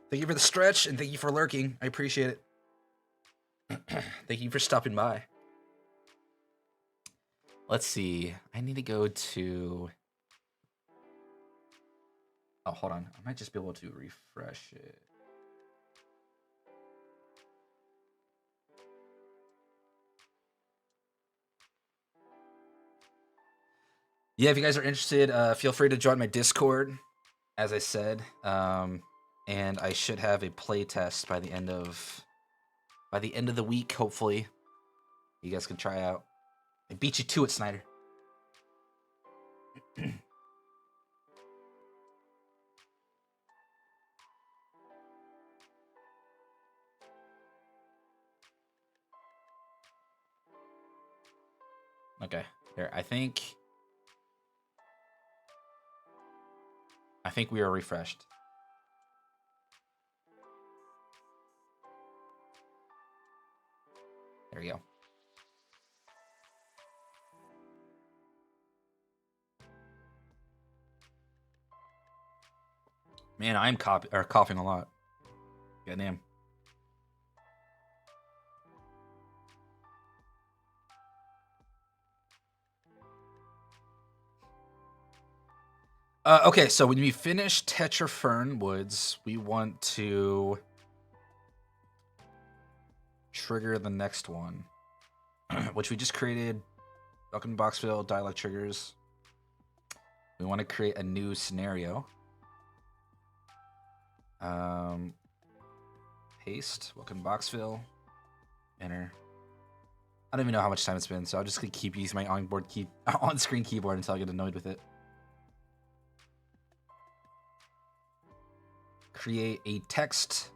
Thank you for the stretch, and thank you for lurking. I appreciate it. Thank you for stopping by. Let's see. I need to go to... Oh, hold on. I might just be able to refresh it. Yeah, if you guys are interested, feel free to join my Discord, as I said. And I should have a play test by the end of the week, hopefully. You guys can try out. I beat you to it, Snyder. Okay, there. I think we are refreshed. There we go. Man, I'm coughing a lot. Goddamn. Okay, so when we finish Tetrafern Woods, we want to trigger the next one, which we just created. Welcome to Boxville, dialogue triggers. We want to create a new scenario. Paste. Welcome to Boxville. Enter. I don't even know how much time it's been, so I'm just gonna keep using my on-screen keyboard until I get annoyed with it. Create a text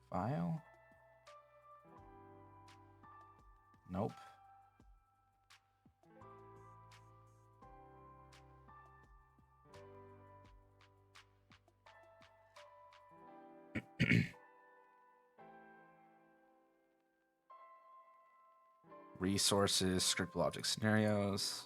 file. Nope. Resources, scriptable object scenarios.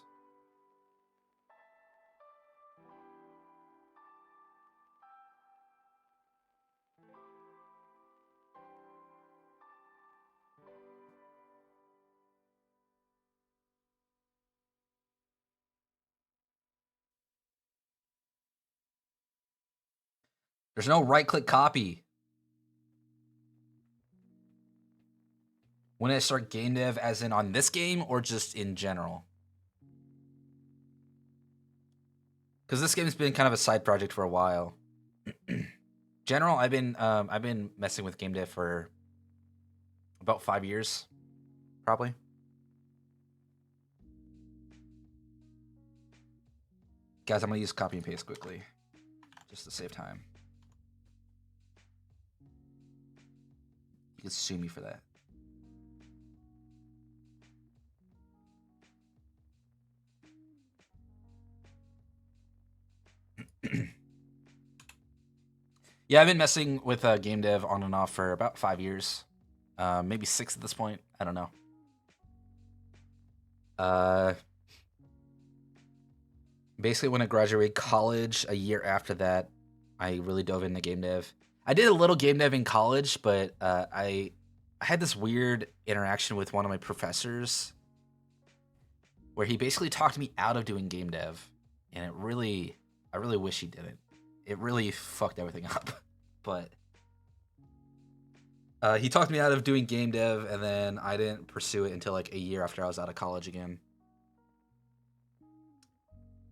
There's no right-click copy. When I start game dev, as in on this game, or just in general? Because this game's been kind of a side project for a while. General, I've been messing with game dev for about 5 years, probably. Guys, I'm gonna use copy and paste quickly, just to save time. You can sue me for that. Yeah, I've been messing with game dev on and off for about 5 years. Maybe 6 at this point. I don't know. Basically, when I graduated college, a year after that, I really dove into game dev. I did a little game dev in college, but I had this weird interaction with one of my professors where he basically talked me out of doing game dev, and I really wish he didn't. It really fucked everything up. But he talked me out of doing game dev, and then I didn't pursue it until like a year after I was out of college again.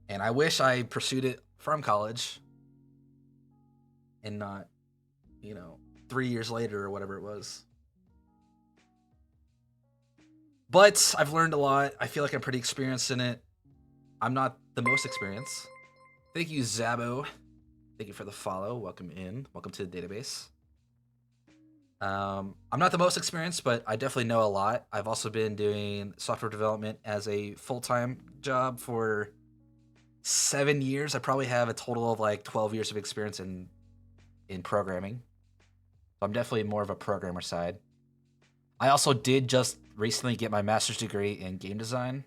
And I wish I pursued it from college and not, 3 years later or whatever it was. But I've learned a lot. I feel like I'm pretty experienced in it. I'm not the most experienced. Thank you, Zabo. Thank you for the follow. Welcome in. Welcome to the database. I'm not the most experienced, but I definitely know a lot. I've also been doing software development as a full-time job for 7 years. I probably have a total of like 12 years of experience in programming. So I'm definitely more of a programmer side. I also did just recently get my master's degree in game design.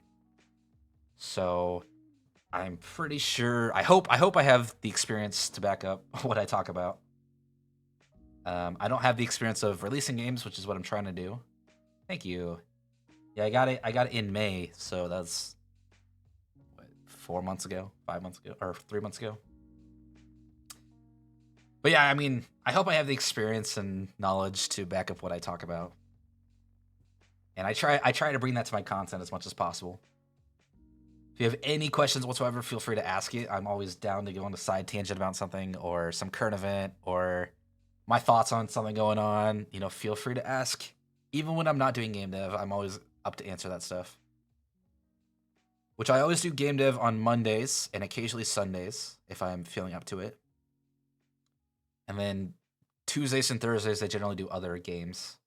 So I'm pretty sure, I hope I have the experience to back up what I talk about. I don't have the experience of releasing games, which is what I'm trying to do. Thank you. Yeah, I got it in May, so that's what, 4 months ago, 5 months ago, or 3 months ago. But yeah, I mean, I hope I have the experience and knowledge to back up what I talk about. And I try to bring that to my content as much as possible. If you have any questions whatsoever, feel free to ask it. I'm always down to go on a side tangent about something or some current event or my thoughts on something going on. Feel free to ask. Even when I'm not doing game dev, I'm always up to answer that stuff. Which I always do game dev on Mondays and occasionally Sundays if I'm feeling up to it. And then Tuesdays and Thursdays, I generally do other games.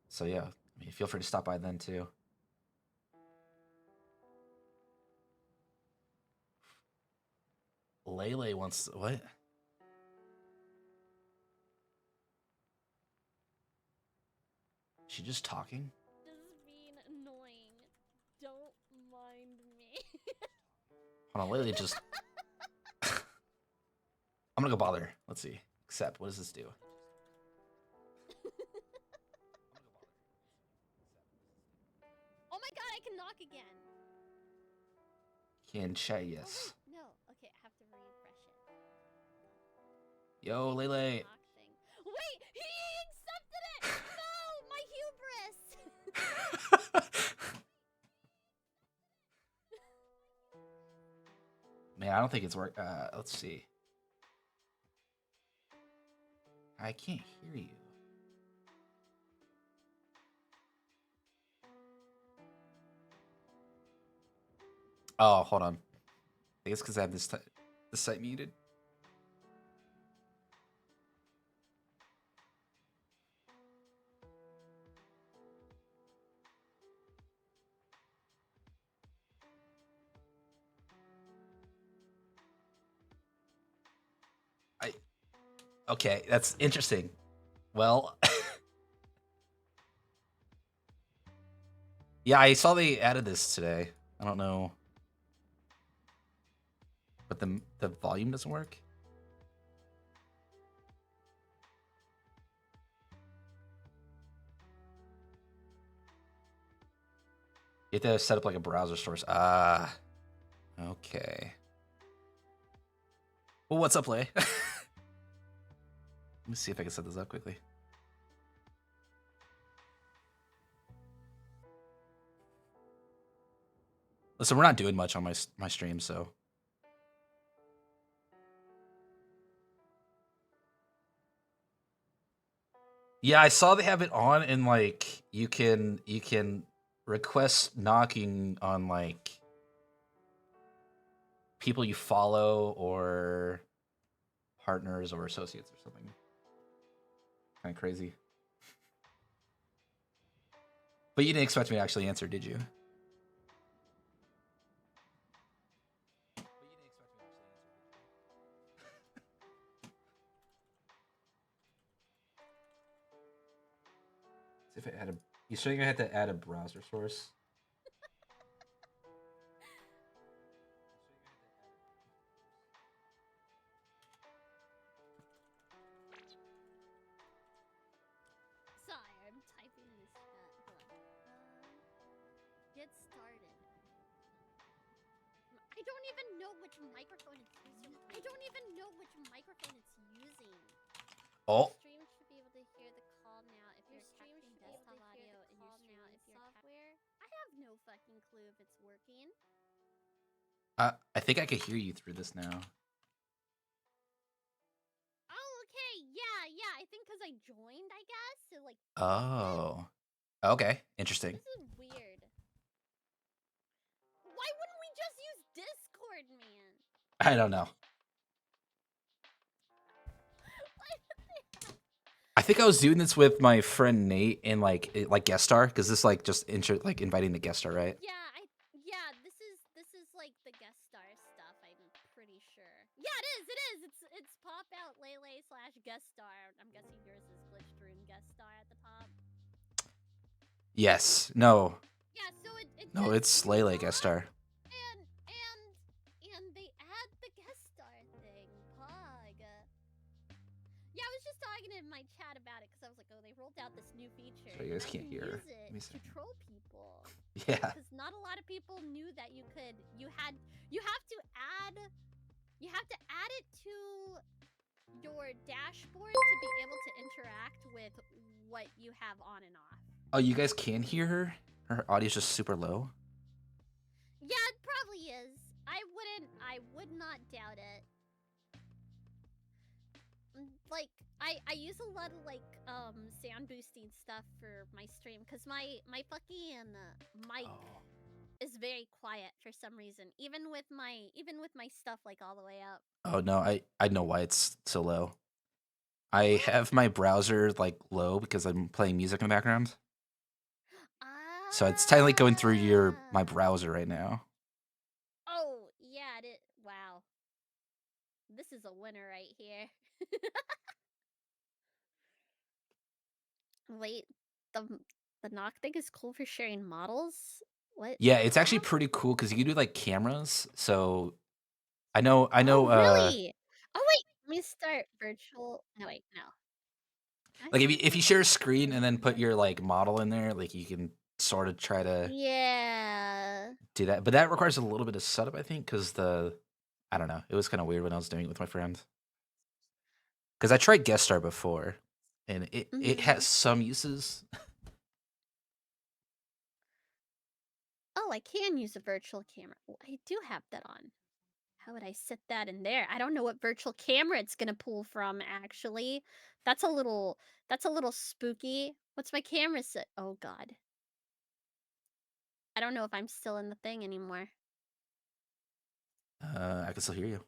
So yeah, feel free to stop by then too. Lele wants what? She just talking? Just being annoying. Don't mind me. Hold on, Lele just. I'm gonna go bother her. Let's see. Accept. What does this do? Oh my god, I can knock again. Can chat, yes. Oh, no, okay, I have to refresh it. Yo, Lele. Knock thing. Wait, he accepted it! No, my hubris! Man, I don't think it's work. Let's see. I can't hear you. Oh, hold on. I think it's because I have this site muted. Okay, that's interesting. Well, yeah, I saw they added this today. I don't know, but the volume doesn't work. You have to set up like a browser source. Ah, okay. Well, what's up, Lay? Let me see if I can set this up quickly. Listen, we're not doing much on my stream, so. Yeah, I saw they have it on, and like you can request knocking on like people you follow or partners or associates or something. Kind of crazy. But you didn't expect me to actually answer, did you? See if I add a. You sure you had to add a browser source? get started. I don't even know which microphone it's using. I don't even know which microphone it's using. Oh, Your stream should be able to hear the call now if you're capturing desktop audio in your streaming software. I have no fucking clue if it's working. I think I could hear you through this now. Oh, okay. Yeah. I think because I joined, I guess. So, like, Oh, okay, interesting. this is weird. Why wouldn't we just use Discord, man? I don't know. Why did they have... I think I was doing this with my friend Nate and like guest star because this like just like inviting the guest star, right? Yeah, this is like the guest star stuff. I'm pretty sure. Yeah, it is. It's pop out Lele / guest star. I'm guessing yours is glitched room guest star at the top. Yes. No. Yeah, so it No, just it's Lele guest star. and they add the guest star thing. Pog. Yeah, I was just talking in my chat about it because I was like, oh, they rolled out this new feature. So you guys and I can't can hear. use it Let me to see. troll people. Yeah. Because not a lot of people knew that you could. You have to add it to your dashboard to be able to interact with what you have on and off. Oh, you guys can hear her? Her audio's just super low. Yeah, it probably is. I would not doubt it. Like, I use a lot of like sound boosting stuff for my stream because my fucking mic Oh. is very quiet for some reason. Even with my stuff like all the way up. Oh no, I know why it's so low. I have my browser like low because I'm playing music in the background. So it's technically going through my browser right now. Oh, yeah, wow. This is a winner right here. Wait, the knock thing is cool for sharing models? What? Yeah, it's actually pretty cool because you can do like cameras. So I know Oh, really? Oh, wait, let me start virtual. No, wait, no. like if you share a screen and then put your like model in there, like you can sort of try to Yeah. do that. But that requires a little bit of setup, I think, because I don't know. It was kind of weird when I was doing it with my friend. Because I tried guest star before, and it has some uses. Oh, I can use a virtual camera. Oh, I do have that on. How would I set that in there? I don't know what virtual camera it's gonna pull from, actually. That's a little spooky. What's my camera set? Oh, God. I don't know if I'm still in the thing anymore. I can still hear you.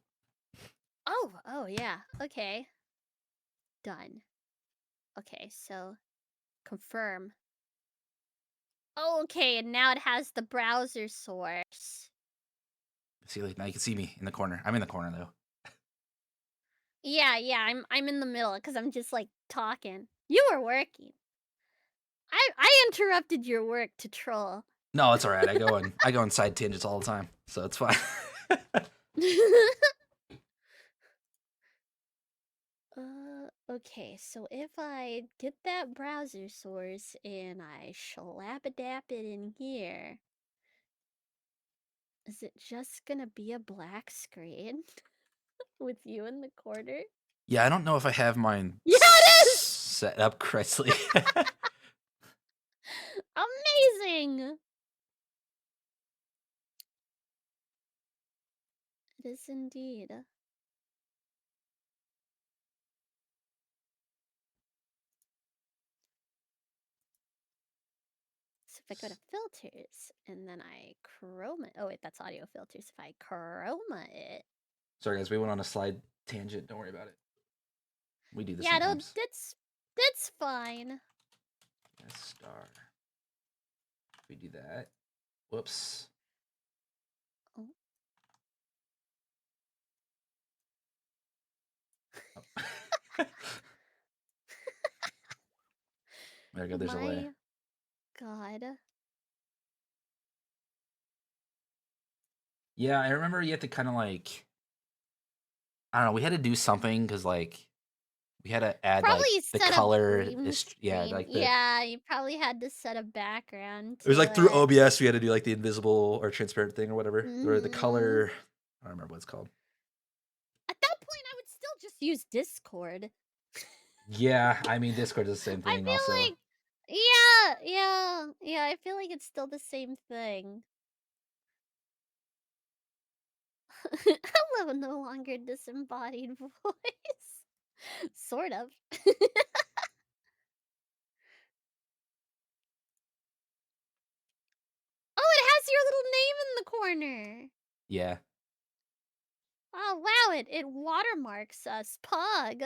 Oh, yeah. Okay. Done. Okay, so confirm. Oh, okay, and now it has the browser source. See, like now you can see me in the corner. I'm in the corner though. Yeah, I'm in the middle because I'm just like talking. You were working. I interrupted your work to troll. No, it's all right. I go on side tangents all the time, so it's fine. Okay, so if I get that browser source and I slap-a-dap it in here, is it just gonna be a black screen with you in the corner? Yeah, I don't know if I have mine Yeah, it is! set up correctly. Amazing! It is indeed. So if I go to filters and then I chroma, oh wait, that's audio filters. If I chroma it, Sorry guys, we went on a slide tangent. Don't worry about it. We do this yeah, no, sometimes. that's fine. Guest star. We do that. Whoops. Oh. Oh. There we go. There's a way. God. Yeah, I remember you had to kind of like, I don't know. We had to do something because like We had to add like Probably the set a color. green Yeah, screen. like the. Yeah, you probably had to set a background It was to like through it. OBS. We had to do like the invisible or transparent thing or whatever, or the Mhm. color. I don't remember what it's called. At that point, I would still just use Discord. Yeah, I mean Discord is the same I thing. feel Also, like, yeah. I feel like it's still the same thing. Hello, no longer disembodied voice. Sort of. Oh, it has your little name in the corner. yeah. Oh wow, it watermarks us, Pug.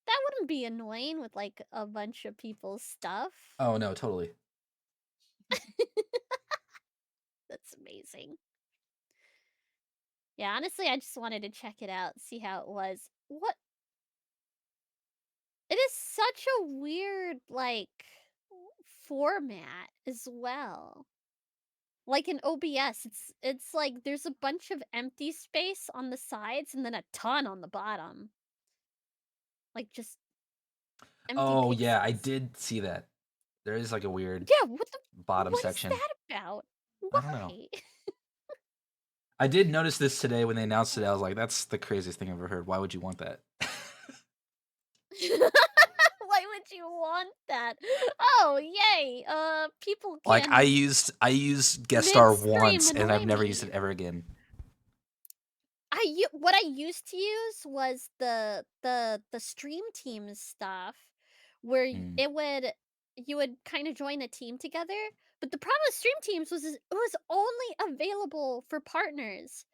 That wouldn't be annoying with like a bunch of people's stuff. Oh no, totally. That's amazing. Yeah, honestly, I just wanted to check it out, see how it was. What? It is such a weird, like, format as well. Like in OBS, it's like there's a bunch of empty space on the sides and then a ton on the bottom. Like just empty Oh yeah, I pixels. did see that. There is like a weird Yeah, bottom what is section. that about? I don't know. Why? I did notice this today when they announced it. I was like, "That's the craziest thing I've ever heard. Why would you want that?" Why would you want that? Oh, yay! People Like I can used guest star midstream once, and I've annoy never used me. it ever again. What I used to use was the stream team stuff where Hmm. it would you would kind of join a team together. But the problem with stream teams was it was only available for partners.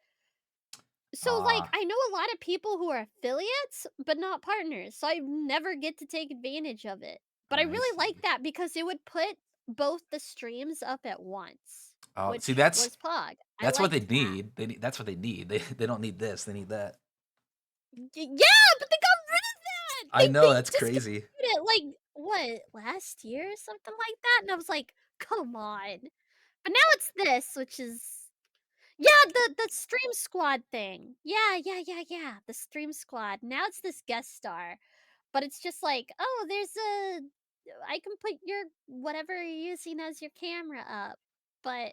So like Ah, I know a lot of people who are affiliates but not partners. So I never get to take advantage of it. But I I really like see. that because it would put both the streams up at once, Oh, see, which was Pog. I that's what they liked that. need. That's what they need. They don't need this. They need that. Yeah, but they got rid of that! I know They that's crazy. discontinued it, like, what, last year or something like that? And I was like, "Come on." But now it's this, which is yeah, the Stream Squad thing. Yeah, the Stream Squad. Now it's this guest star, but it's just like, "Oh, there's a I can put your whatever you're using as your camera up." But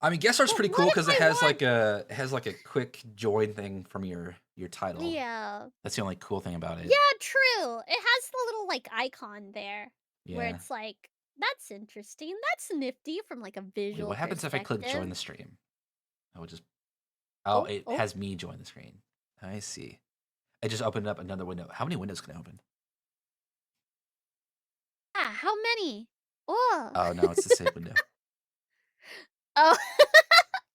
I mean, guest star's pretty what cool if because I want it has like a quick join thing from your title. yeah. That's the only cool thing about it. Yeah, true. It has the little like icon there where Yeah. it's like, that's interesting. That's nifty from like a Wait, visual what happens if I click join perspective. the stream? I would just. Oh, Oh, it oh. has me join the screen. I see. I just opened up another window. How many windows can I open? Ah, how many? Oh. Oh no, it's the same window. Oh.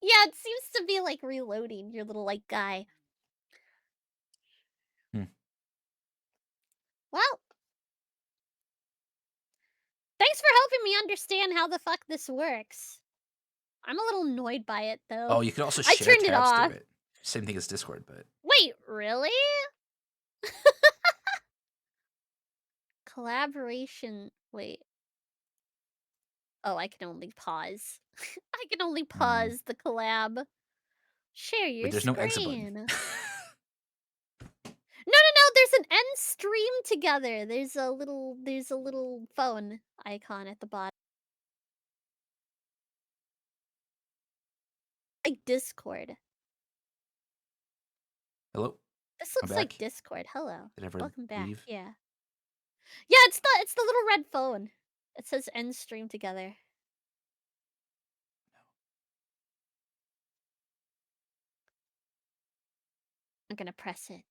Yeah, it seems to be like reloading your little like guy. Hmm. Well, thanks for helping me understand how the fuck this works. I'm a little annoyed by it though. Oh, you can also I share turned it tabs through off. it. Same thing as Discord, but Wait, really? Collaboration. Wait. Oh, I can only pause. I can only mm, pause the collab. Share your wait, there's no exit button. screen. No, there's an end stream together. There's a little phone icon at the bottom. Like Discord. Hello, This I'm looks like back. Discord. Hello. Did I ever Welcome back. leave? Yeah. Yeah, it's the little red phone. It says end stream together. I'm gonna press it.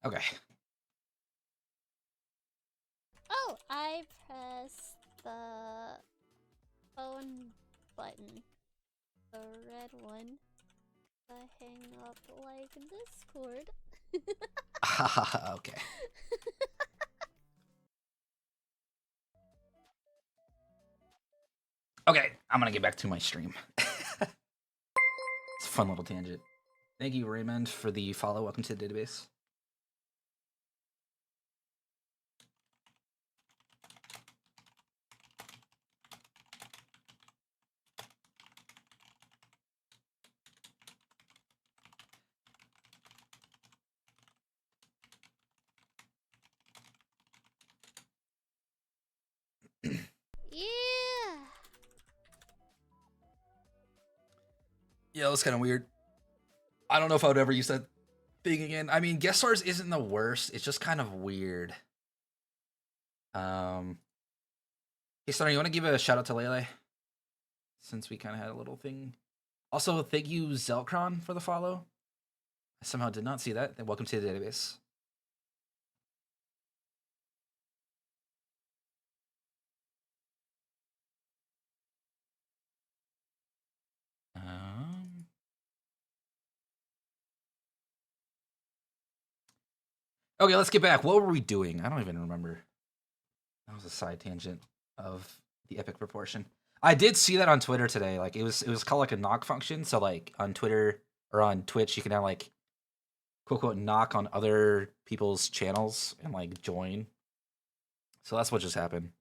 Okay. Oh, I pressed the phone button. The red one. I hang up like Discord. Okay. Okay, I'm gonna get back to my stream. It's a fun little tangent. Thank you, Raymond, for the follow. Welcome to the database. Yeah. Yeah, that was kind of weird. I don't know if I would ever use that thing again. I mean, guest stars isn't the worst. It's just kind of weird. Hey, Stunner, you want to give a shout out to Lele? Since we kind of had a little thing. Also, thank you, Zelkron, for the follow. I somehow did not see that. Welcome to the database. Okay, let's get back. What were we doing? I don't even remember. That was a side tangent of the epic proportion. I did see that on Twitter today. Like it was called like a knock function. So like on Twitter or on Twitch, you can now like quote unquote knock on other people's channels and like join. So that's what just happened.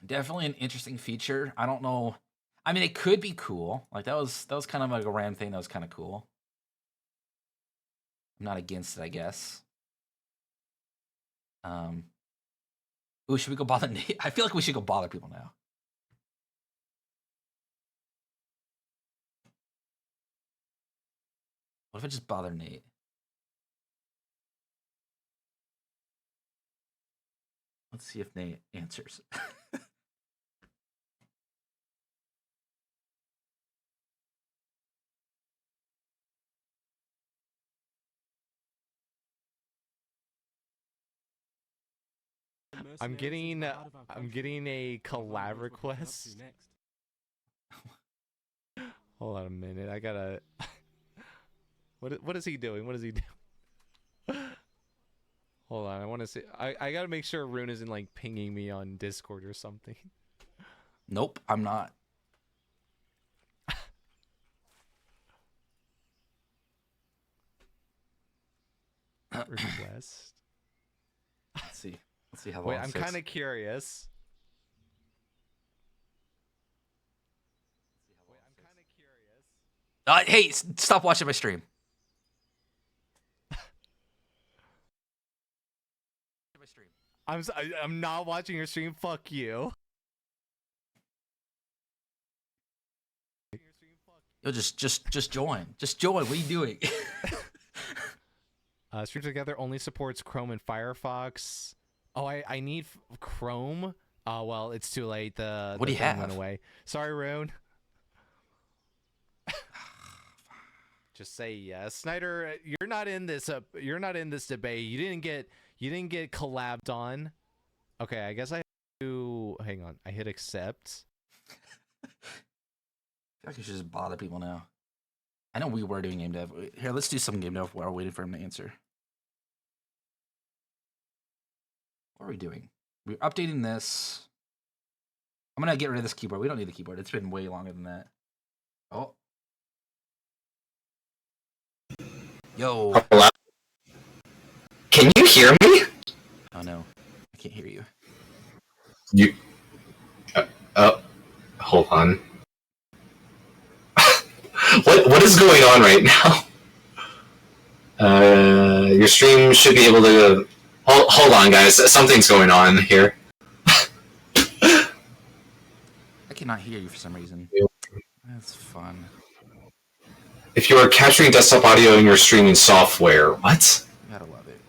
Definitely an interesting feature. I don't know. I mean, it could be cool. Like that was kind of like a random thing that was kind of cool. I'm not against it, I guess. Ooh, should we go bother Nate? I feel like we should go bother people now. What if I just bother Nate? Let's see if Nate answers. I'm getting a collab request. Hold on a minute. I gotta. What is he doing? What is he doing? Hold on. I want to see. I gotta make sure Rune isn't like pinging me on Discord or something. Nope, I'm not. Request. Let's see. Let's see how long. Wait, I'm kind of curious. Hey, stop watching my stream. I'm not watching your stream. Fuck you. Yo, just join. Just join. What are you doing? Stream Together only supports Chrome and Firefox. Oh, I need Chrome. Oh well, it's too late. What do you thing have? Went away. Sorry, Rune. Just say yes, Snyder. You're not in this. You're not in this debate. You didn't get collabed on. Okay, I guess I have to. Hang on. I hit accept. I feel like you should just bother people now. I know we were doing game dev. Here, let's do some game dev while we're waiting for him to answer. What are we doing? We're updating this. I'm gonna get rid of this keyboard. We don't need the keyboard. It's been way longer than that. Oh. Yo. Hello? Can you hear me? Oh no, I can't hear you. You. Hold on. What is going on right now? Your stream should be able to. Hold on, guys. Something's going on here. I cannot hear you for some reason. That's fun. If you are capturing desktop audio in your streaming software, what? You gotta love it.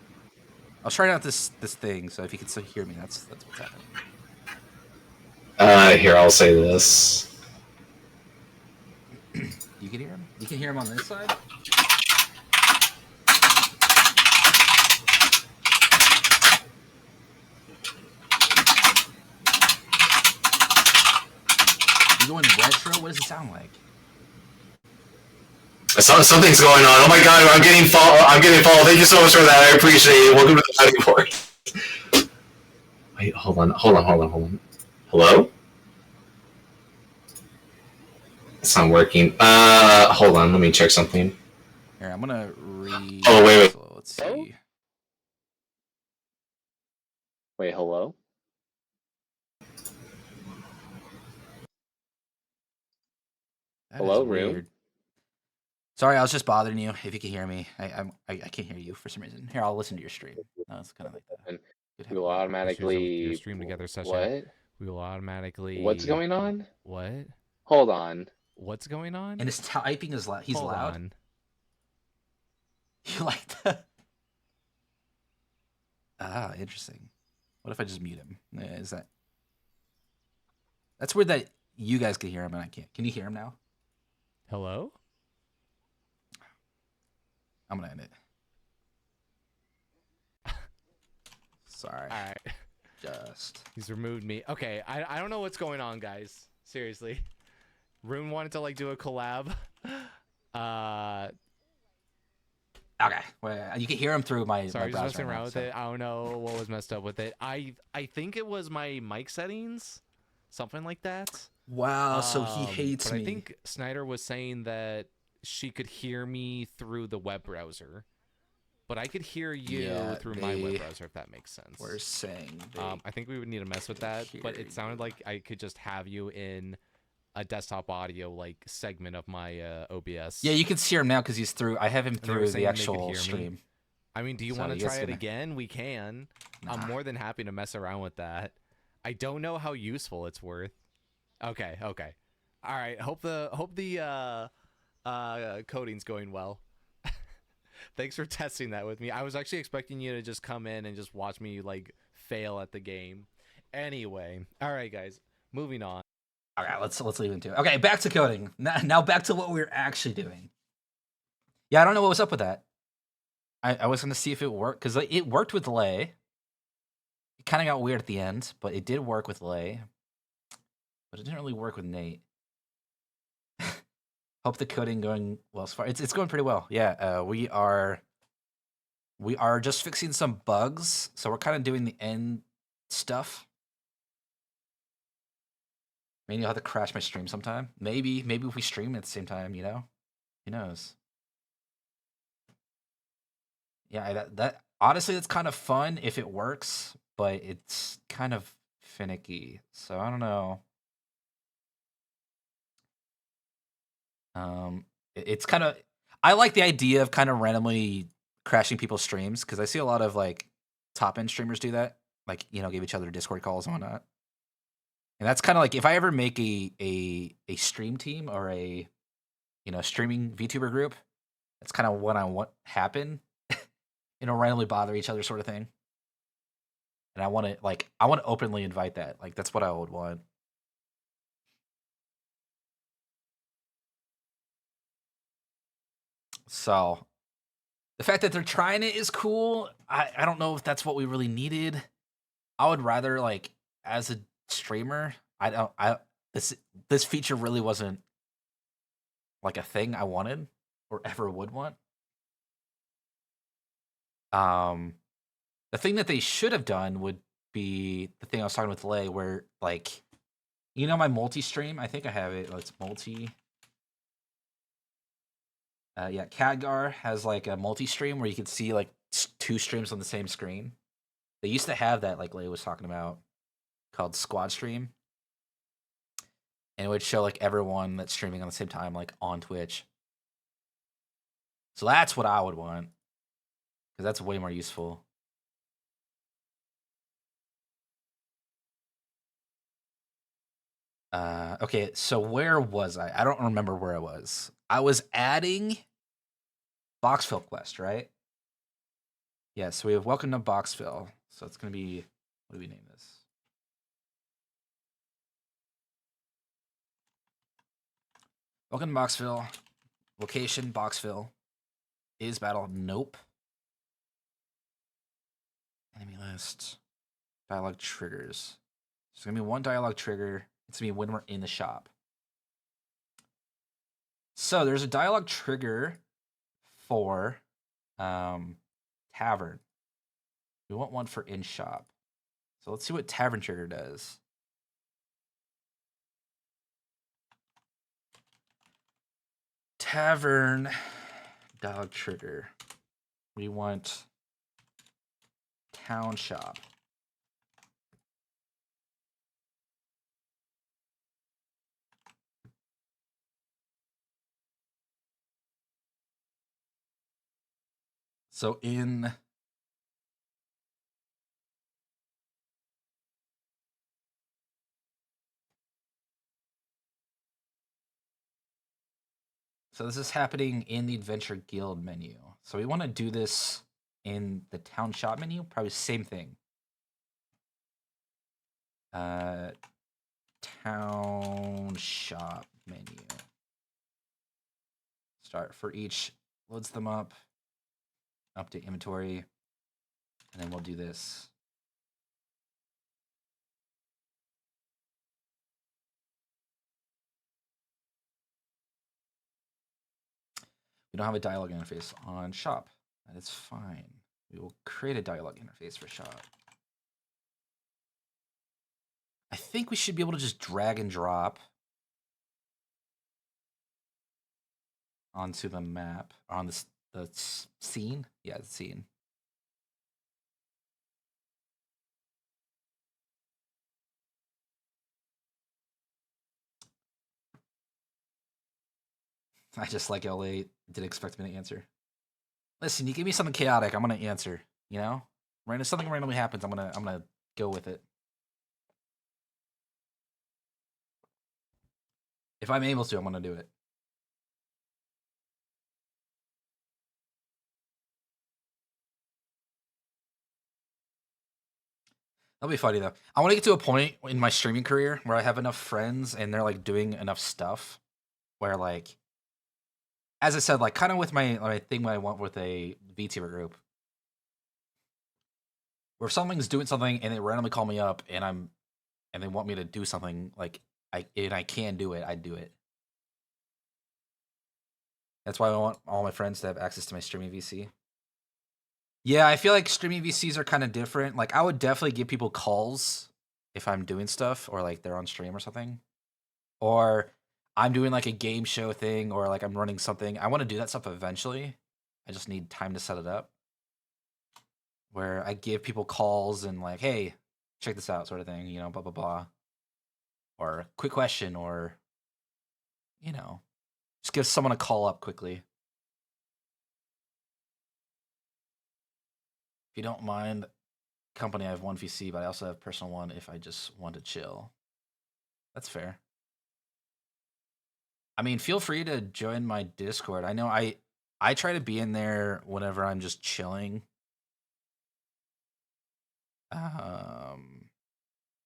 I was trying out this thing, so if you can still hear me, that's what's happening. Here, I'll say this. You can hear him? You can hear him on this side? You going retro? What does it sound like? Something's going on. Oh my god, I'm getting followed. Thank you so much for that. I appreciate it. Welcome to the fighting board. Wait, hold on. Hello? It's not working. Hold on. Let me check something. Here, I'm gonna re. Oh, wait. So let's see. Wait, hello? That Hello, is Rune? weird. Sorry, I was just bothering you. If you can hear me, I can't hear you for some reason. Here, I'll listen to your stream. No, it's kind of like that. And Could we have will it. Your automatically. stream together session. What? We will automatically. What's going on? What? Hold on. What's going on? And his typing is loud. He's Hold loud. on. You like that? Ah, interesting. What if I just mute him? Is that? That's weird that you guys can hear him and I can't. Can you hear him now? Hello? I'm gonna end it. Sorry. All right. Just. He's removed me. Okay, I don't know what's going on, guys. Seriously. Rune wanted to like do a collab. Okay. Well, you can hear him through my. Sorry, my just browser messing right now, around with so. it. I don't know what was messed up with it. I think it was my mic settings, something like that. Wow. So he Um, hates but me. I think Snyder was saying that she could hear me through the web browser, but I could hear you Yeah, through my they web browser, if that makes sense. We're saying. They, I think we would need to mess with that, but hear it sounded you. like I could just have you in a desktop audio like segment of my OBS. Yeah, you can see him now because he's through. I have him they were through saying the they could actual hear me. stream. I mean, do you So want to you guys try it gonna- again? We can. Nah. I'm more than happy to mess around with that. I don't know how useful it's worth. Okay. All right. Hope the coding's going well. Thanks for testing that with me. I was actually expecting you to just come in and just watch me like fail at the game. Anyway, all right, guys. Moving on. Okay, let's leave him to it. Okay, back to coding. Now back to what we're actually doing. Yeah, I don't know what was up with that. I was gonna see if it worked because it worked with Lay. It kind of got weird at the end, but it did work with Lay. But it didn't really work with Nate. Hope the coding going well so far. It's going pretty well. Yeah, we are just fixing some bugs, so we're kind of doing the end stuff. Maybe I'll have to crash my stream sometime. Maybe if we stream at the same time, you know, who knows? Yeah, that honestly, that's kind of fun if it works, but it's kind of finicky. So I don't know. It's kind of. I like the idea of kind of randomly crashing people's streams because I see a lot of like top end streamers do that, like give each other Discord calls and whatnot. And that's kind of like if I ever make a stream team or a streaming VTuber group, that's kind of what I want happen. Randomly bother each other sort of thing. And I want to openly invite that. Like that's what I would want. So the fact that they're trying it is cool. I don't know if that's what we really needed. I would rather as a streamer, this feature really wasn't like a thing I wanted or ever would want. The thing that they should have done would be the thing I was talking with Lay, where my multi-stream. I think I have it. It's multi. Yeah, Khadgar has a multi-stream where you can see two streams on the same screen. They used to have that, like Lay was talking about, called Squad Stream, and it would show everyone that's streaming on the same time, on Twitch. So that's what I would want, because that's way more useful. Okay, so where was I? I don't remember where I was. I was adding Boxfill quest, right? Yeah, so we have Welcome to Boxfill. So it's going to be, what do we name this? Welcome to Boxfill. Location, Boxfill. Is battle? Nope. Enemy list. Dialogue triggers. There's going to be one dialogue trigger. It's going to be when we're in the shop. So there's a dialogue trigger for Tavern. We want one for in shop. So let's see what Tavern Trigger does. Tavern Dog Trigger. We want Town Shop. So in So this is happening in the Adventure Guild menu. So we want to do this in the Town Shop menu, probably same thing. Town Shop menu. Start for each, loads them up, update inventory, and then we'll do this. We don't have a dialogue interface on shop. That is fine. We will create a dialogue interface for shop. I think we should be able to just drag and drop onto the map, on the scene. Yeah, the scene. I just like LA didn't expect me to answer. Listen, you give me something chaotic, I'm gonna answer. You know, if something randomly happens, I'm gonna go with it. If I'm able to, I'm gonna do it. That'll be funny though. I want to get to a point in my streaming career where I have enough friends and they're like doing enough stuff where like, as I said, like kind of with my thing that I want with a VTuber group, where if something's doing something and they randomly call me up and they want me to do something, like I can do it, I'd do it. That's why I want all my friends to have access to my streaming VC. Yeah, I feel like streaming VCs are kind of different. Like I would definitely give people calls if I'm doing stuff or like they're on stream or something. Or I'm doing like a game show thing or like I'm running something. I want to do that stuff eventually. I just need time to set it up. Where I give people calls and like, hey, check this out, sort of thing, you know, blah, blah, blah. Or quick question, or, you know, just give someone a call up quickly. If you don't mind company, I have one VC, but I also have personal one if I just want to chill. That's fair. I mean, feel free to join my Discord. I know I try to be in there whenever I'm just chilling.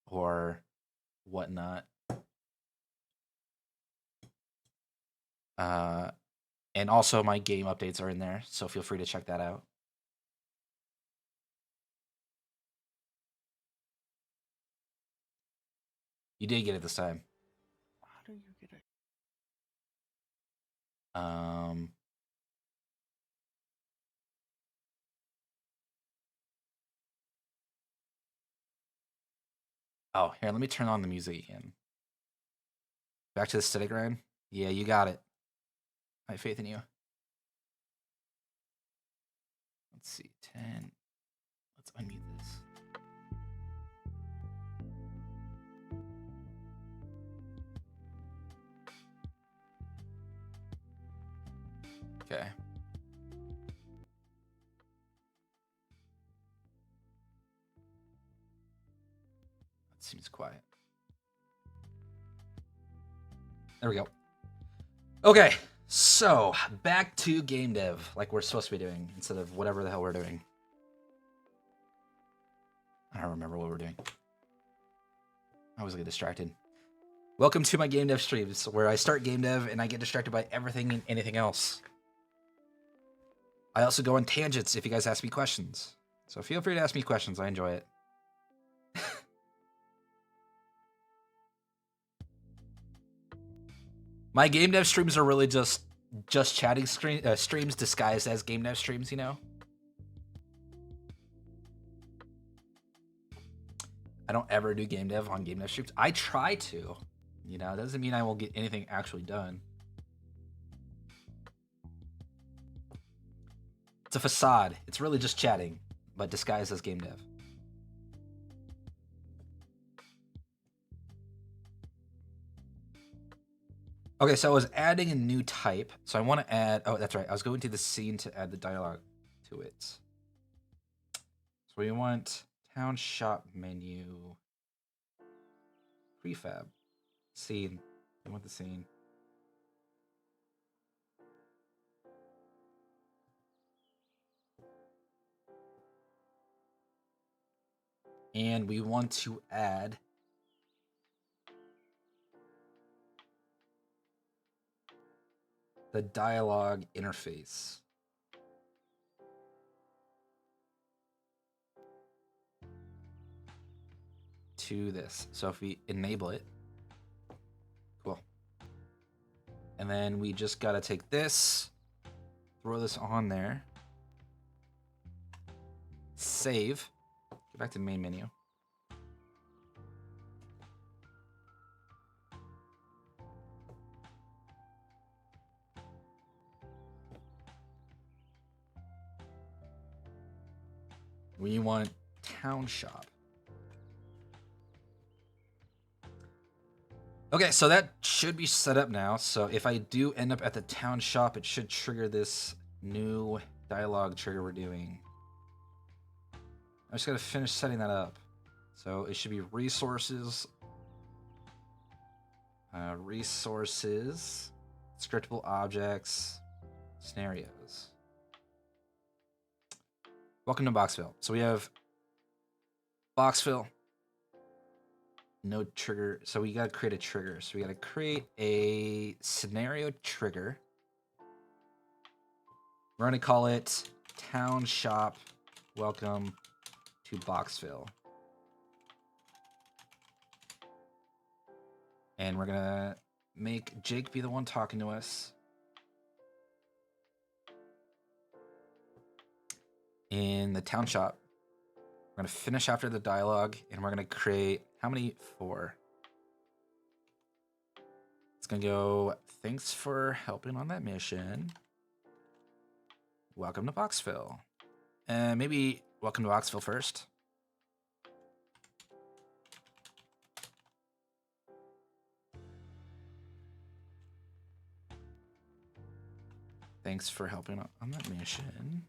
Or whatnot. And also my game updates are in there, so feel free to check that out. You did get it this time. How do you get it? Oh, here, let me turn on the music again. Back to the static grind? Yeah, you got it. I have faith in you. Let's see, 10. Let's unmute this. Okay. That seems quiet. There we go. Okay, so back to game dev, like we're supposed to be doing, instead of whatever the hell we're doing. I don't remember what we're doing. I always get distracted. Welcome to my game dev streams, where I start game dev and I get distracted by everything and anything else. I also go on tangents if you guys ask me questions. So feel free to ask me questions, I enjoy it. My game dev streams are really just chatting streams disguised as game dev streams, you know? I don't ever do game dev on game dev streams. I try to. You know, it doesn't mean I will get anything actually done. It's a facade. It's really just chatting, but disguised as game dev. Okay, so I was adding a new type. So I want to add, oh, that's right. I was going to the scene to add the dialogue to it. So we want town shop menu, prefab, scene. We want the scene. And we want to add the dialogue interface. To this. So if we enable it, cool. And then we just gotta take this, throw this on there, save, go back to main menu. We want town shop. Okay, so that should be set up now. So if I do end up at the town shop, it should trigger this new dialogue trigger we're doing. I just gotta finish setting that up. So it should be resources, resources, scriptable objects, scenarios. Welcome to Boxville. So we have Boxville. No trigger. So we gotta create a trigger. So we gotta create a scenario trigger. We're gonna call it Town Shop Welcome to Boxville. And we're gonna make Jake be the one talking to us. In the town shop. We're gonna finish after the dialogue and we're gonna create how many? 4. It's gonna go, thanks for helping on that mission. Welcome to Boxville. And maybe welcome to Boxville first. Thanks for helping on that mission.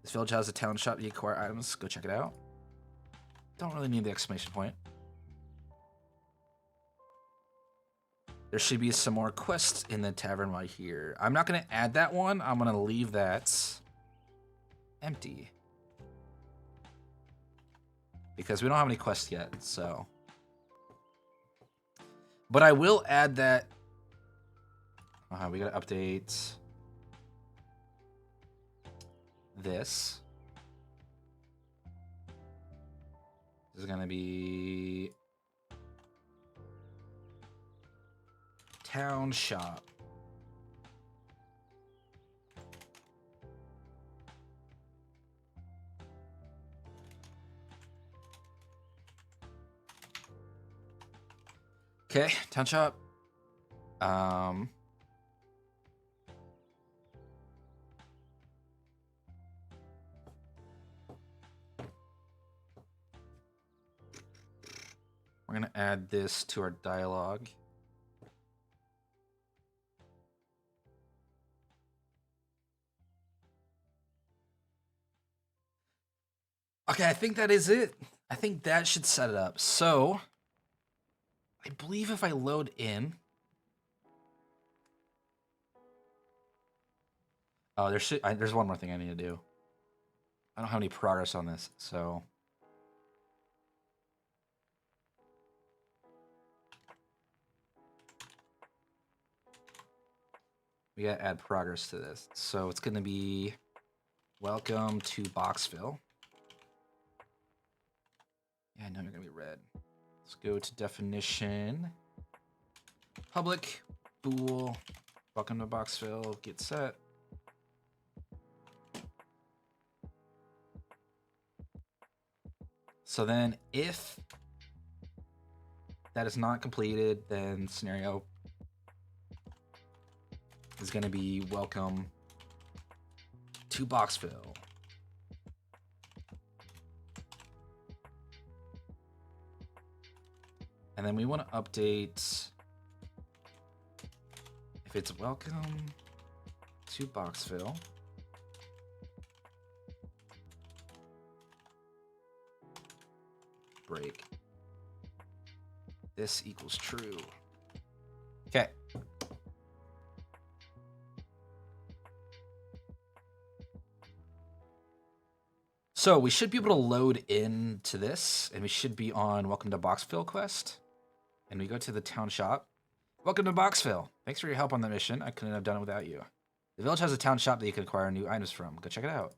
This village has a town shop. You acquire items. Go check it out. Don't really need the exclamation point. There should be some more quests in the tavern right here. I'm not going to add that one. I'm going to leave that empty. Because we don't have any quests yet, so. But I will add that. We got to update this. This is going to be town shop. Okay, town shop. We're going to add this to our dialogue. Okay, I think that is it. I think that should set it up. So, I believe if I load in... Oh, there's one more thing I need to do. I don't have any progress on this, so... We gotta add progress to this. So it's gonna be welcome to Boxville. Yeah, I know you're gonna be red. Let's go to definition. Public, bool, welcome to Boxville, get set. So then if that is not completed, then scenario is going to be welcome to Boxville. And then we want to update if it's welcome to Boxville. Break. This equals true. Okay. So we should be able to load into this, and we should be on Welcome to Boxville quest. And we go to the town shop. Welcome to Boxville. Thanks for your help on the mission. I couldn't have done it without you. The village has a town shop that you can acquire new items from. Go check it out.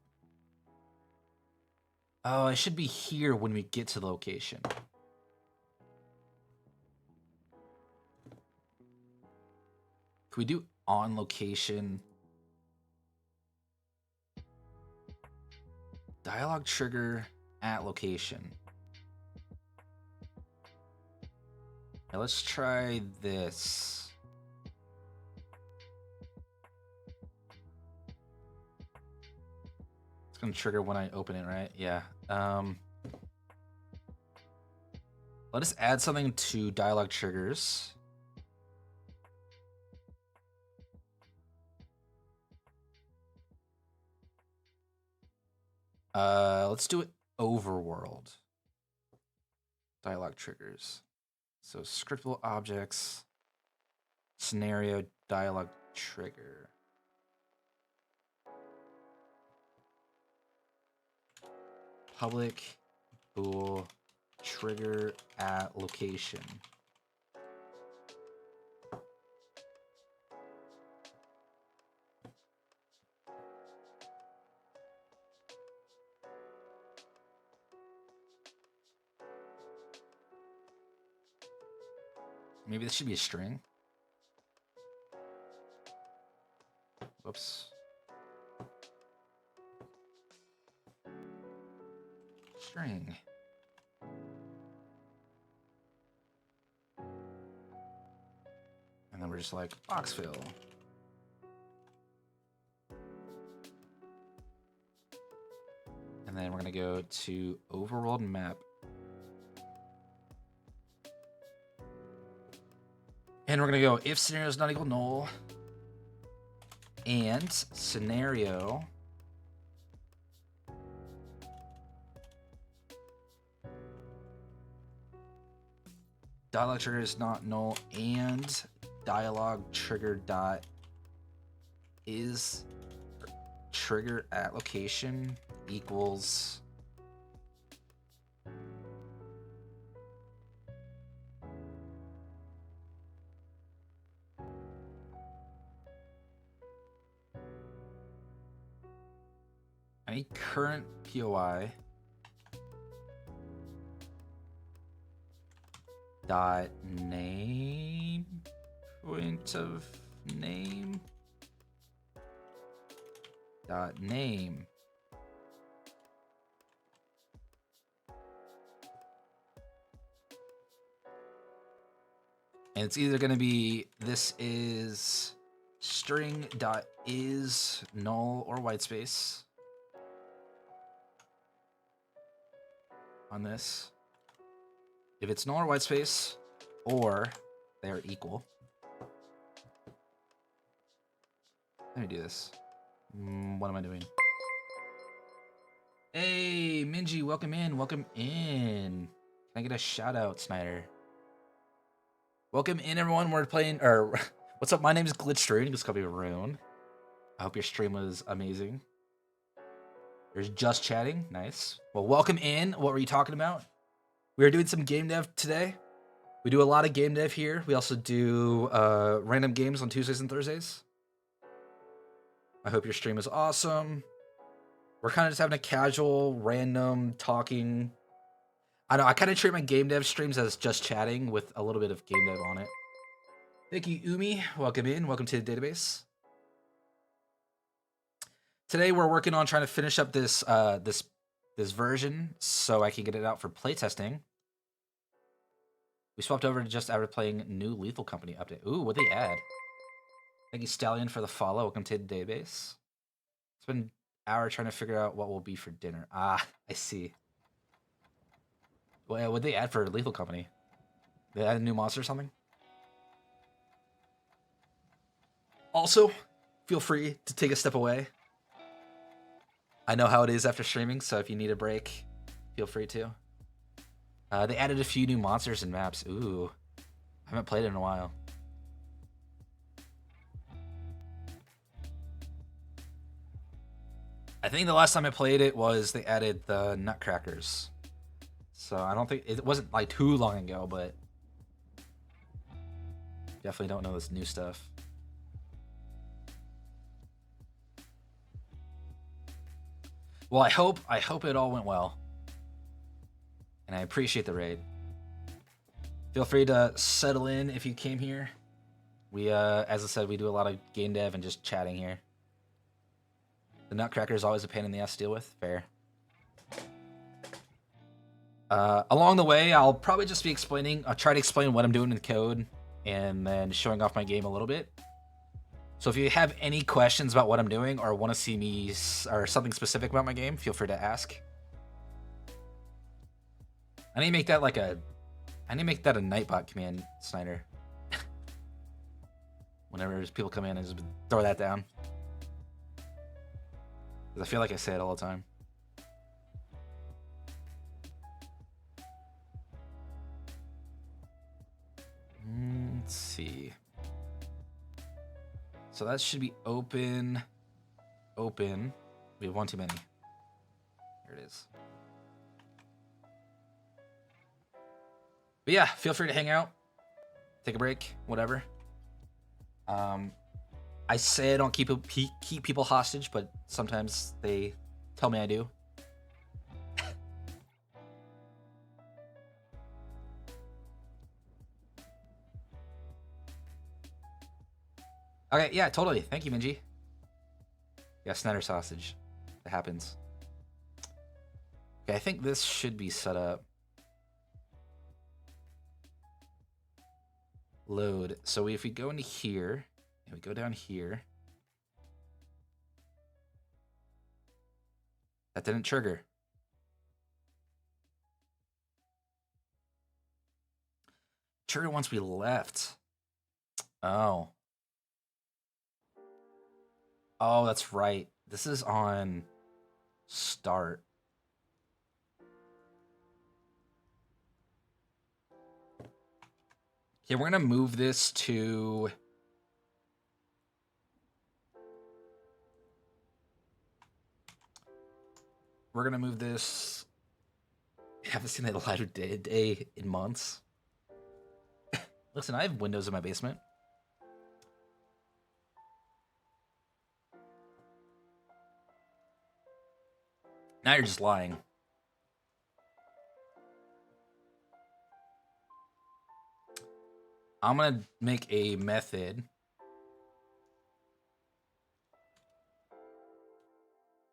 Oh, it should be here when we get to the location. Can we do on location? Dialogue trigger at location. Now let's try this. It's gonna trigger when I open it, right? Yeah. Let us add something to dialogue triggers. Let's do it overworld. Dialogue triggers. So scriptable objects, scenario, dialogue trigger. Public bool trigger at location. Maybe this should be a string. Whoops. String. And then we're just like, Boxville. And then we're gonna go to overworld map. And we're gonna go if scenario is not equal null, and scenario dialogue trigger is not null, and dialogue trigger dot is trigger at location equals any current POI dot name point of name dot name and it's either going to be this is string dot is null or white space on this. If it's null or white space, or they're equal. Let me do this. What am I doing? Hey, Minji, welcome in. Welcome in. Can I get a shout out, Snyder? Welcome in, everyone. We're playing, or what's up? My name is Glitchstream. This could be Rune. I hope your stream was amazing. There's just chatting. Nice. Well, welcome in. What were you talking about? We are doing some game dev today. We do a lot of game dev here. We also do random games on Tuesdays and Thursdays. I hope your stream is awesome. We're kind of just having a casual, random talking. I know, I kind of treat my game dev streams as just chatting with a little bit of game dev on it. Thank you, Umi. Welcome in. Welcome to the database. Today we're working on trying to finish up this this version so I can get it out for playtesting. We swapped over to just after playing new Lethal Company update. Ooh, what'd they add? Thank you, Stallion, for the follow. Welcome to the database. It's been an hour trying to figure out what will be for dinner. Ah, I see. Well, what'd they add for Lethal Company? They add a new monster or something? Also, feel free to take a step away. I know how it is after streaming, so if you need a break, feel free to. They added a few new monsters and maps. Ooh, I haven't played it in a while. I think the last time I played it was they added the Nutcrackers. So I don't think it wasn't like too long ago, but definitely don't know this new stuff. Well, I hope it all went well. And I appreciate the raid. Feel free to settle in if you came here. We as I said, we do a lot of game dev and just chatting here. The Nutcracker is always a pain in the ass to deal with. Fair. Along the way, I'll probably just be I'll try to explain what I'm doing in the code and then showing off my game a little bit. So if you have any questions about what I'm doing or want to see me or something specific about my game, feel free to ask. I need to make that a Nightbot command, Snyder. Whenever people come in, I just throw that down. Because I feel like I say it all the time. Let's see. So that should be open. Open. We have one too many. Here it is. But yeah, feel free to hang out. Take a break, whatever. I say I don't keep people hostage, but sometimes they tell me I do. Okay, yeah, totally. Thank you, Minji. Yeah, Snyder sausage. That happens. Okay, I think this should be set up. Load. So if we go into here, and we go down here, that didn't trigger. Triggered once we left. Oh. Oh, that's right. This is on start. Okay, we're gonna move this to I haven't seen that light of day in months. Listen, I have windows in my basement. Now you're just lying. I'm gonna make a method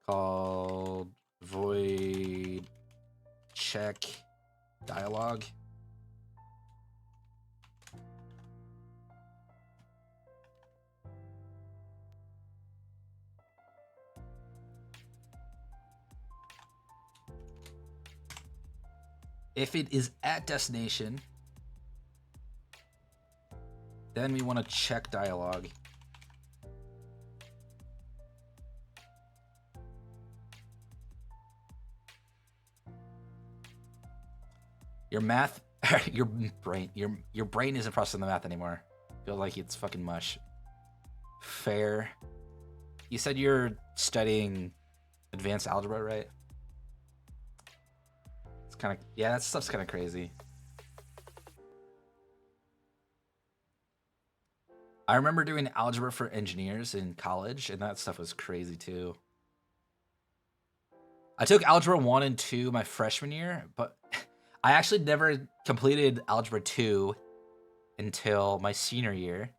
called void check dialog. If it is at destination, then we want to check dialog. Your math, your brain isn't processing the math anymore. I feel like it's fucking mush. Fair. You said you're studying advanced algebra, right? It's kind of, yeah, that stuff's kind of crazy. I remember doing algebra for engineers in college, and that stuff was crazy too. I took algebra 1 and 2 my freshman year, but I actually never completed algebra 2 until my senior year,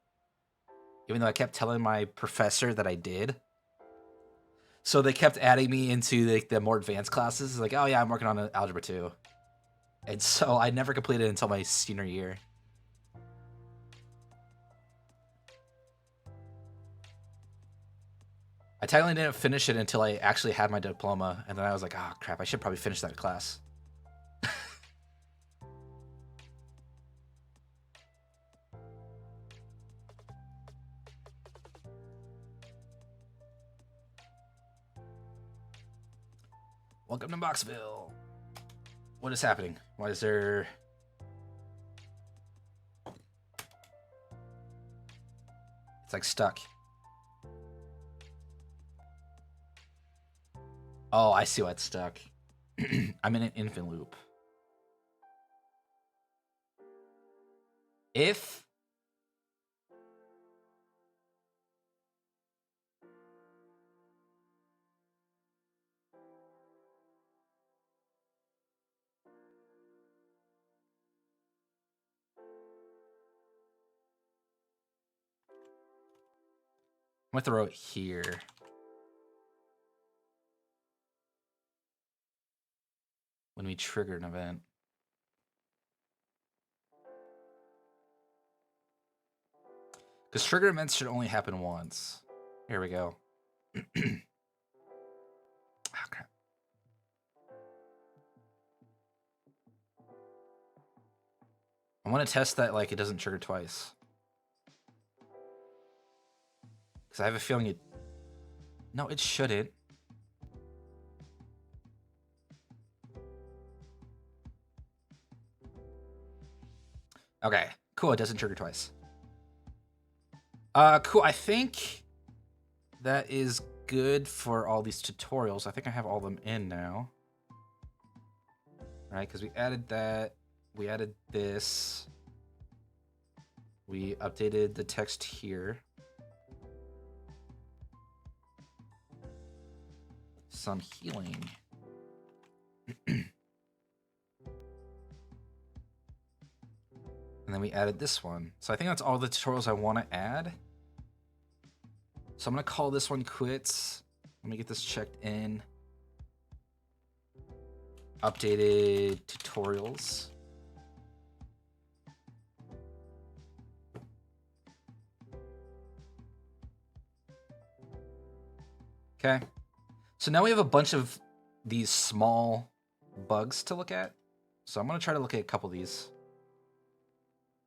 even though I kept telling my professor that I did. So they kept adding me into the more advanced classes. Like, oh yeah, I'm working on Algebra 2. And so I never completed it until my senior year. I technically didn't finish it until I actually had my diploma, and then I was like, oh crap, I should probably finish that class. Welcome to Boxville. What is happening? Why is there... It's like stuck. Oh, I see why it's stuck. I'm in an infant loop. If... I'm gonna throw it here. When we trigger an event. Because trigger events should only happen once. Here we go. Oh, crap. I want to test that like it doesn't trigger twice. Because I have a feeling it... No, it shouldn't. Okay, cool. It doesn't trigger twice. Cool. I think that is good for all these tutorials. I think I have all of them in now. Right, because we added that. We added this. We updated the text here. Some healing. And then we added this one. So I think that's all the tutorials I want to add. So I'm going to call this one quits. Let me get this checked in. Updated tutorials. Okay. So now we have a bunch of these small bugs to look at. So I'm going to try to look at a couple of these.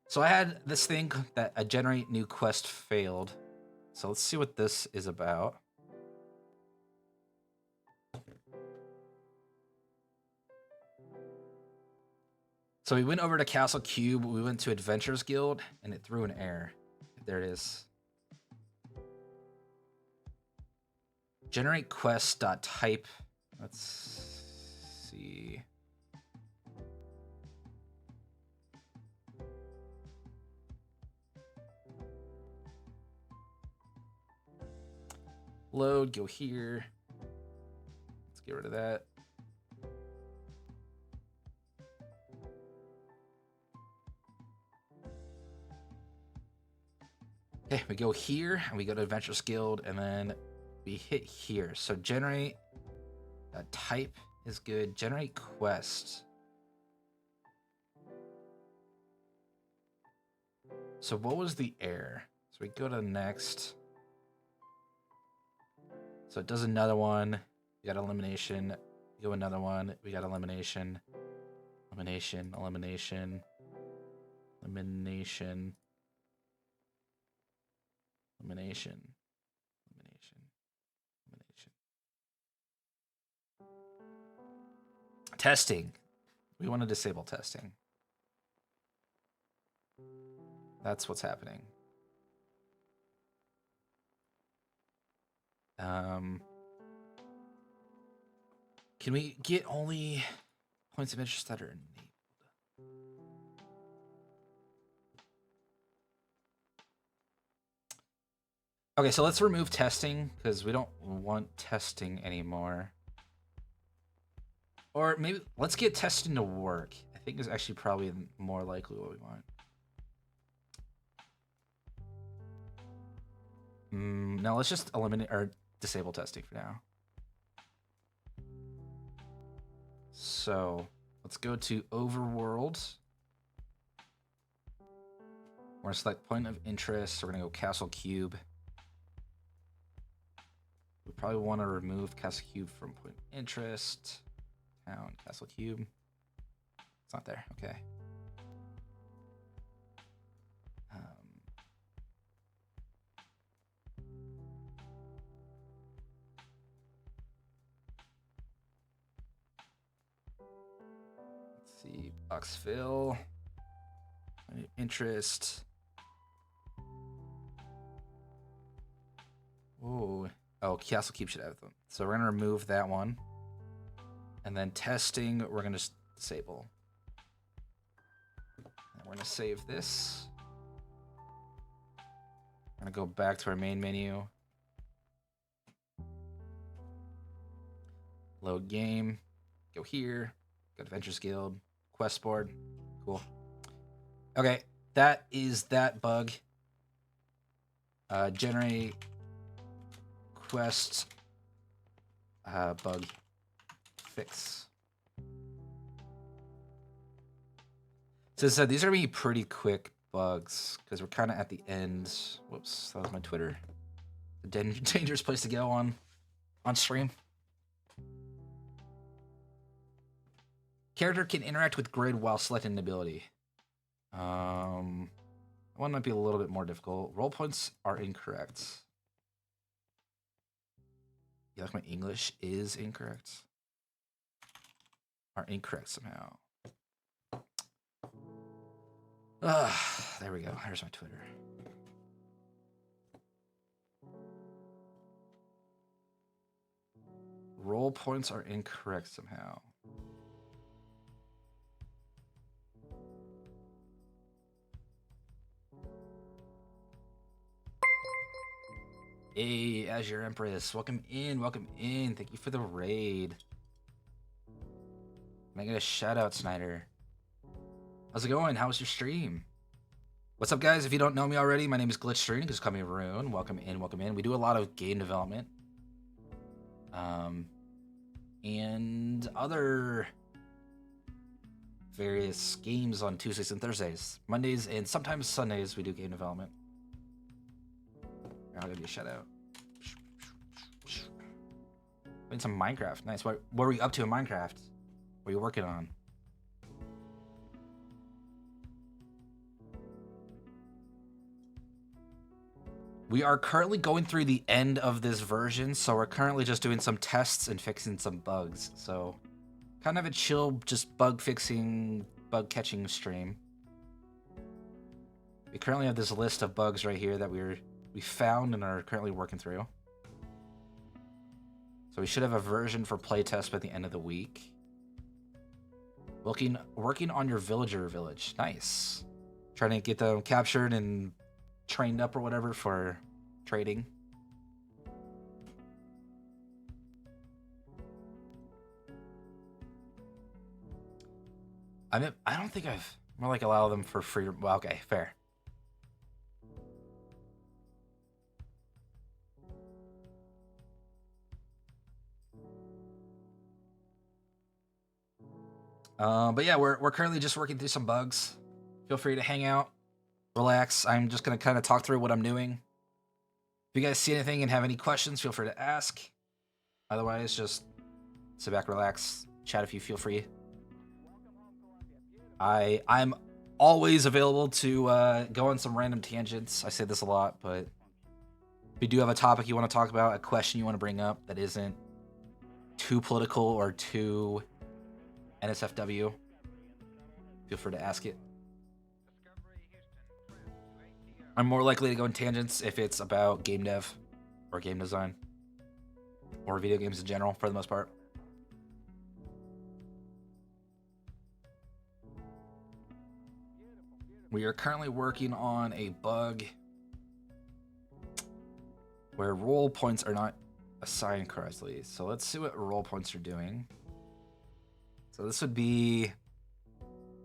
So I had this thing that a generate new quest failed. So let's see what this is about. So we went over to Castle Cube, we went to Adventurers Guild, and it threw an error. There it is. Generate quest.type. Let's see. Load, go here. Let's get rid of that. Okay, we go here and we go to Adventurers Guild and then we hit here. So generate type is good. Generate quest. So what was the error? So we go to next. So it does another one. We got elimination. We go another one. We got elimination. Elimination. Elimination. Elimination. Elimination. Elimination. Elimination. Testing. We want to disable testing. That's what's happening. Can we get only points of interest that are enabled? Okay, so let's remove testing because we don't want testing anymore. Or maybe let's get testing to work. I think is actually probably more likely what we want. No, let's just eliminate or disable testing for now. So let's go to Overworld. We're gonna select point of interest. So we're gonna go Castle Cube. We probably want to remove Castle Cube from point of interest. Town, Castle Cube. It's not there. Okay. Let's see. Boxville. Point of interest. Ooh. Oh, Castle Cube should have them. So we're going to remove that one. And then testing, we're going to disable. And we're going to save this. We're going to go back to our main menu. Load game. Go here. Go to Adventures Guild. Quest board. Cool. Okay, that is that bug. Generate quest bug fix. So as I said, these are gonna be pretty quick bugs because we're kind of at the end. Whoops, that was my Twitter. The dangerous place to go on stream. Character can interact with grid while selecting an ability. That one might be a little bit more difficult. Roll points are incorrect. Yeah, like my English is incorrect. Are incorrect somehow. There we go. Here's my Twitter. Roll points are incorrect somehow. Hey, Azure Empress, welcome in, welcome in. Thank you for the raid. Can I get a shout out, Snyder? How's it going? How was your stream? What's up, guys? If you don't know me already, my name is Glitchstream. Just call me Rune. Welcome in, welcome in. We do a lot of game development. And other various games on Tuesdays and Thursdays. Mondays and sometimes Sundays we do game development. I'll give you a shout out. Playing some Minecraft. Nice. What were you up to in Minecraft? What are you working on? We are currently going through the end of this version, so we're currently just doing some tests and fixing some bugs. So kind of a chill, just bug fixing, bug catching stream. We currently have this list of bugs right here that we found and are currently working through. So we should have a version for playtest by the end of the week. Working on your villager village. Nice. Trying to get them captured and trained up or whatever for trading. I don't think I've more like allow them for free. Well, okay, fair. But yeah, we're currently just working through some bugs. Feel free to hang out, relax. I'm just gonna kind of talk through what I'm doing. If you guys see anything and have any questions, feel free to ask. Otherwise, just sit back, relax, chat if you feel free. I'm always available to go on some random tangents. I say this a lot, but if you do have a topic you want to talk about, a question you want to bring up that isn't too political or too NSFW, feel free to ask it. I'm more likely to go in tangents if it's about game dev or game design or video games in general for the most part. We are currently working on a bug where roll points are not assigned correctly. So let's see what roll points are doing. So this would be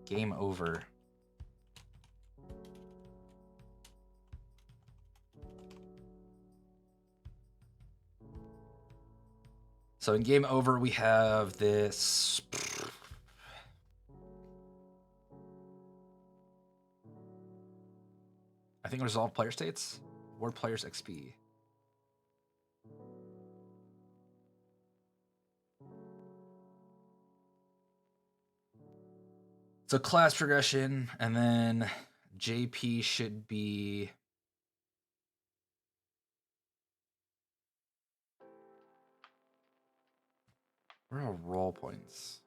game over. So in game over, we have this I think resolve player states. Award players XP. So class progression, and then JP should be. Where are role points?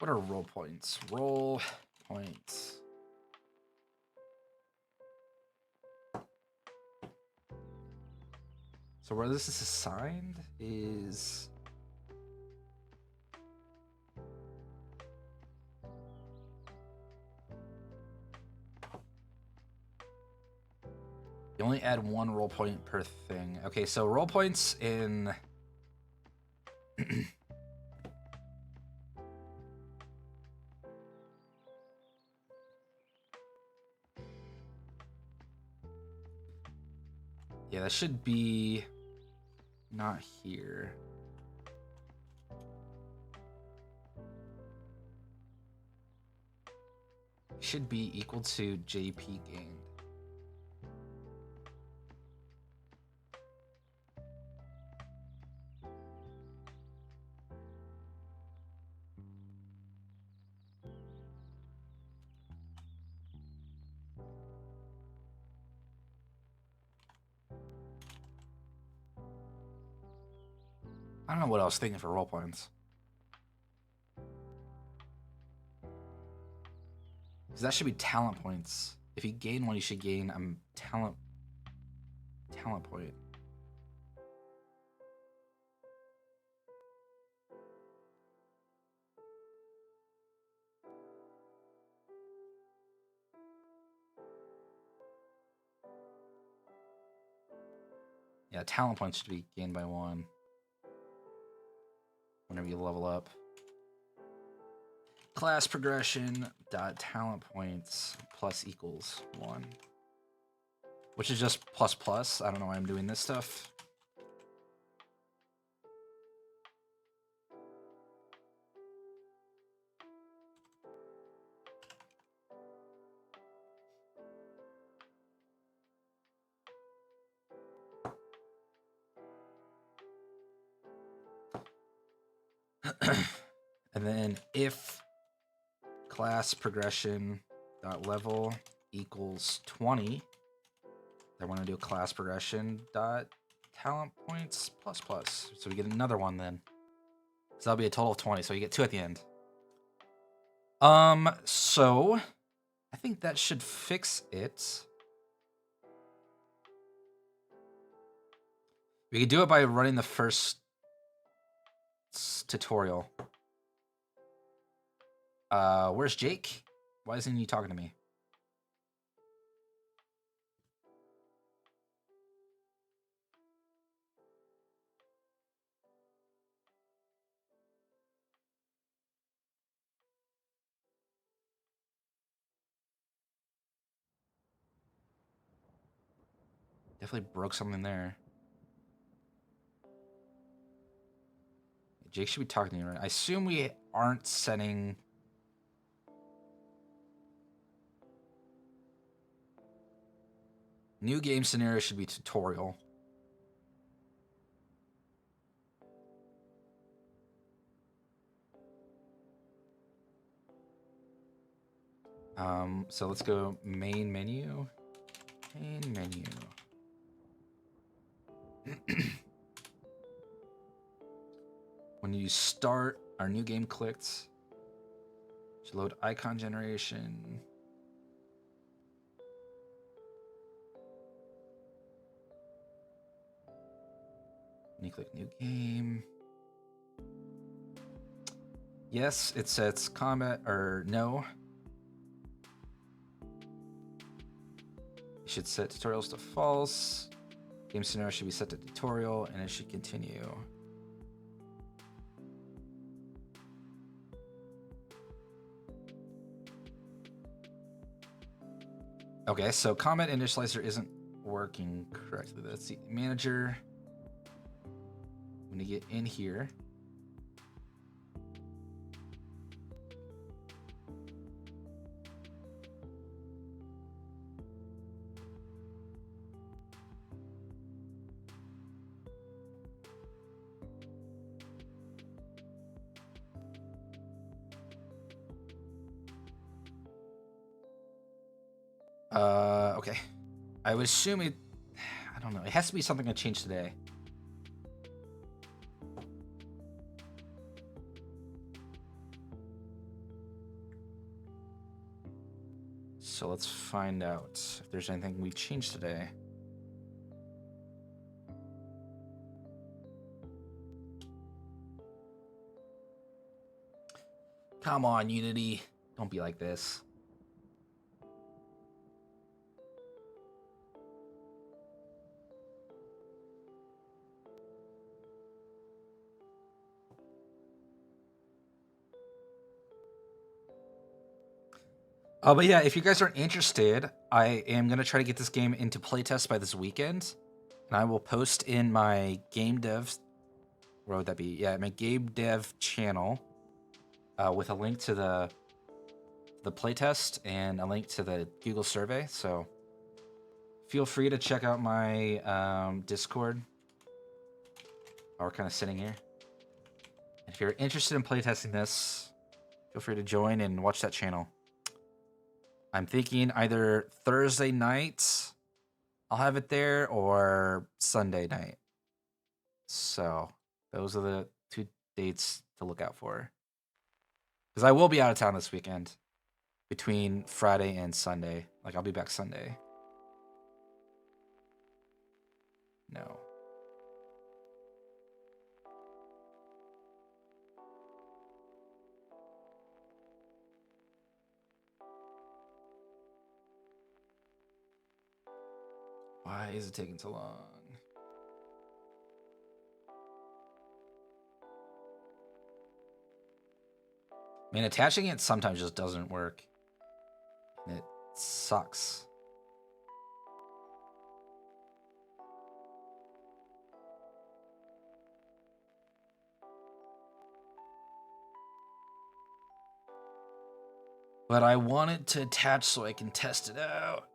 What are role points? Role points. So where this is assigned is you only add one role point per thing. Okay, so role points in yeah, that should be not here. Should be equal to JP gained. I don't know what I was thinking for role points. Because that should be talent points. If you gain one, you should gain a talent point. Yeah, talent points should be gained by 1 whenever you level up. Class progression dot talent points plus equals 1, which is just plus plus. I don't know why I'm doing this stuff. And then if class progression dot level equals 20, then we're gonna do class progression dot talent points plus plus. So we get another one then. So that'll be a total of 20. So you get 2 at the end. So I think that should fix it. We could do it by running the first tutorial. Where's Jake? Why isn't he talking to me? Definitely broke something there. Jake should be talking to you, right? I assume we aren't setting. New game scenario should be tutorial. So let's go main menu. Main menu. When you start our new game clicked, should load icon generation. When you click new game. Yes, it sets combat or no. You should set tutorials to false. Game scenario should be set to tutorial and it should continue. Okay, so Combat Initializer isn't working correctly. Let's see. Manager. I'm gonna get in here. Okay. I would assume it. I don't know. It has to be something that changed today. So let's find out if there's anything we changed today. Come on, Unity. Don't be like this. But yeah, if you guys aren't interested, I am going to try to get this game into playtest by this weekend. And I will post in my game dev, where would that be? Yeah, my game dev channel with a link to the playtest and a link to the Google survey. So feel free to check out my Discord. While we're kind of sitting here. If you're interested in playtesting this, feel free to join and watch that channel. I'm thinking either Thursday night, I'll have it there, or Sunday night. So those are the 2 dates to look out for. Because I will be out of town this weekend, between Friday and Sunday. Like, I'll be back Sunday. No. Why is it taking so long? Man, attaching it sometimes just doesn't work. And it sucks. But I want it to attach so I can test it out.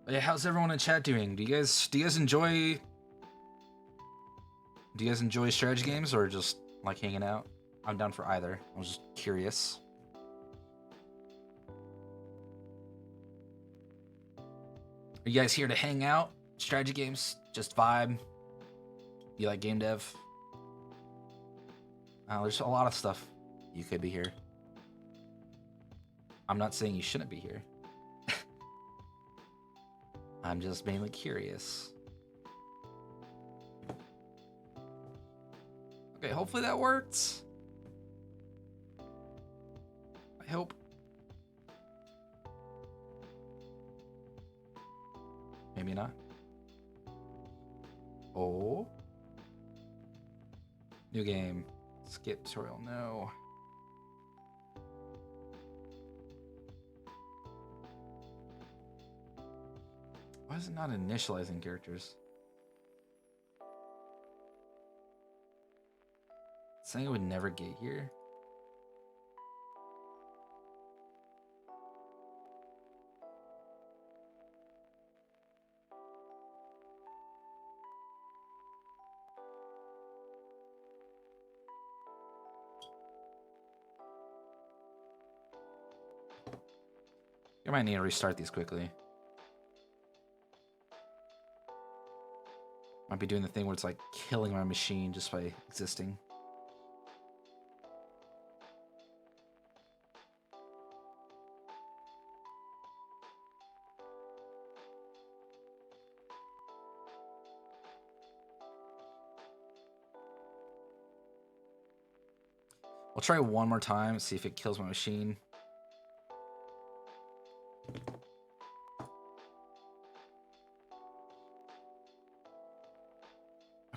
Yeah, how's everyone in chat doing? Do you guys enjoy strategy games or just like hanging out? I'm down for either. I was just curious. Are you guys here to hang out? Strategy games? Just vibe? You like game dev? There's a lot of stuff you could be here. I'm not saying you shouldn't be here. I'm just mainly curious. Okay, hopefully that worked. I hope. Maybe not. Oh. New game. Skip tutorial, no. Why is it not initializing characters? Saying it would never get here? You might need to restart these quickly. Might be doing the thing where it's like killing my machine just by existing. I'll try one more time, see if it kills my machine.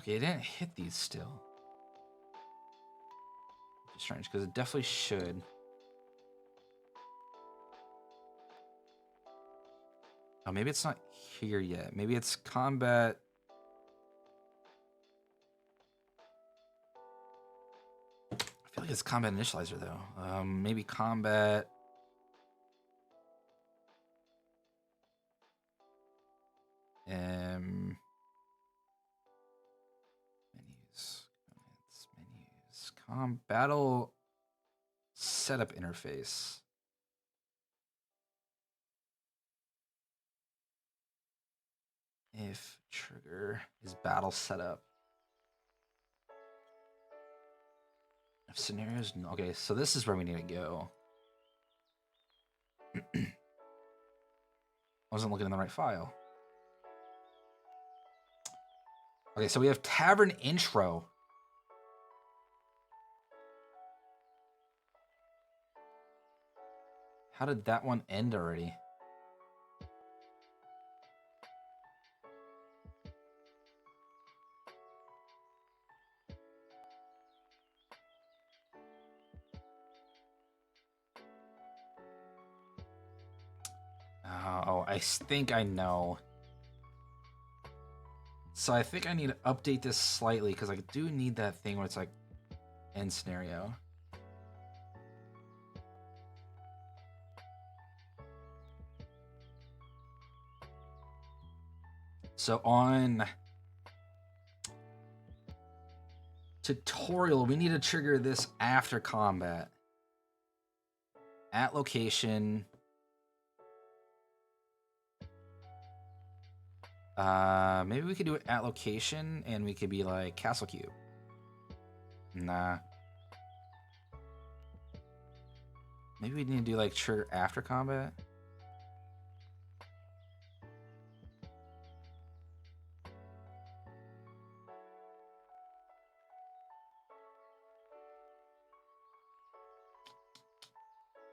Okay, it didn't hit these still. Which is strange because it definitely should. Oh, maybe it's not here yet. Maybe it's combat. I feel like it's combat initializer though. Maybe combat. Menus. Battle setup interface. If trigger is battle setup. If scenarios, okay, so this is where we need to go. I wasn't looking in the right file. Okay, so we have tavern intro. How did that one end already? Oh, I think I know. So I think I need to update this slightly because I do need that thing where it's like end scenario. So on tutorial, we need to trigger this after combat. At location. Maybe we could do it at location and we could be like Castle Cube. Nah. Maybe we need to do like trigger after combat.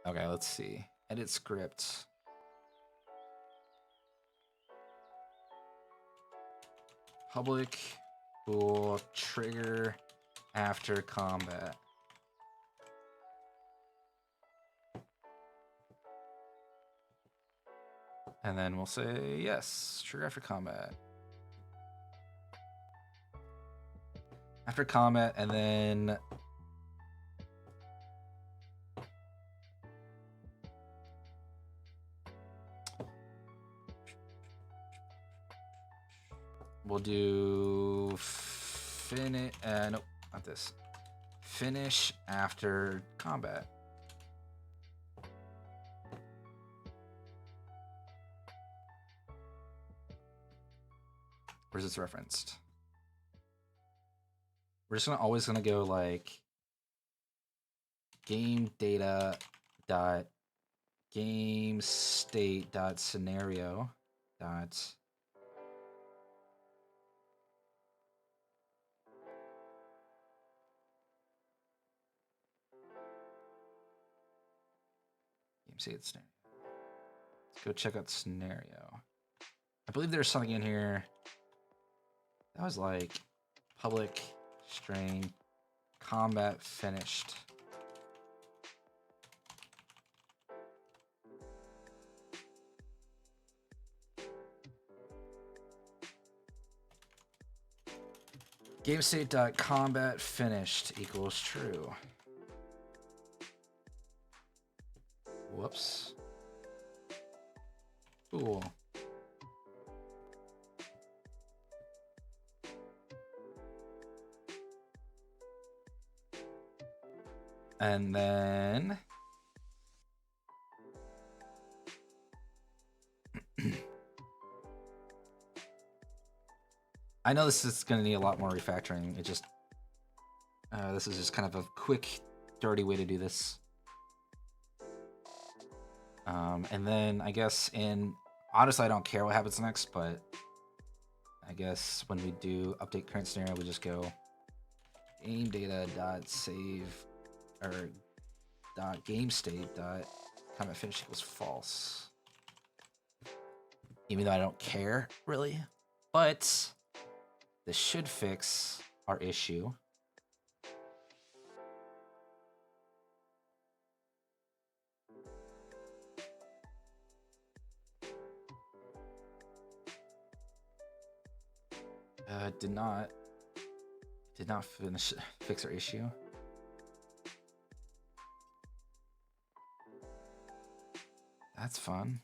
Okay, let's see. Edit script. Public will trigger after combat. And then we'll say yes, trigger after combat. After combat, and then we'll do finish. Nope, not this. Finish after combat. Where's this referenced? We're just always gonna go like game data dot game state dot scenario dot game state scenario. Let's go check out scenario. I believe there's something in here that was like public string combat finished. Game state dot combat finished equals true. Whoops. Cool. And then I know this is going to need a lot more refactoring. It just this is just kind of a quick, dirty way to do this. And then I guess honestly, I don't care what happens next, but I guess when we do update current scenario, we just go game data dot save or dot game state dot combat finish equals false. Even though I don't care really, but This should fix our issue. Did not fix our issue. That's fun.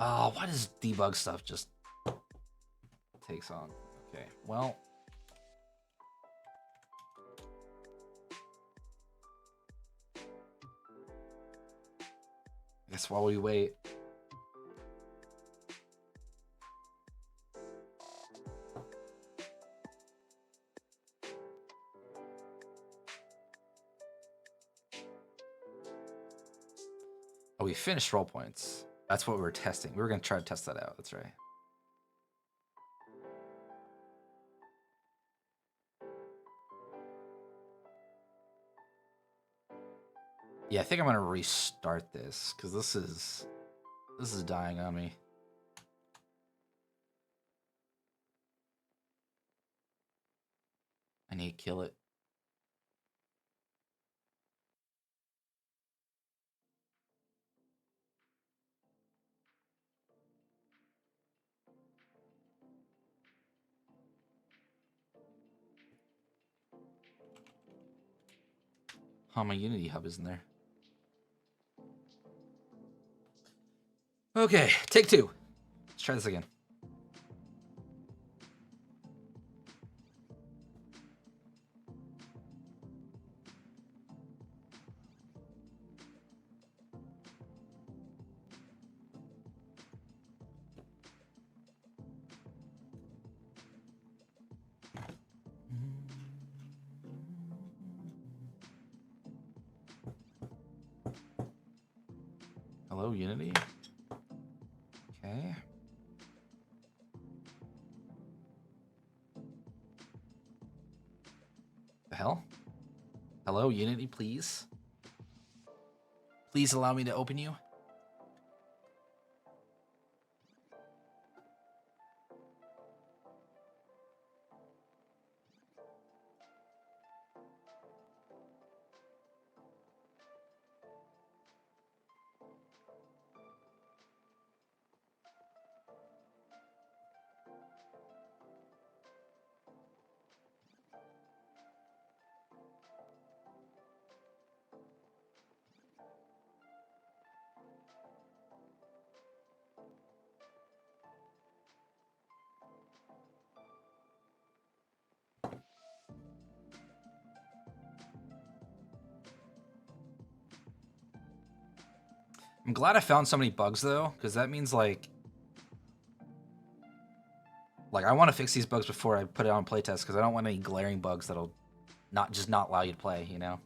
Oh, why does debug stuff just takes on? Okay, well. I guess while we wait. Oh, we finished roll points. That's what we were testing. We were going to try to test that out. That's right. Yeah, I think I'm going to restart this because this is dying on me. I need to kill it. Oh, my Unity hub isn't there. Okay, take two. Let's try this again. Hello, Unity. Okay. The hell? Hello, Unity, please. Please allow me to open you. I'm glad I found so many bugs though, because that means like I want to fix these bugs before I put it on playtest, because I don't want any glaring bugs that'll not allow you to play, you know?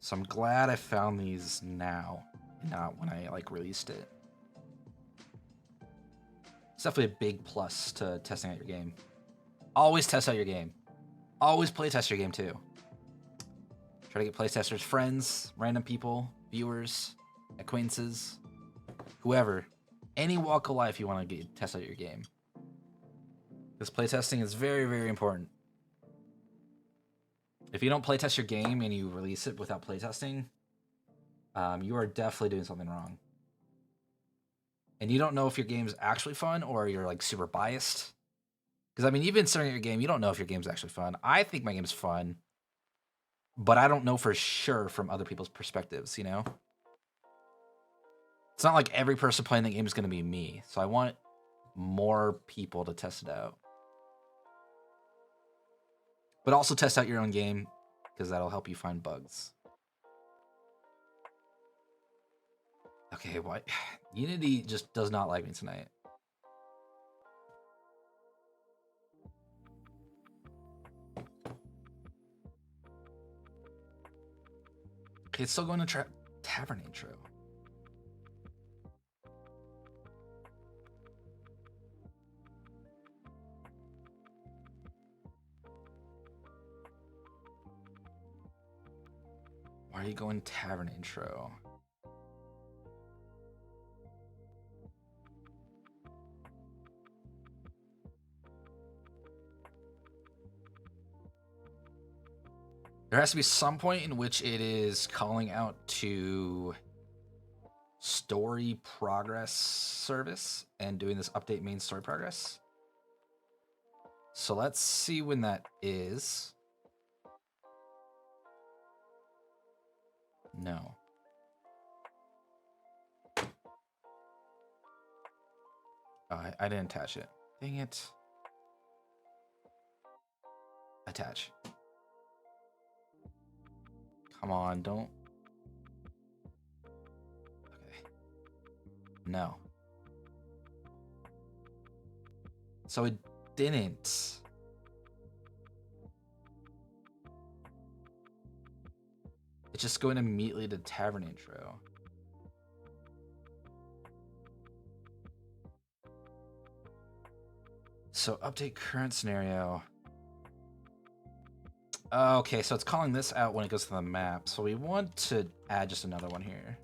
So I'm glad I found these now, and not when I like released it. It's definitely a big plus to testing out your game. Always test out your game. Always playtest your game too. Try to get playtesters, friends, random people, viewers, acquaintances, whoever. Any walk of life you want to test out your game. Because playtesting is very, very important. If you don't playtest your game and you release it without playtesting, you are definitely doing something wrong. And you don't know if your game's actually fun or you're like super biased. Because I mean, you've been staring at your game, you don't know if your game's actually fun. I think my game's fun, but I don't know for sure from other people's perspectives, you know? It's not like every person playing the game is going to be me. So I want more people to test it out. But also test out your own game, because that'll help you find bugs. Okay, what? Unity just does not like me tonight. Okay, it's still going to Tavern intro. Why are you going tavern intro? There has to be some point in which it is calling out to story progress service and doing this update main story progress. So let's see when that is. No. Oh, I didn't attach it. Dang it. Attach. Come on, don't. Okay. No. So it didn't. It's just going immediately to tavern intro. So update current scenario. Okay, so it's calling this out when it goes to the map. So we want to add just another one here.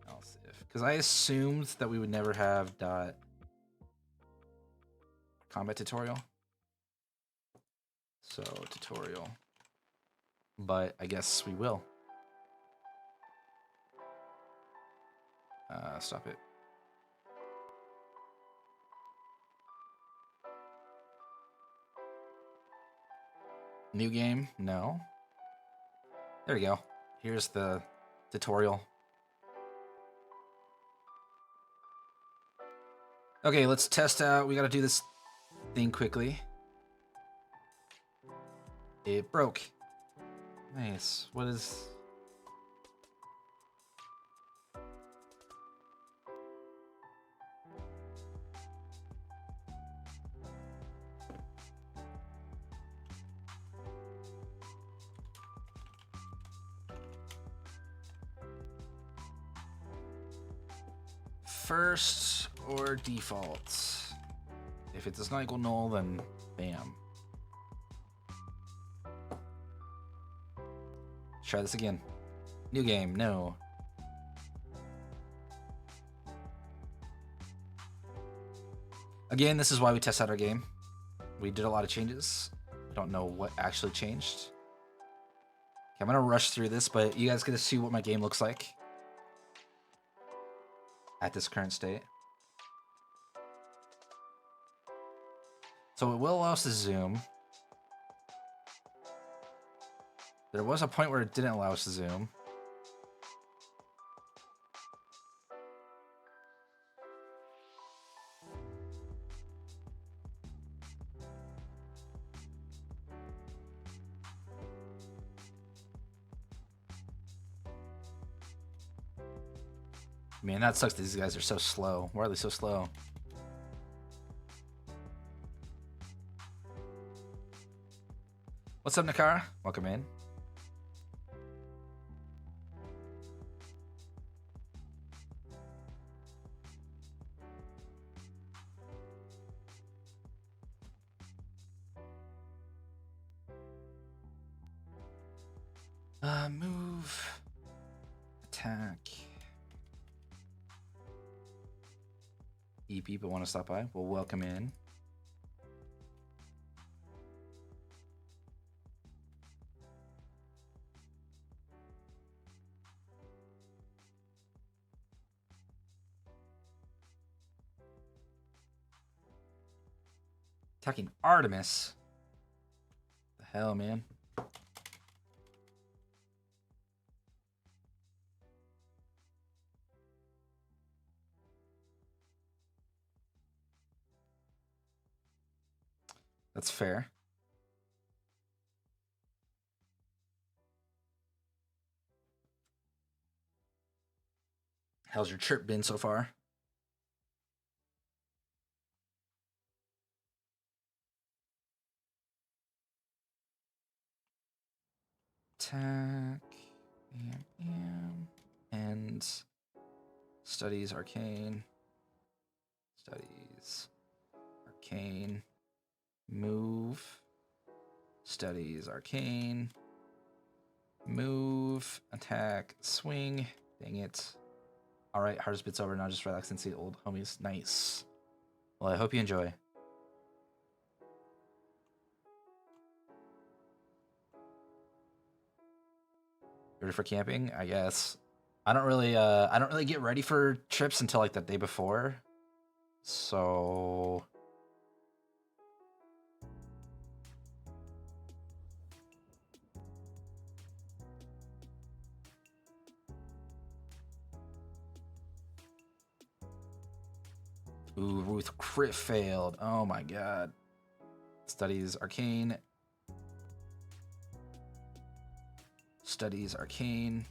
Else if, because I assumed that we would never have dot combat tutorial. So tutorial, but I guess we will. Stop it. New game? No. There we go. Here's the tutorial. Okay, let's test out. We gotta do this thing quickly. It broke. Nice. What is... First or default? If it does not equal null, then bam. Let's try this again. New game, no. Again, this is why we test out our game. We did a lot of changes. I don't know what actually changed. Okay, I'm gonna rush through this, but you guys get to see what my game looks like at this current state. So it will allow us to zoom. There was a point where it didn't allow us to zoom. Man, that sucks that these guys are so slow. Why are they so slow? What's up, Nakara? Welcome in. Move. Attack. People want to stop by? Well, welcome in. Attacking Artemis. The hell, man. That's fair. How's your trip been so far? Attack. And studies arcane. Studies arcane. Move. Studies arcane. Move, attack, swing. Dang it. Alright, hardest bit's over. Now just relax and see old homies. Nice. Well, I hope you enjoy. Ready for camping? I guess. I don't really get ready for trips until like the day before. So ooh, Ruth crit failed. Oh my god. Studies arcane. Studies arcane.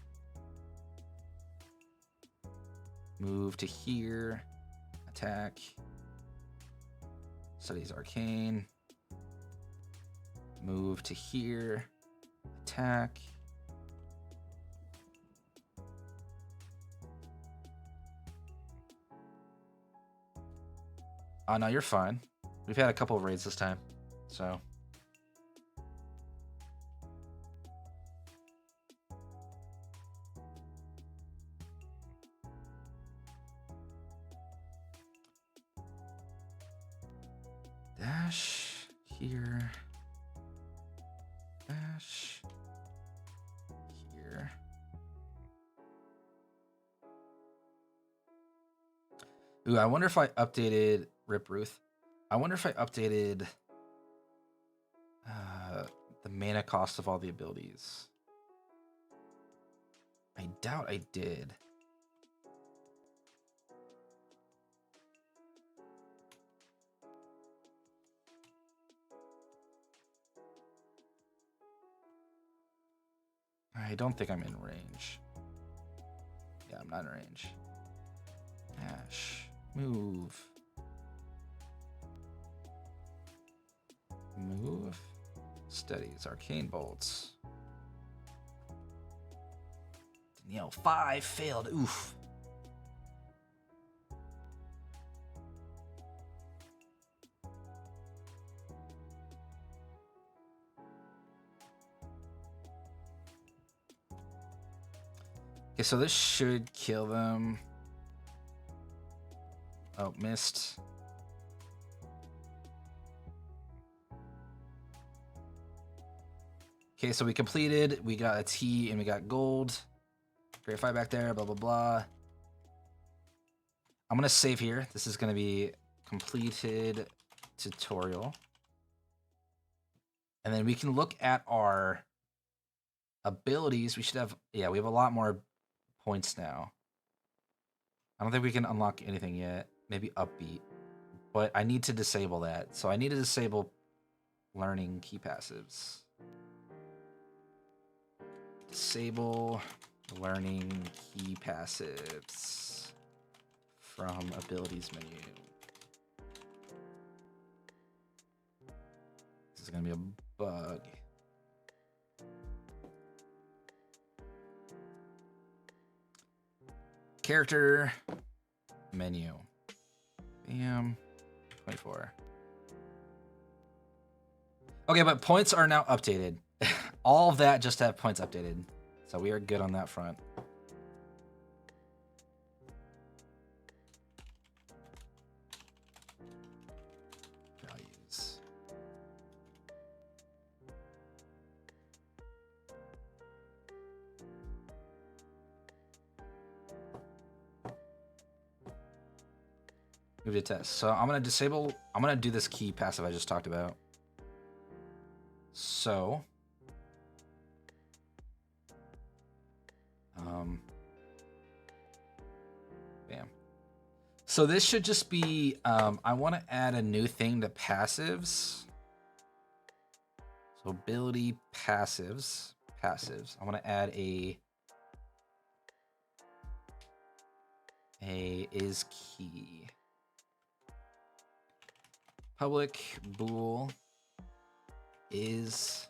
Move to here. Attack. Studies arcane. Move to here. Attack. Oh no, you're fine. We've had a couple of raids this time, so. Dash here. Dash here. Ooh, I wonder if I updated Rip Ruth. I wonder if I updated the mana cost of all the abilities. I doubt I did. I don't think I'm in range. Yeah, I'm not in range. Dash. Move. Move. Studies. Arcane bolts. Danielle, 5 failed. Oof. Okay, so this should kill them. Oh, missed. Okay, so we completed. We got a T and we got gold. Great fight back there, blah, blah, blah. I'm going to save here. This is going to be completed tutorial. And then we can look at our abilities. We should have, yeah, we have a lot more points now. I don't think we can unlock anything yet. Maybe upbeat. But I need to disable that. So I need to disable learning key passives. Disable learning key passives from abilities menu. This is going to be a bug. Character menu. Bam. 24. Okay, but points are now updated. All of that just have points updated. So we are good on that front. Values. Move to test. So I'm going to disable, I'm going to do this key passive I just talked about. So bam. So this should just be, I want to add a new thing to passives. So ability passives. I want to add a is key. Public bool is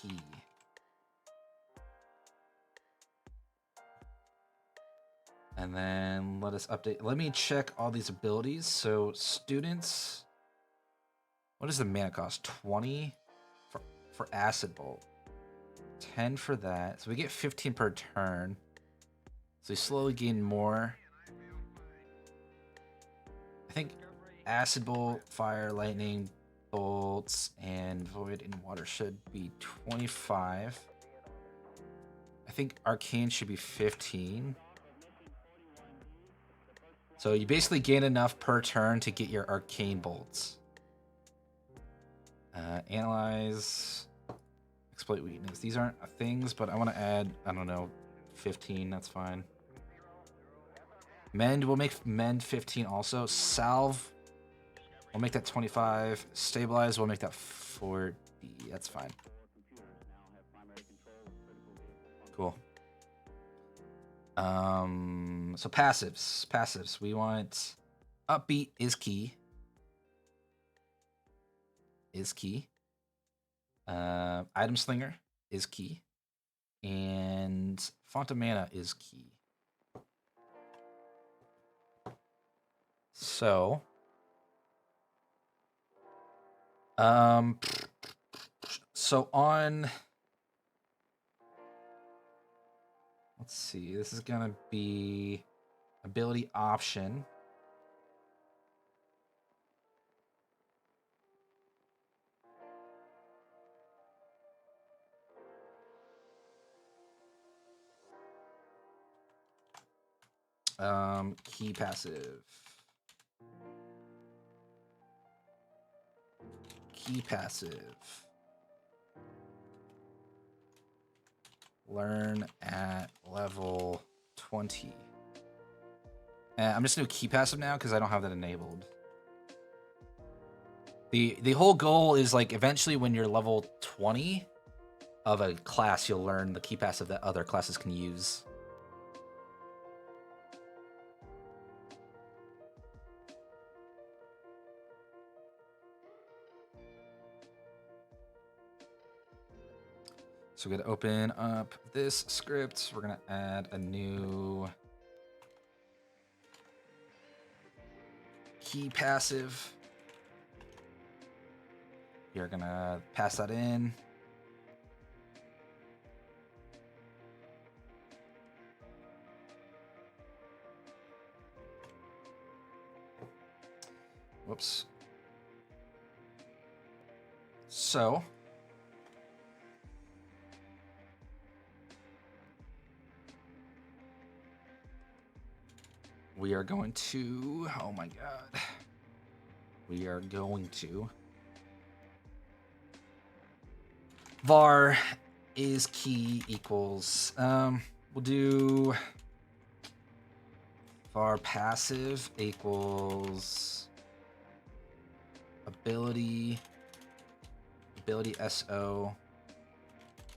key. And then let us update. Let me check all these abilities. So students, what is the mana cost? 20 for for Acid Bolt. 10 for that. So we get 15 per turn. So we slowly gain more. I think Acid Bolt, Fire, Lightning, Bolts, and Void and Water should be 25. I think Arcane should be 15. So you basically gain enough per turn to get your Arcane Bolts. Analyze, Exploit Weakness. These aren't things, but I want to add, I don't know, 15. That's fine. Mend, we'll make Mend 15 also. Salve, we'll make that 25. Stabilize, we'll make that 40. That's fine. Cool. So passives. We want Upbeat is key. Item Slinger is key. And Font of Mana is key. So on, let's see, this is gonna be ability option. Key passive. Learn at level 20. I'm just gonna do key passive now because I don't have that enabled. The whole goal is like eventually when you're level 20 of a class, you'll learn the key passive that other classes can use. So we're gonna open up this script. We're gonna add a new key passive. You're gonna pass that in. Whoops. So we are going to, oh my god. We are going to var is key equals, we'll do var passive equals ability SO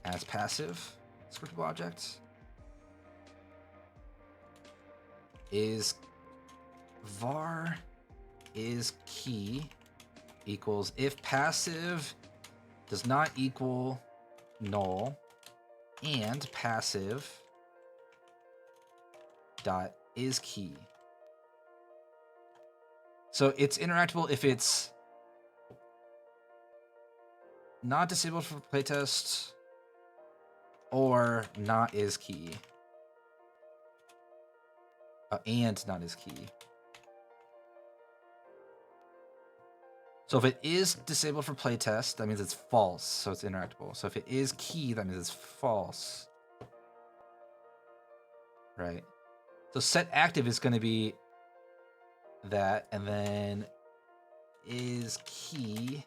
as passive scriptable object is var is key equals if passive does not equal null and passive dot is key. So it's interactable if it's not disabled for playtest or not is key. And not is key. So if it is disabled for playtest, that means it's false, so it's interactable. So if it is key, that means it's false. Right. So set active is going to be that, and then is key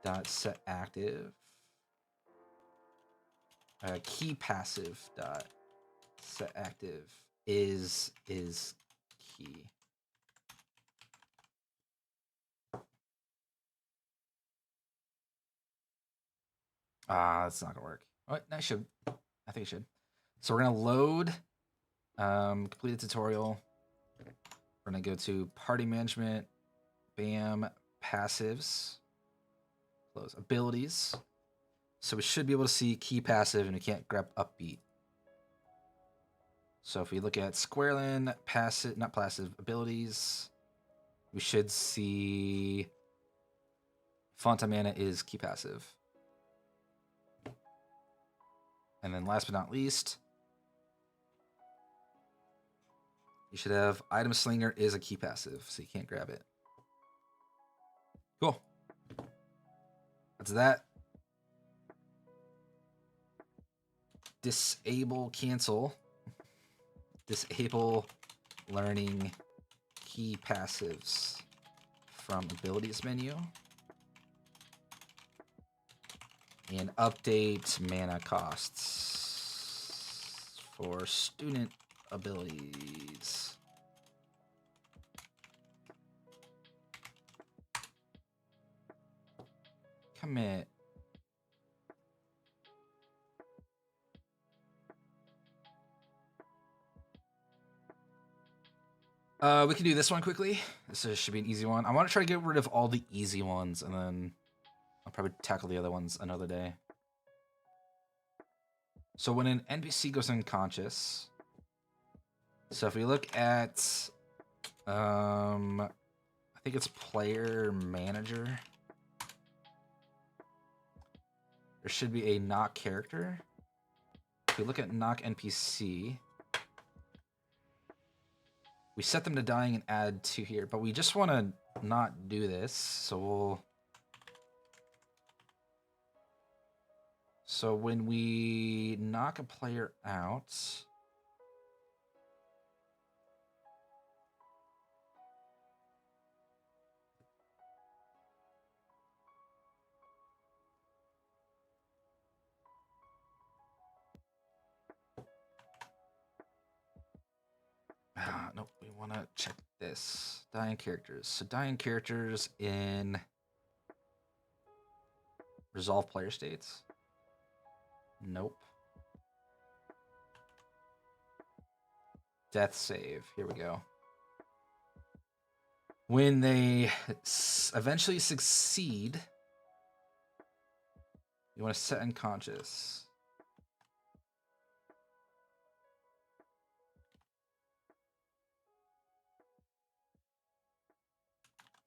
dot set active. Key passive dot set active is key. That's not gonna work. Oh, no, it should. I think it should. So we're gonna load complete the tutorial. We're gonna go to party management, bam, passives, close abilities. So we should be able to see key passive, and we can't grab upbeat. So if we look at Squareland, passive, not passive, abilities, we should see Fonta Mana is key passive. And then last but not least, you should have Item Slinger is a key passive, so you can't grab it. Cool. That's that. Disable cancel. Disable learning key passives from abilities menu. And update mana costs for student abilities. Commit. We can do this one quickly. This should be an easy one. I want to try to get rid of all the easy ones, and then I'll probably tackle the other ones another day. So when an NPC goes unconscious, so if we look at, I think it's player manager. There should be a knock character. If we look at knock NPC, we set them to dying and add 2 here, but we just want to not do this, so we'll... So when we knock a player out... Nope, we want to check this. Dying characters. So dying characters in resolve player states. Nope. Death save. Here we go. When they eventually succeed, you want to set unconscious.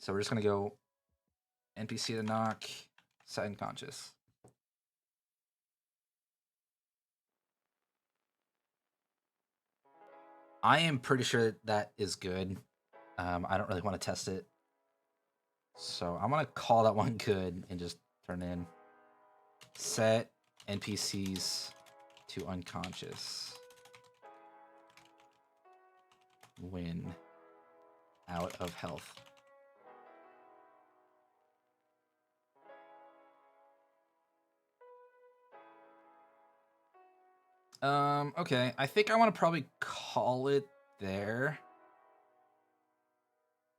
So we're just going to go NPC to knock, set unconscious. I am pretty sure that is good. I don't really want to test it. So I'm going to call that one good and just turn in set NPCs to unconscious when out of health. Okay, I think I want to probably call it there.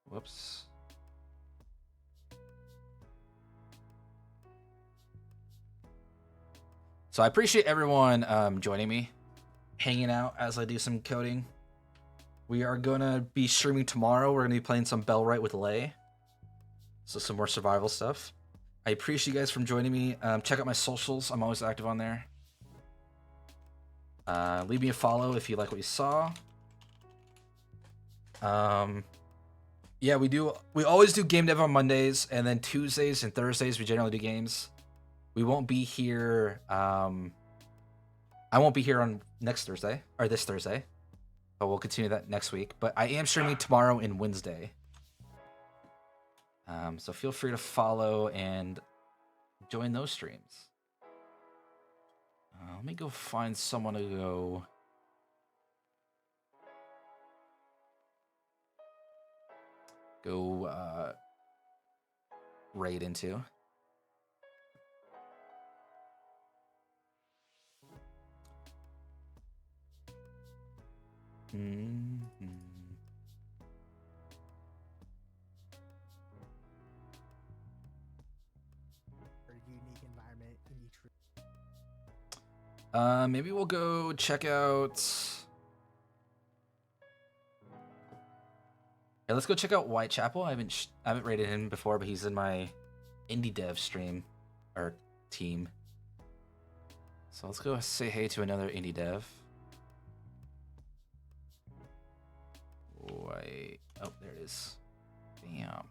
Whoops. So I appreciate everyone joining me, hanging out as I do some coding. We are gonna be streaming tomorrow. We're gonna be playing some Bellwright with Lay. So some more survival stuff. I appreciate you guys from joining me. Check out my socials. I'm always active on there. Leave me a follow if you like what you saw. Yeah, we always do game dev on Mondays, and then Tuesdays and Thursdays we generally do games. We won't be here. I won't be here on next Thursday or this Thursday, but we'll continue that next week. But I am streaming tomorrow and Wednesday. So feel free to follow and join those streams. Let me go find someone to go raid into. Unique environment in each room. Maybe we'll go check out. Yeah, let's go check out Whitechapel. I haven't rated him before, but he's in my indie dev stream or team. So let's go say hey to another indie dev. Wait, oh, there it is. Damn.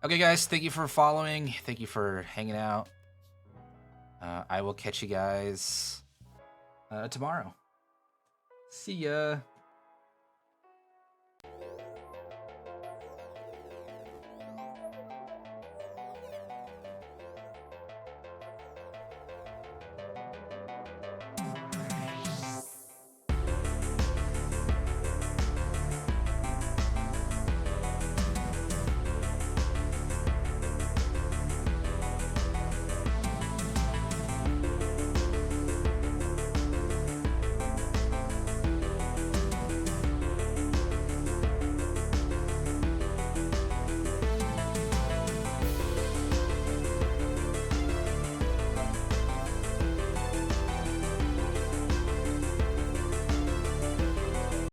Okay, guys, thank you for following. Thank you for hanging out. I will catch you guys tomorrow. See ya.